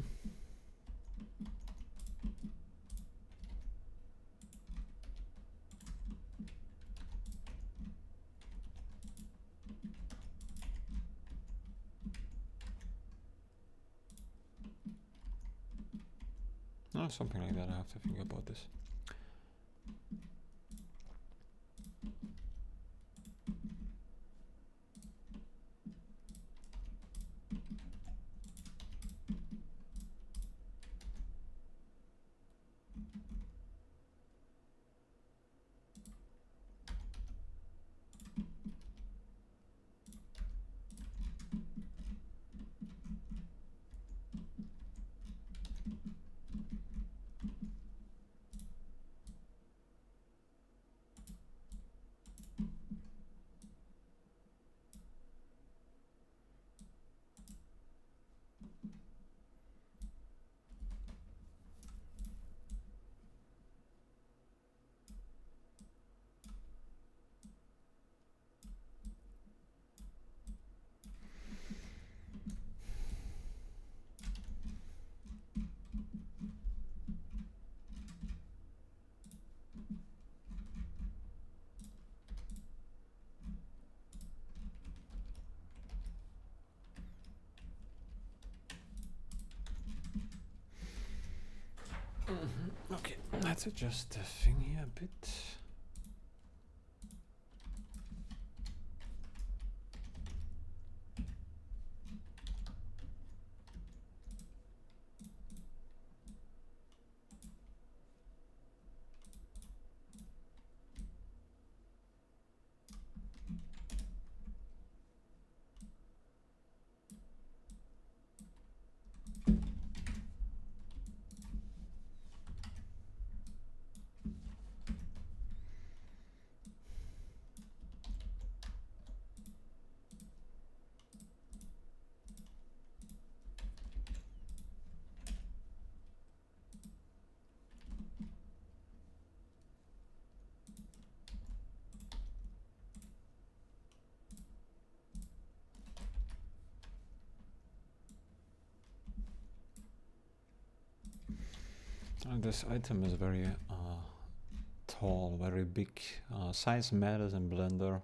No, something like that. I have to think about this. Okay, let's adjust the thing here a bit. This item is very tall, very big. Size matters in Blender.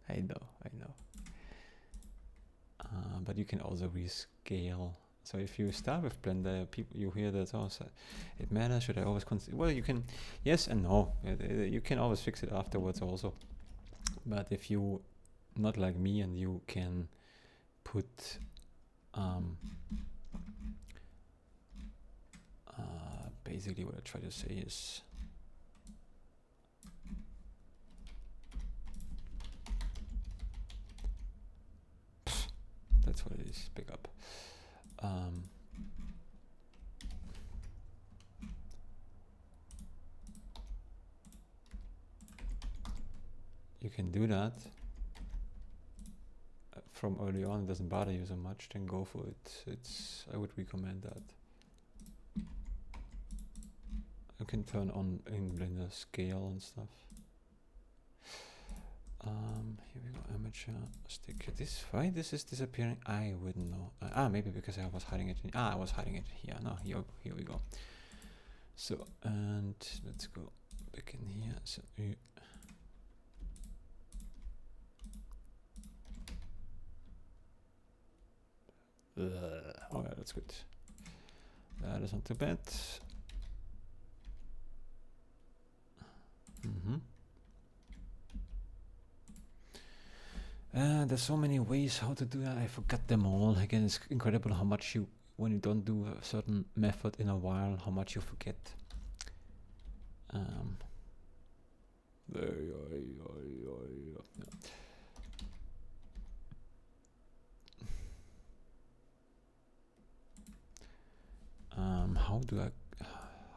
I know. But you can also rescale. So if you start with Blender, people you hear that also it matters. Should I always consider? Well, you can yes and no. You can always fix it afterwards also. But if you not like me and you can put basically what I try to say is that's what it is. Pick up. You can do that from early on. It doesn't bother you so much. Then go for it. I would recommend that. You can turn on in Blender scale and stuff. Here we go, amateur stick. Why this is disappearing? I wouldn't know. Maybe because I was hiding it. I was hiding it here. No, here we go. So, and let's go back in here. So, oh yeah, that's good. That is not too bad. There's so many ways how to do that. I forgot them all. Again, it's incredible how much when you don't do a certain method in a while, how much you forget.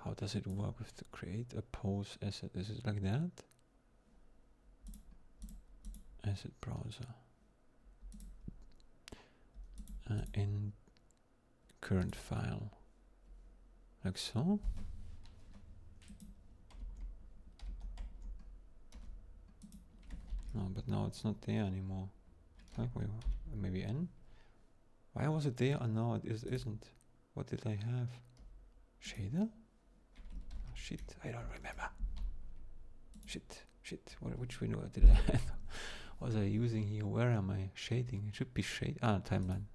How does it work with the create a pose asset? Is it like that? Asset browser. In current file. Like so? No, but now it's not there anymore. Like maybe N. Why was it there? Oh no, it isn't. What did I have? Shader? Oh, shit, I don't remember. Shit. Which window did I have? Was I using here? Where am I shading? It should be shade. Ah, timeline.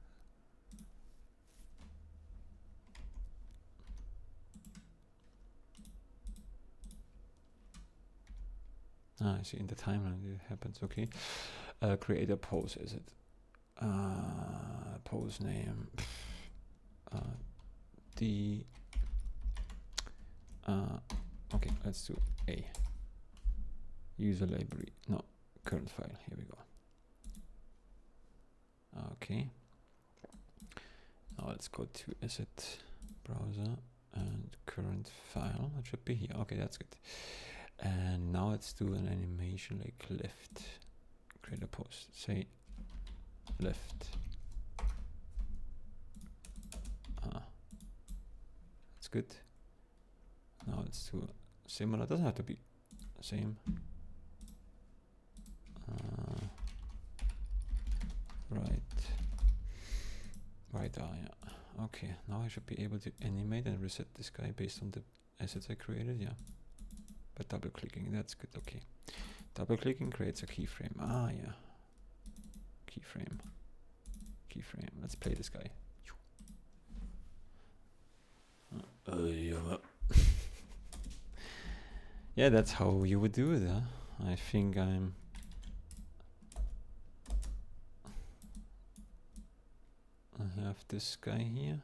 Ah, I see. In the timeline it happens. Okay. Create a pose. Is it? Pose name. Okay, let's do A. User library. No, current file. Here we go. Okay. Now let's go to asset browser and current file. It should be here. Okay, that's good. And now let's do an animation like left. Create a pose. Say left. That's good. Now let's do similar. Doesn't have to be the same. Right, yeah. Okay, now I should be able to animate and reset this guy based on the assets I created, yeah. By double clicking, that's good, okay. Double clicking creates a keyframe. Ah, yeah. Keyframe. Let's play this guy. Yeah, that's how you would do it, huh? I think I have this guy here.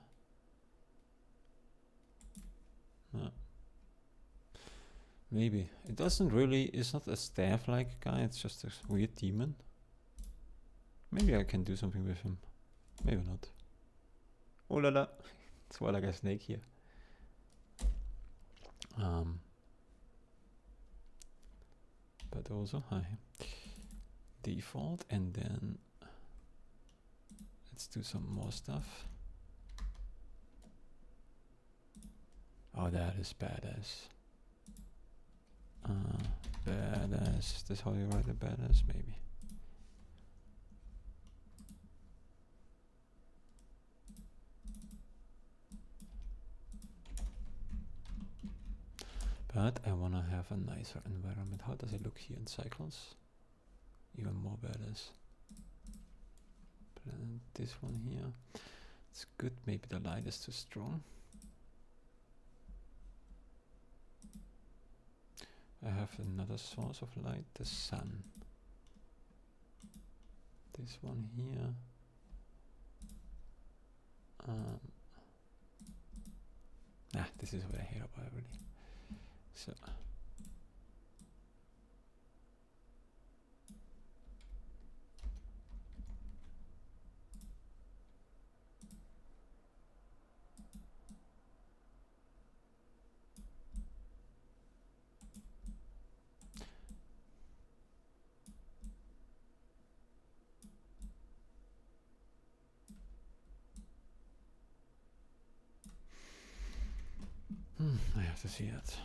Maybe. It doesn't really, it's not a staff-like guy, it's just a weird demon. Maybe I can do something with him. Maybe not. Oh la la. It's more like a snake here. But also, default, and then let's do some more stuff. Oh, that is badass. Badass. Is this how you write a badass? Maybe. But I want to have a nicer environment. How does it look here in cycles? Even more badass. And this one here. It's good. Maybe the light is too strong. I have another source of light, the sun. This one here. This is what I hear about already. So. I have to see that.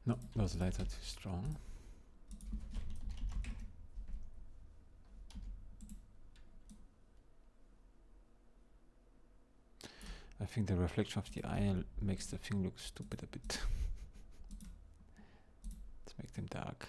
No, those lights are too strong. I think the reflection of the eye makes the thing look stupid a bit. Let's make them dark.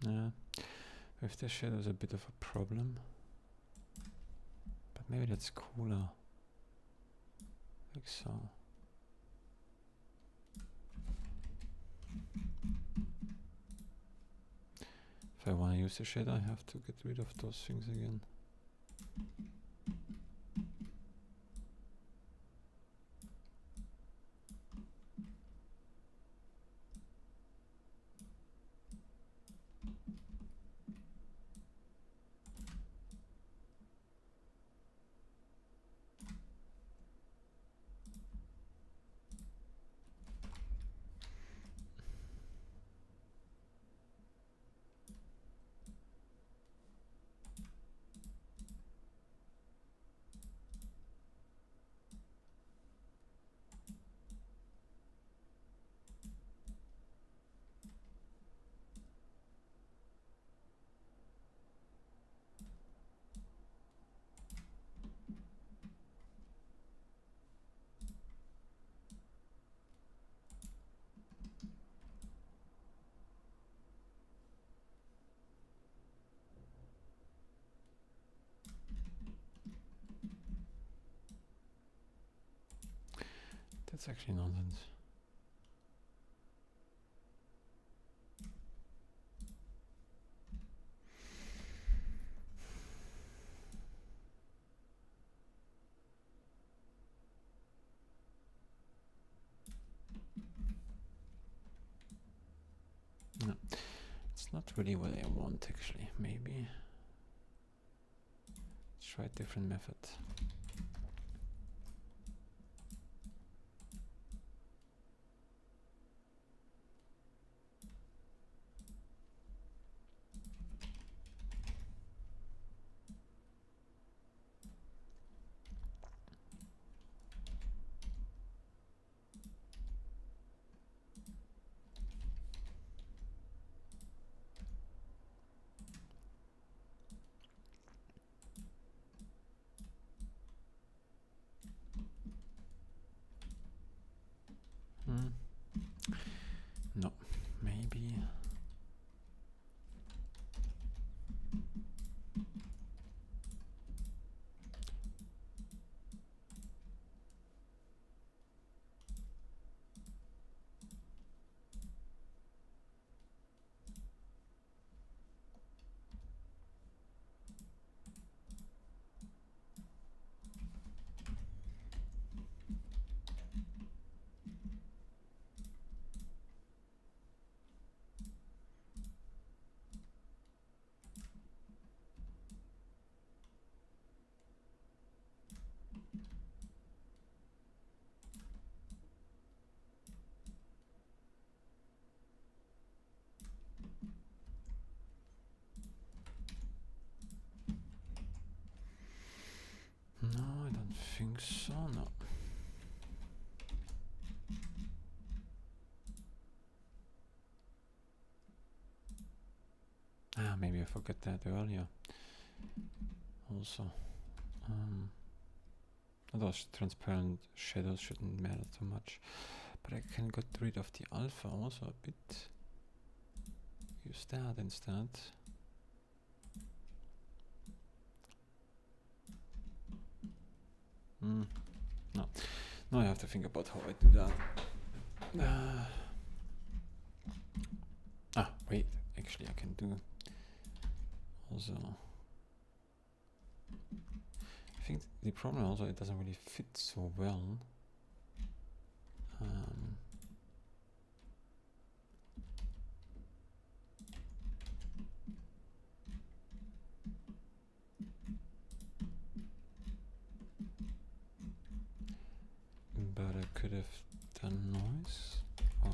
Yeah, with the shadows a bit of a problem, but maybe that's cooler, like so. If I want to use the shadow, I have to get rid of those things again. That's actually nonsense. No, it's not really what I want actually. Maybe try a different method. No, maybe. No, I don't think so, no. Ah, maybe I forgot that earlier. Also, those transparent shadows shouldn't matter too much, but I can get rid of the alpha also a bit. Use that instead. No, now I have to think about how I do that. Wait, actually I can do also. I think the problem also, it doesn't really fit so well. But I could have done noise. Oh.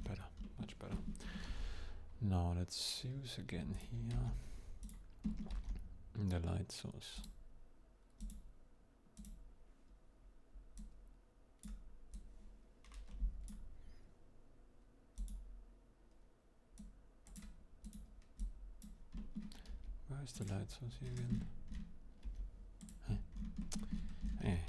better, much better. Now let's use again here the light source. Where's the light source here again? Hey.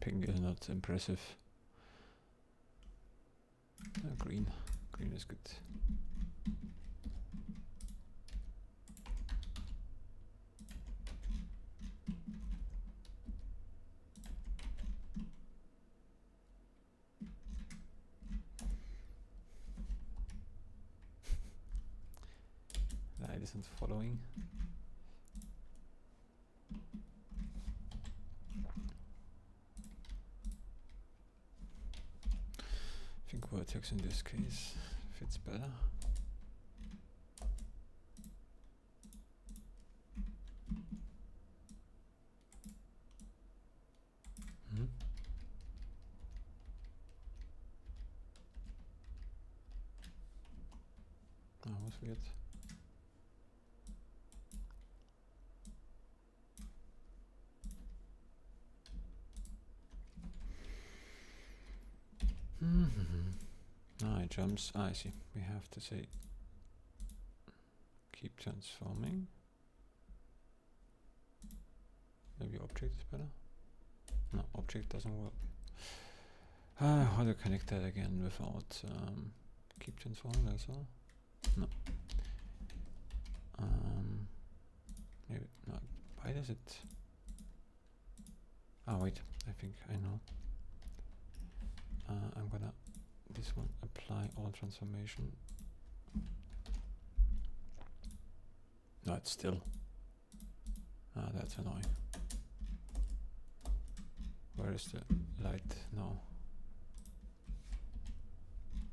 Pink is not impressive. Green is good. Light isn't following. I think vertex in this case fits better. That was weird. It jumps. I see. We have to say keep transforming. Maybe object is better. No, object doesn't work. How to connect that again without keep transforming? That's all. No. Maybe not. Why does it? Oh wait, I think I know. I'm gonna this one apply all transformation. No, it's still. That's annoying. Where is the light now?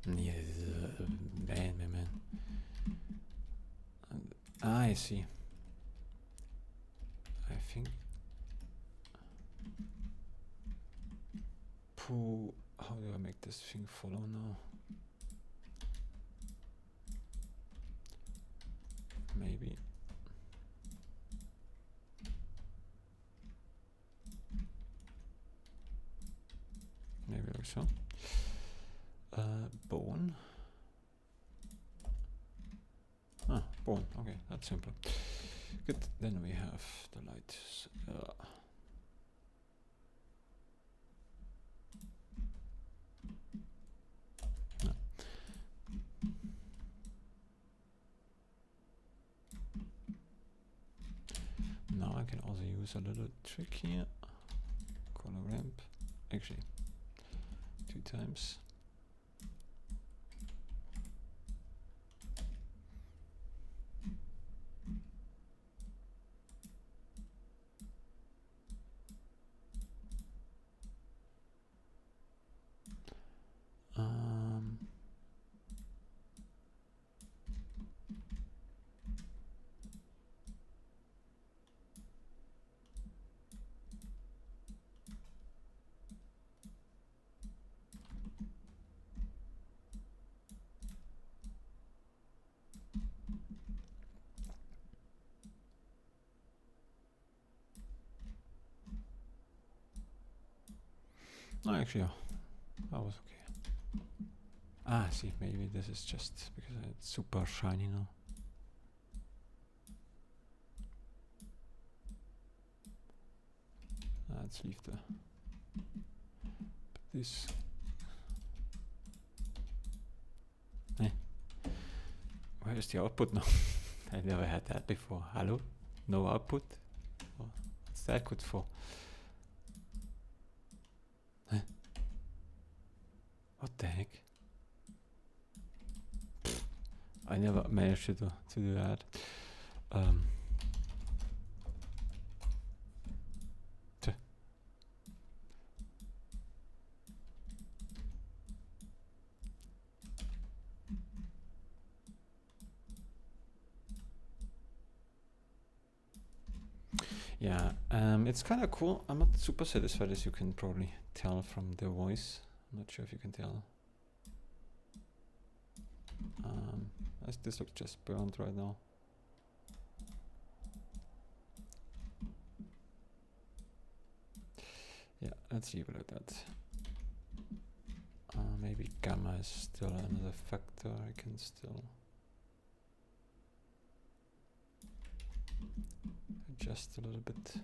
Yeah, man. And I see. I think. How do I make this thing follow now? Maybe. Maybe like so. Bone. Bone. Okay, that's simple. Good. Then we have the light. Now I can also use a little trick here. Color ramp. Actually, 2 times. No, actually, yeah, that was okay. Ah, see, maybe this is just because it's super shiny now. Let's leave this. Where is the output now? I never had that before. Hello? No output? Oh, what's that good for? Huh? What the heck? I never managed to do that. Yeah, it's kind of cool. I'm not super satisfied, as you can probably tell from the voice. I'm not sure if you can tell. This looks just burnt right now. Yeah, let's leave it like that. Maybe gamma is still another factor. I can still adjust a little bit.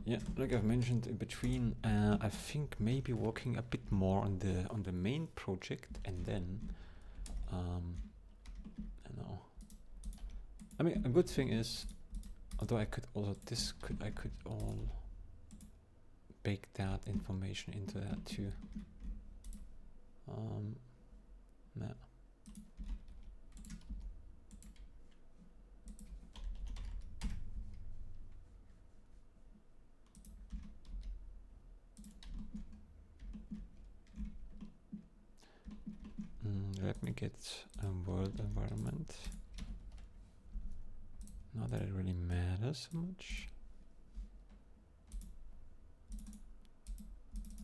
Yeah, like I've mentioned in between, I think maybe working a bit more on the main project, and then I know. I mean, a good thing is, although I could also I could all bake that information into that too. No. Let me get a world environment. Not that it really matters so much.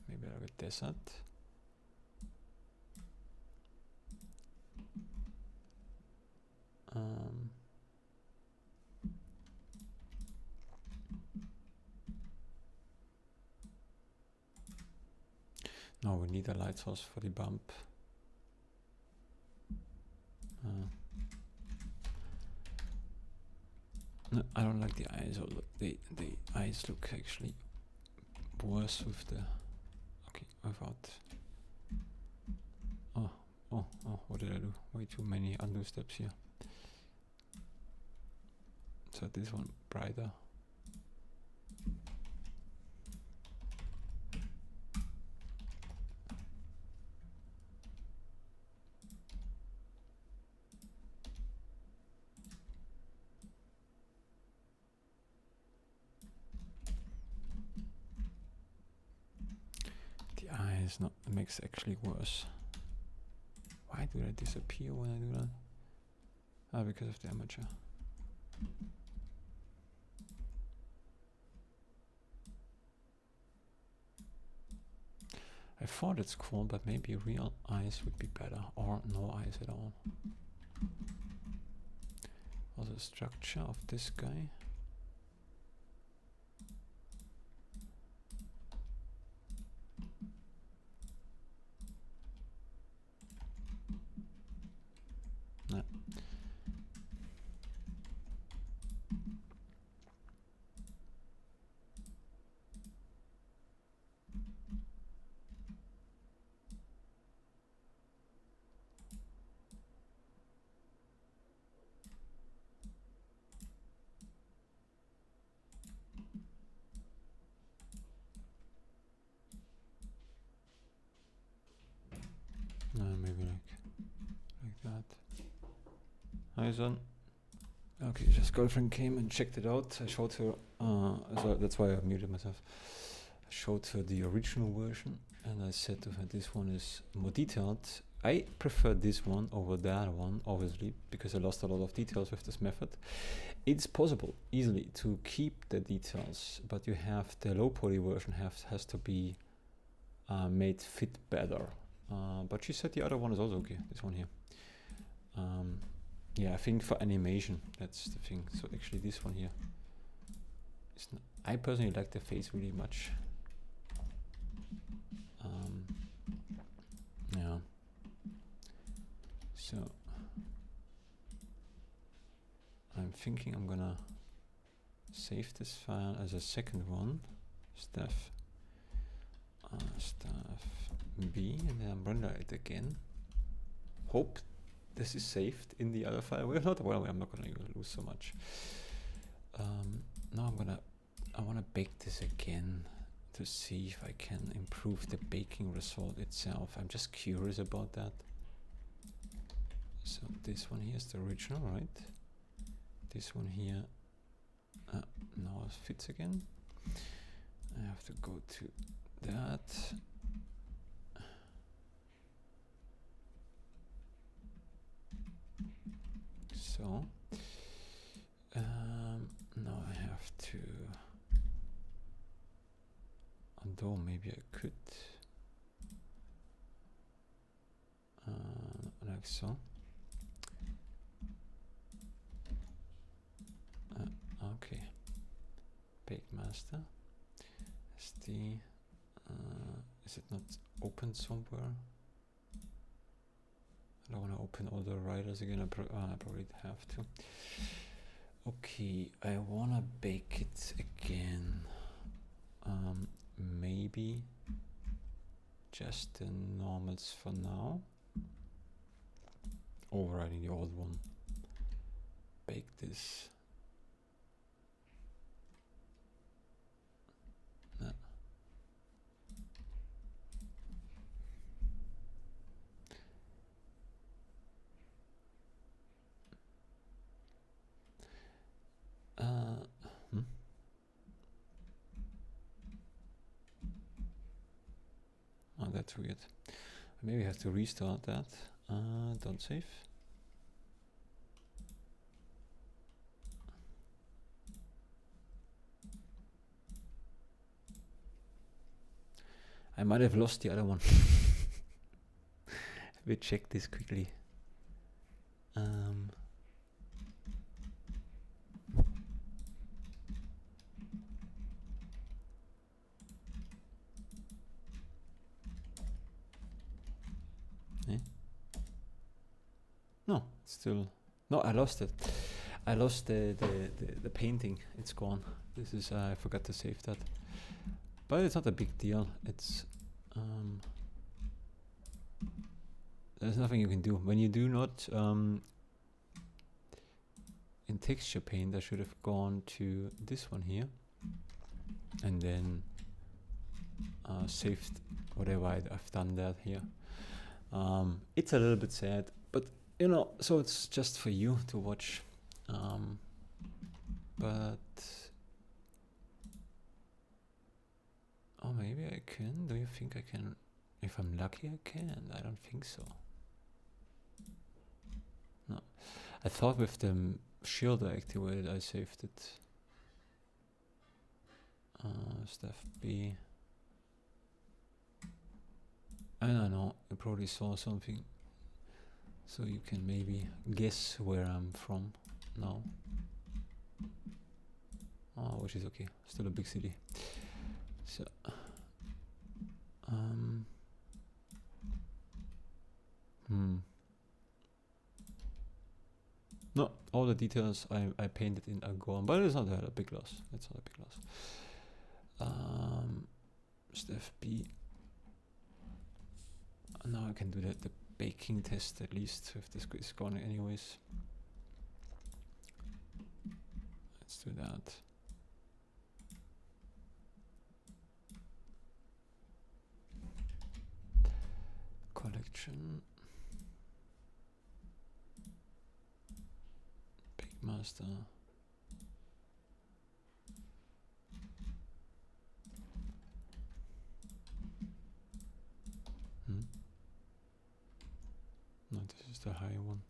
Maybe I'll get desert. No, we need a light source for the bump. No, I don't like the eyes. The eyes look actually worse with the without. Oh! What did I do? Way too many undo steps here. So this one brighter. It's not, it makes it actually worse. Why do they disappear when I do that? Ah, because of the amateur. I thought it's cool, but maybe real eyes would be better, or no eyes at all. Also, structure of this guy. Maybe like that. Hi, son. Okay, his girlfriend came and checked it out. I showed her, so that's why I muted myself. I showed her the original version, and I said to her, this one is more detailed. I prefer this one over that one, obviously, because I lost a lot of details with this method. It's possible easily to keep the details, but you have the low poly version has to be made fit better. But she said the other one is also okay, this one here. Yeah, I think for animation, that's the thing. So actually this one here is I personally like the face really much. Yeah. So I'm thinking I'm gonna save this file as a second one, stuff B, and then render it again. Hope this is saved in the other file. Well, not well. I'm not gonna lose so much. Now I wanna bake this again to see if I can improve the baking result itself. I'm just curious about that. So this one here is the original, right? This one here now it fits again. I have to go to that. So now I have to undo. Maybe I could like so. Okay, bake master SD. Is it not open somewhere? I don't want to open all the writers again. I probably have to. Okay, I want to bake it again. Maybe just the normals for now. Overriding the old one. Bake this. Oh, that's weird. Maybe I have to restart that. Don't save. I might have lost the other one. We check this quickly. No, still. No, I lost it. I lost the painting. It's gone. This is I forgot to save that. But it's not a big deal. It's there's nothing you can do when you do not in texture paint. I should have gone to this one here and then saved whatever I've done that here. It's a little bit sad, but you know, so it's just for you to watch. But oh, maybe I can. Do you think I can? If I'm lucky, I can. I don't think so. No, I thought with the shield I activated, I saved it. Stuff B. I don't know. You probably saw something, so you can maybe guess where I'm from now. Oh, which is okay. Still a big city. So, no, all the details I painted in are gone, but it's not a big loss. It's not a big loss. Step B. Now I can do the baking test at least if this is gone anyways. Let's do that. Collection. Bake master. No, this is the higher one.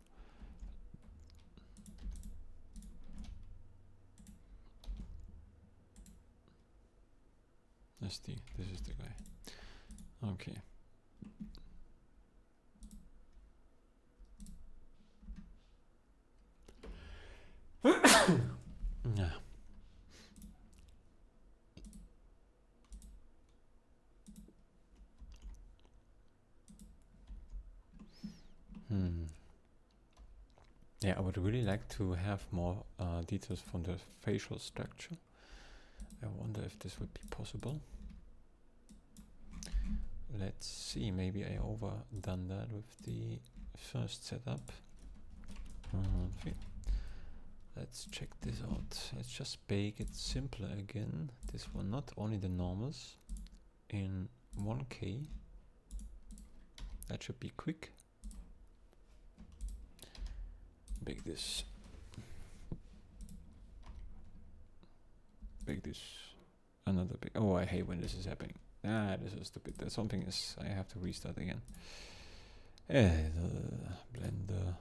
SD, this is the guy. Okay. Yeah. Yeah, I would really like to have more details from the facial structure. I wonder if this would be possible. Let's see, maybe I overdone that with the first setup. Okay. Let's check this out. Let's just make it simpler again. This one, not only the normals in 1K. That should be quick. Make this another big. Oh, I hate when this is happening. Ah, this is stupid. There's something is. I have to restart again. Blender.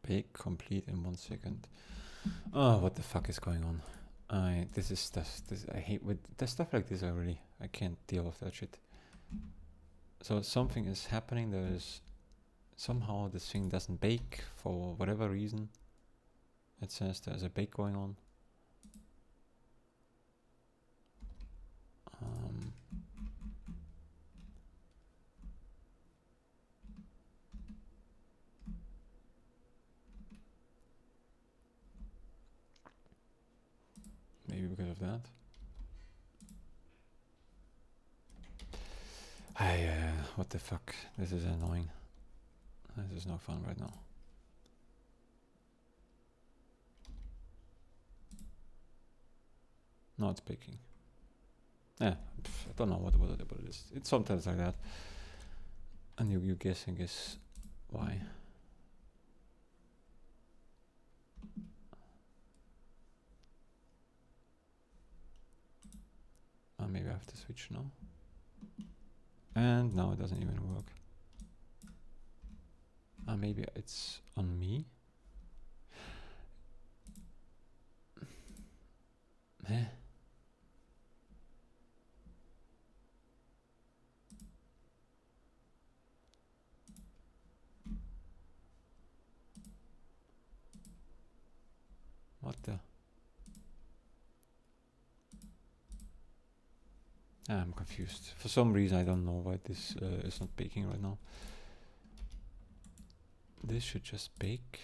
Bake complete in 1 second. Oh, what the fuck is going on? This is stuff. I hate with the stuff like this. I can't deal with that shit. So something is happening. There is somehow this thing doesn't bake for whatever reason. It says there's a bake going on. Maybe because of that. What the fuck? This is annoying. This is no fun right now. No, it's baking. I don't know what it is. It's sometimes like that. And you guessing is why. Maybe I have to switch now. And now it doesn't even work. Maybe it's on me. What the? I'm confused. For some reason, I don't know why this is not baking right now. This should just bake.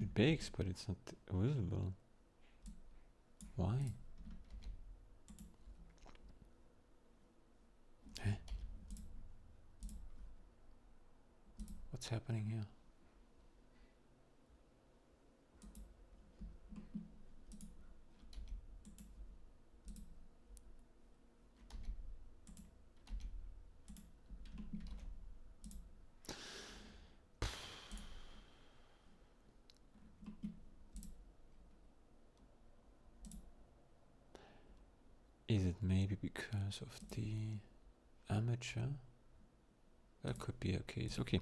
It bakes, but it's not visible. Why? What's happening here? Is it maybe because of the amateur? That could be a case. Okay,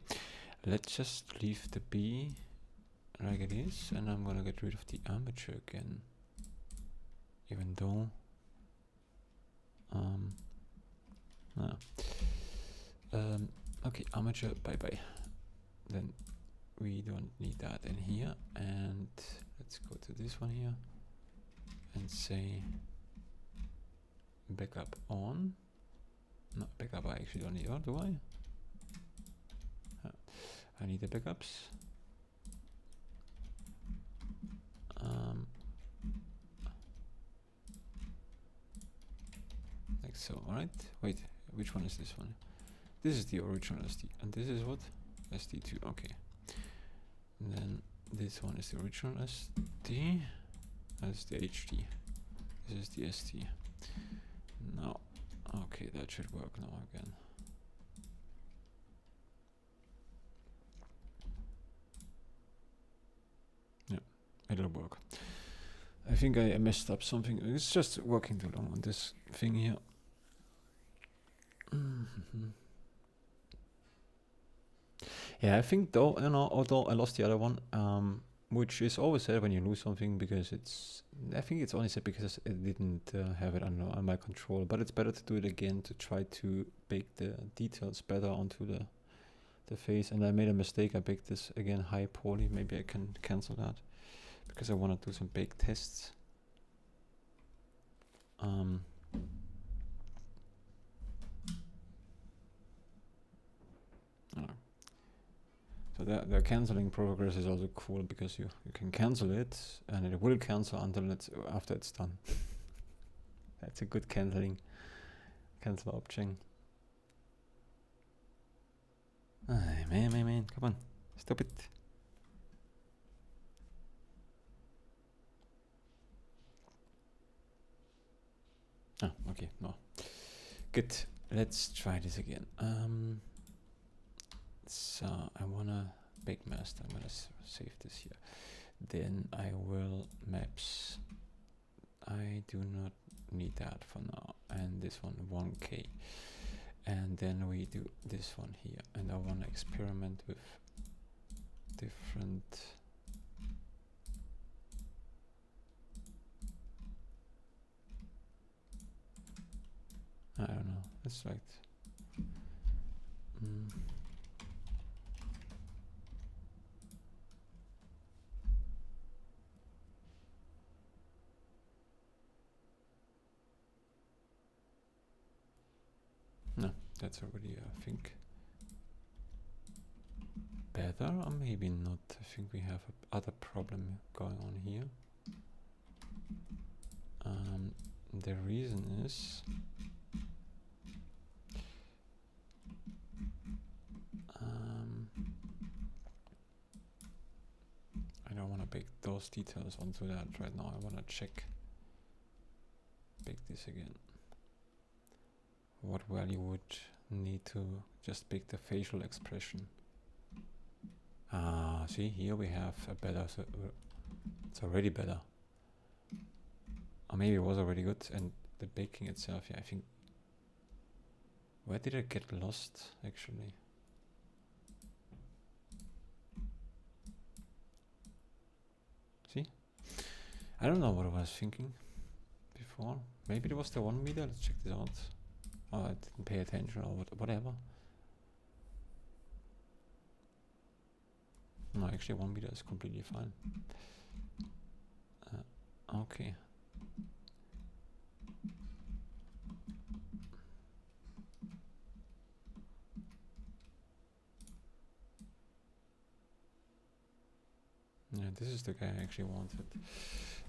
let's just leave the B like it is, and I'm gonna get rid of the amateur again. Even though, okay, amateur, bye bye. Then we don't need that in here, and let's go to this one here and say backup on. No, backup I actually don't need, or do I? I need the backups. Like so, alright? Wait, which one is this one? This is the original SD, and this is what? SD2, okay. And then this one is the original SD, that's the HD. This is the SD. Now, okay, that should work now again. Yeah, it'll work. I think I messed up something. It's just working too long on this thing here. Yeah, I think though, you know, although I lost the other one, which is always sad when you lose something, because I think it's only sad because it didn't have it under my control, but it's better to do it again to try to bake the details better onto the the face, and I made a mistake. I baked this again high poly. Maybe I can cancel that because I want to do some bake tests. So the canceling progress is also cool because you can cancel it and it will cancel until it's after it's done. That's a good cancel option. Man, come on, stop it. Oh, okay, no. Good, let's try this again. So I wanna bake master, I'm gonna save this here. Then I will maps. I do not need that for now. And this one 1K. And then we do this one here. And I wanna experiment with different I don't know, it's like no, that's already I think better, or maybe not. I think we have a other problem going on here. The reason is I don't want to bake those details onto that right now. I want to check, bake this again. What value would need to just bake the facial expression? See, here we have a better, so it's already better. Or maybe it was already good, and the baking itself, yeah, I think. Where did I get lost, actually? See? I don't know what I was thinking before. Maybe it was the 1 meter. Let's check this out. Oh, I didn't pay attention or whatever. No, actually 1 meter is completely fine. Okay. Yeah, this is the guy I actually wanted.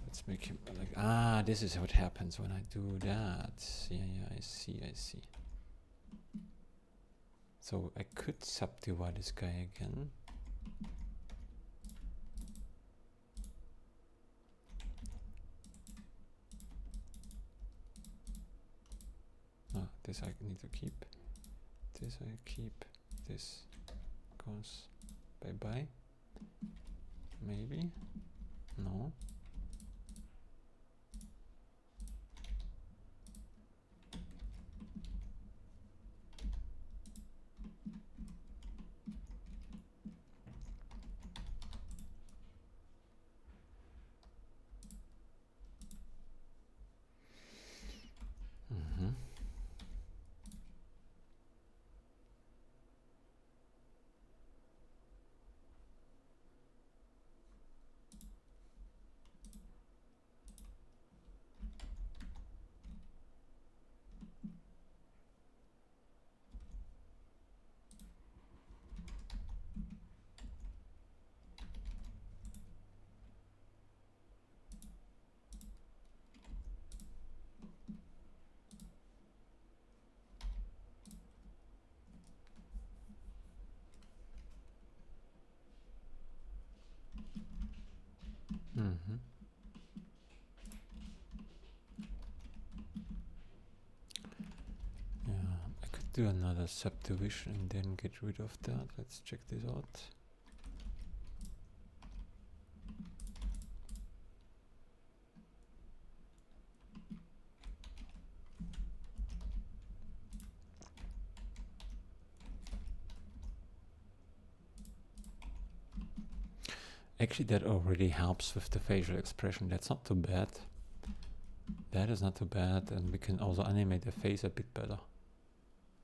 Let's make him like, this is what happens when I do that. Yeah, I see. So I could subdivide this guy again. This I need to keep. This I keep. This goes bye-bye. Maybe. No. Yeah, I could do another subdivision and then get rid of that. Let's check this out. Actually, that already helps with the facial expression. That's not too bad. That is not too bad, and we can also animate the face a bit better.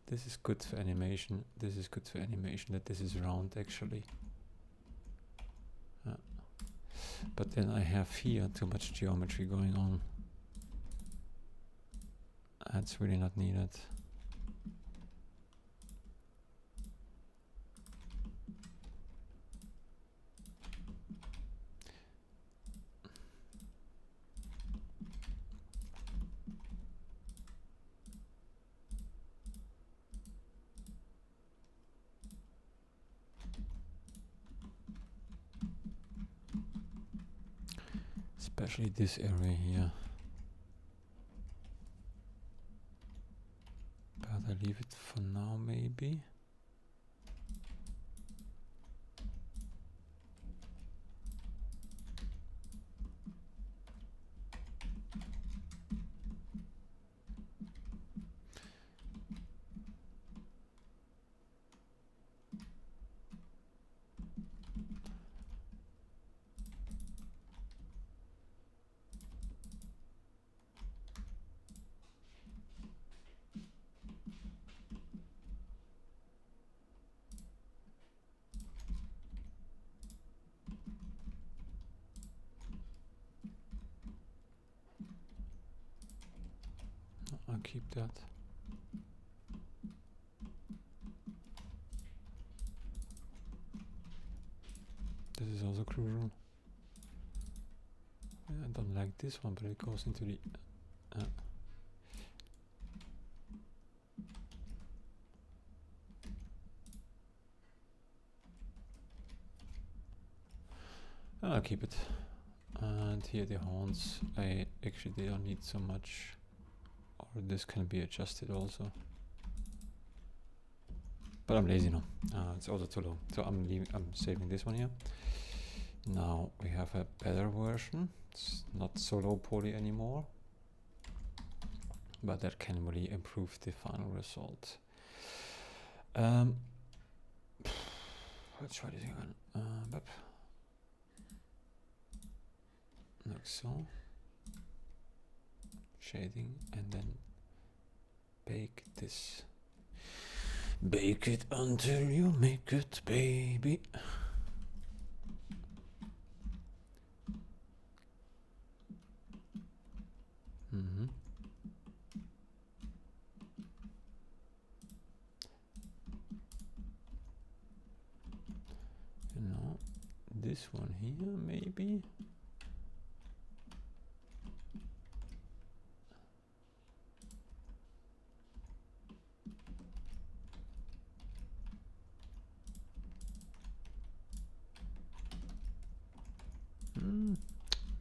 This is good for animation. This is good for animation that this is round actually. But then I have here too much geometry going on. That's really not needed. Especially this area here. But I leave it for now maybe. I'll keep that. This is also crucial. I don't like this one, but it goes into the I'll keep it. And here the horns, they don't need so much. Or this can be adjusted also. But I'm lazy now. It's also too low. So I'm saving this one here. Now we have a better version. It's not so low poly anymore. But that can really improve the final result. Let's try this again. Like so. Shading and then bake this. Bake it until you make it, baby. You know, this one here maybe.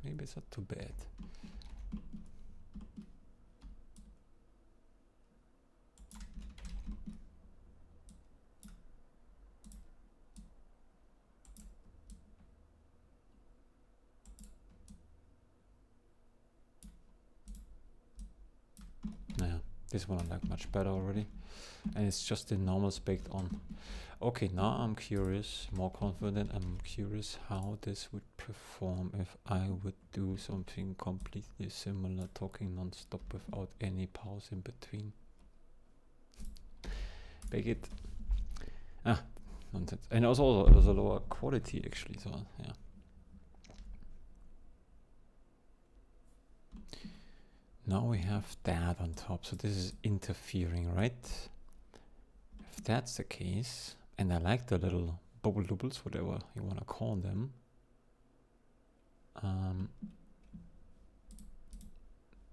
Maybe it's not too bad. Yeah, this one I like much better already. And it's just the normal spec on. Okay, now I'm curious, more confident. I'm curious how this would perform if I would do something completely similar, talking non-stop without any pause in between. Bake it. Nonsense. And also it was a lower quality actually, so yeah. Now we have that on top, so this is interfering, right? If that's the case, and I like the little bubble doubles, whatever you want to call them,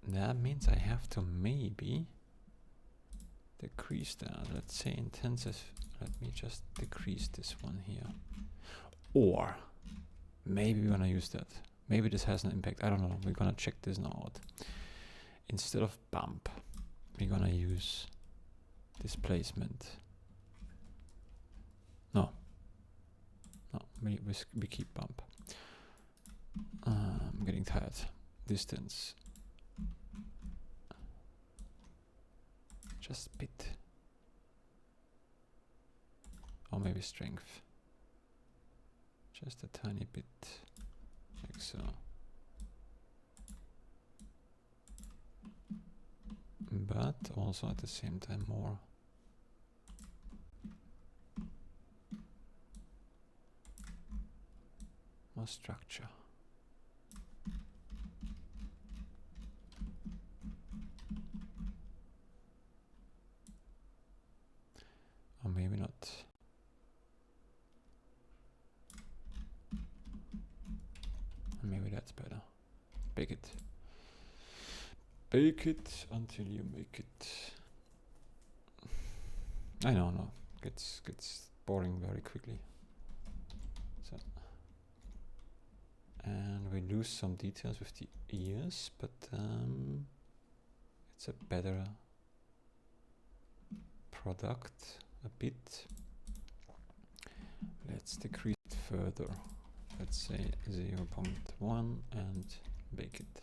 that means I have to maybe decrease that. Let's say intensive. Let me just decrease this one here. Or maybe we're gonna use that. Maybe this has an impact. I don't know. We're gonna check this now out. Instead of bump, we're gonna use displacement. No, we keep bump. I'm getting tired. Distance. Just bit. Or maybe strength. Just a tiny bit, like so. But also at the same time more. or structure. Or maybe not. Maybe that's better. Bake it. Bake it until you make it. I know, no. Gets boring very quickly. So, and we lose some details with the ears, but it's a better product a bit. Let's decrease it further. Let's say 0.1 and bake it.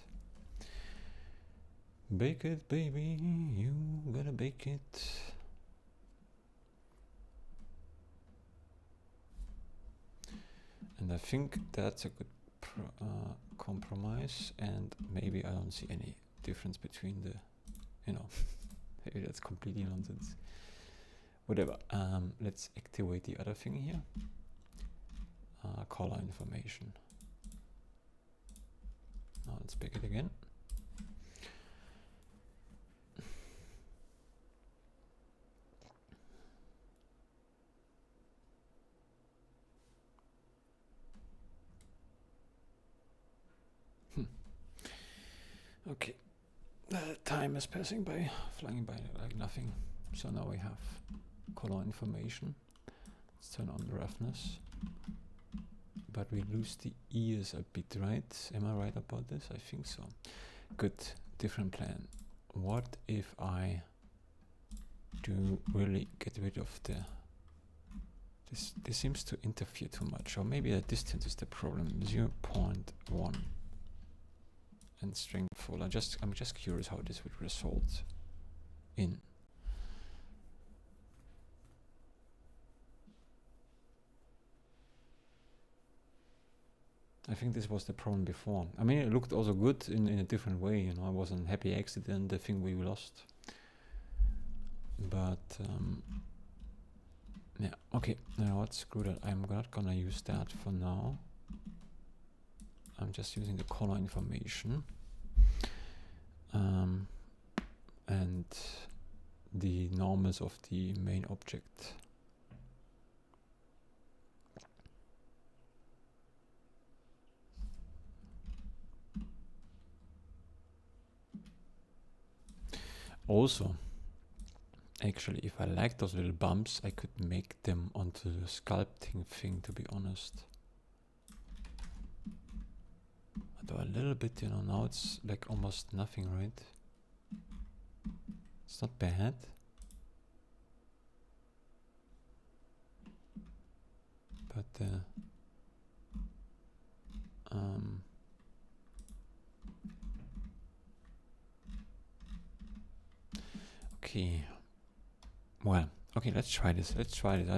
Bake it, baby, you gotta bake it. And I think that's a good compromise, and maybe I don't see any difference between the, you know, maybe that's completely nonsense. Whatever, let's activate the other thing here. Color information. Now let's pick it again. Okay, the time is passing by, flying by like nothing. So now we have color information. Let's turn on the roughness. But we lose the ears a bit, right? Am I right about this? I think so. Good, different plan. What if I do really get rid of the... This seems to interfere too much, or maybe the distance is the problem. 0.1 and string full. I'm just curious how this would result in. I think this was the problem before. I mean, it looked also good in a different way, you know. It was a happy accident, the thing we lost. But yeah, okay. Now let's screw that. I'm not gonna use that for now. I'm just using the color information and the normals of the main object. Also, actually, if I like those little bumps, I could make them onto the sculpting thing, to be honest. Although a little bit, you know, now it's like almost nothing, right? It's not bad. But okay. Well, okay, let's try this. I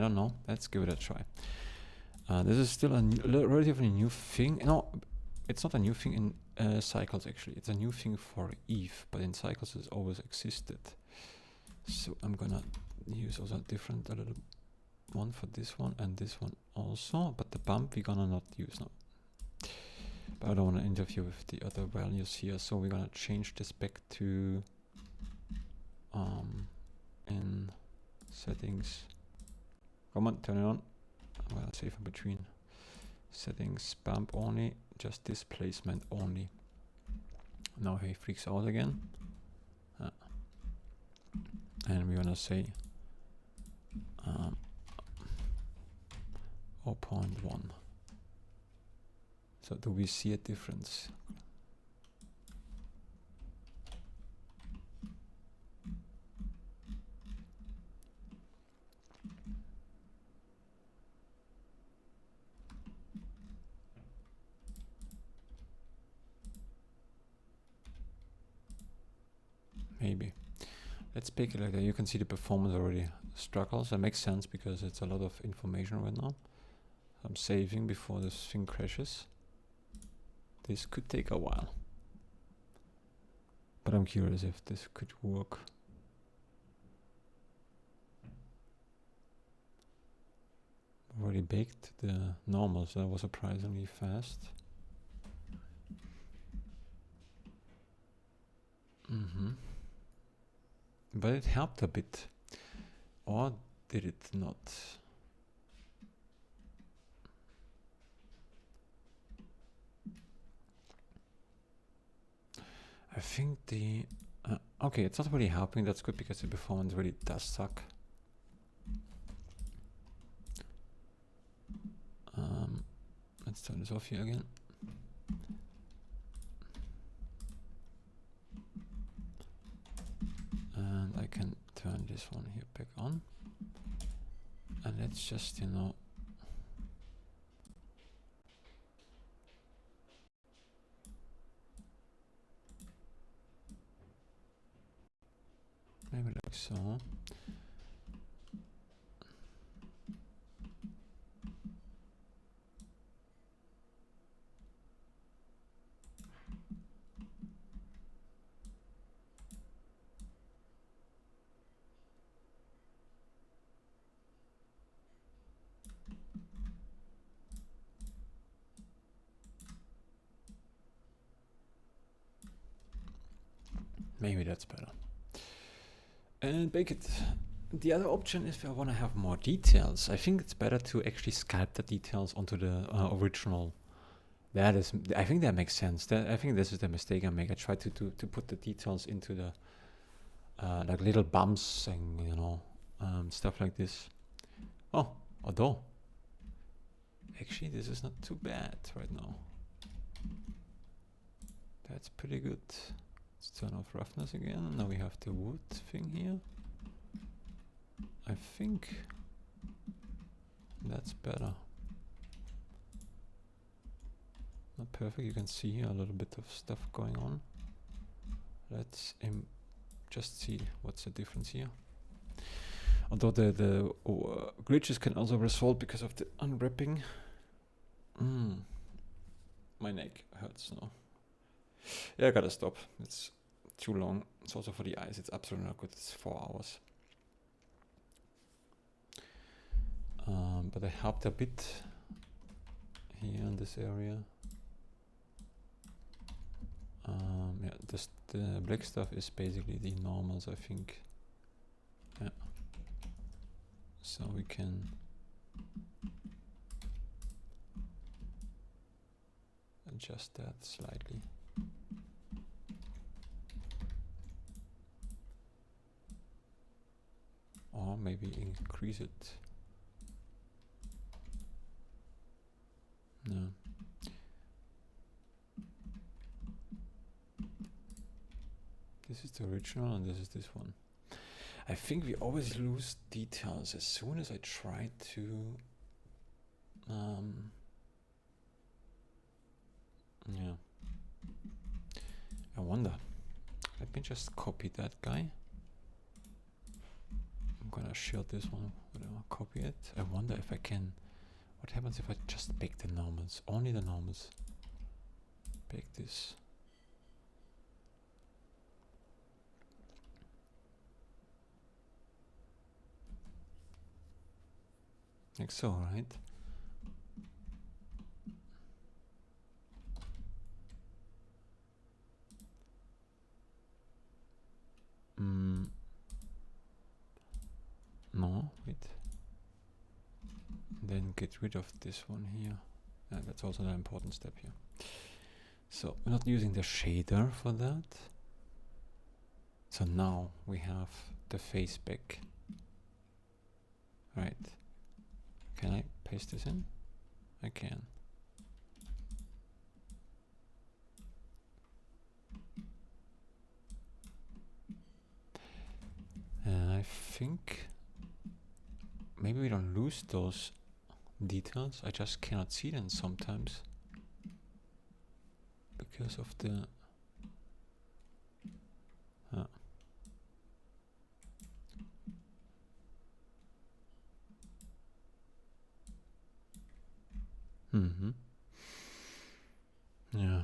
don't know. Let's give it a try. This is still a relatively new thing. No, it's not a new thing in cycles, actually. It's a new thing for Eve, but in cycles it's always existed. So I'm gonna use also a little one for this one and this one also, but the bump we're gonna not use now. But I don't want to interfere with the other values here, so we're gonna change this back to in settings. Come on, turn it on. I'm gonna save in between. Settings, bump only, just displacement only. Now he freaks out again. And we're gonna say 0.1. So do we see a difference? Maybe. Let's pick it like that. You can see the performance already struggles. That makes sense because it's a lot of information right now. I'm saving before this thing crashes. This could take a while. But I'm curious if this could work. already baked the normals. That was surprisingly fast. But it helped a bit. Or did it not? I think the... okay, it's not really helping. That's good because the performance really does suck. Let's turn this off here again. And I can turn this one here back on. And let's just, you know, maybe like so. Maybe that's better. And bake it. The other option is if I want to have more details. I think it's better to actually sculpt the details onto the original. That is, I think that makes sense. I think this is the mistake I make. I try to put the details into the like little bumps and, you know, stuff like this. Oh, although actually this is not too bad right now. That's pretty good. Let's turn off roughness again. Now we have the wood thing here. I think that's better. Not perfect. You can see here a little bit of stuff going on. Let's just see what's the difference here. Although the glitches can also result because of the unwrapping. My neck hurts now. Yeah, I gotta stop. It's too long. It's also for the eyes. It's absolutely not good. It's 4 hours. But I helped a bit here in this area. Yeah, the black stuff is basically the normals, I think. Yeah. So we can adjust that slightly. Or maybe increase it. No. This is the original and this is this one. I think we always lose details as soon as I try to yeah. I wonder. Let me just copy that guy. I'm gonna shield this one, whatever, copy it. I wonder if I can, what happens if I just bake the normals, only the normals. Bake this. Like so, right? No, wait. Then get rid of this one here. That's also an important step here. So we're not using the shader for that. So now we have the face back. Right. Can I paste this in? I can. And I think maybe we don't lose those details. I just cannot see them sometimes because of the yeah.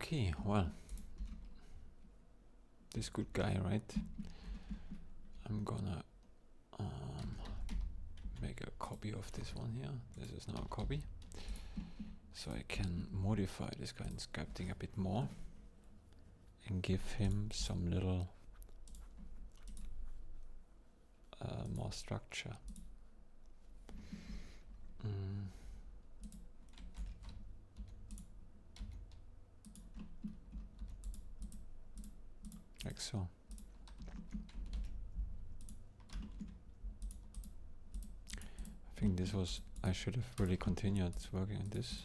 Okay, well, this good guy, right? I'm gonna make a copy of this one here. This is now a copy. So I can modify this guy in sculpting a bit more and give him some little more structure. Like so. I think this was, I should have really continued working on this.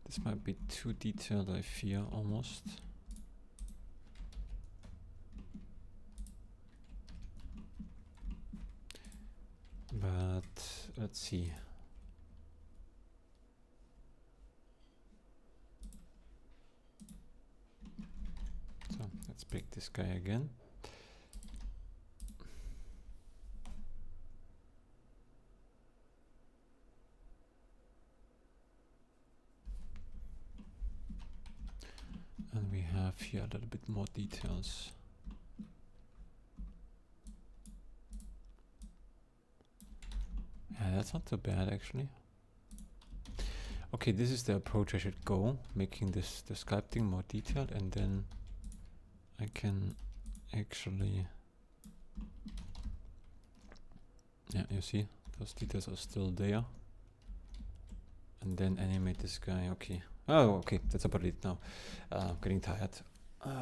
This might be too detailed, I fear, almost. But let's see. So let's pick this guy again. And we have here a little bit more details. Yeah, that's not too bad actually. Okay, this is the approach I should go, making the sculpting more detailed, and then I can actually, yeah, you see, those details are still there. And then animate this guy, okay. Oh, okay, that's about it now. I'm getting tired.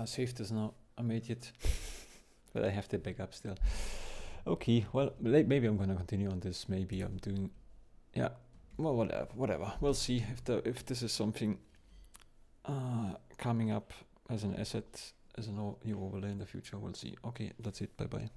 Save this now, I made it. But I have the backup still. Okay, well, maybe I'm gonna continue on this. Maybe I'm doing, yeah, well, whatever. We'll see if this is something coming up as an asset, as a new overlay in the future. We'll see. Okay, that's it. Bye bye.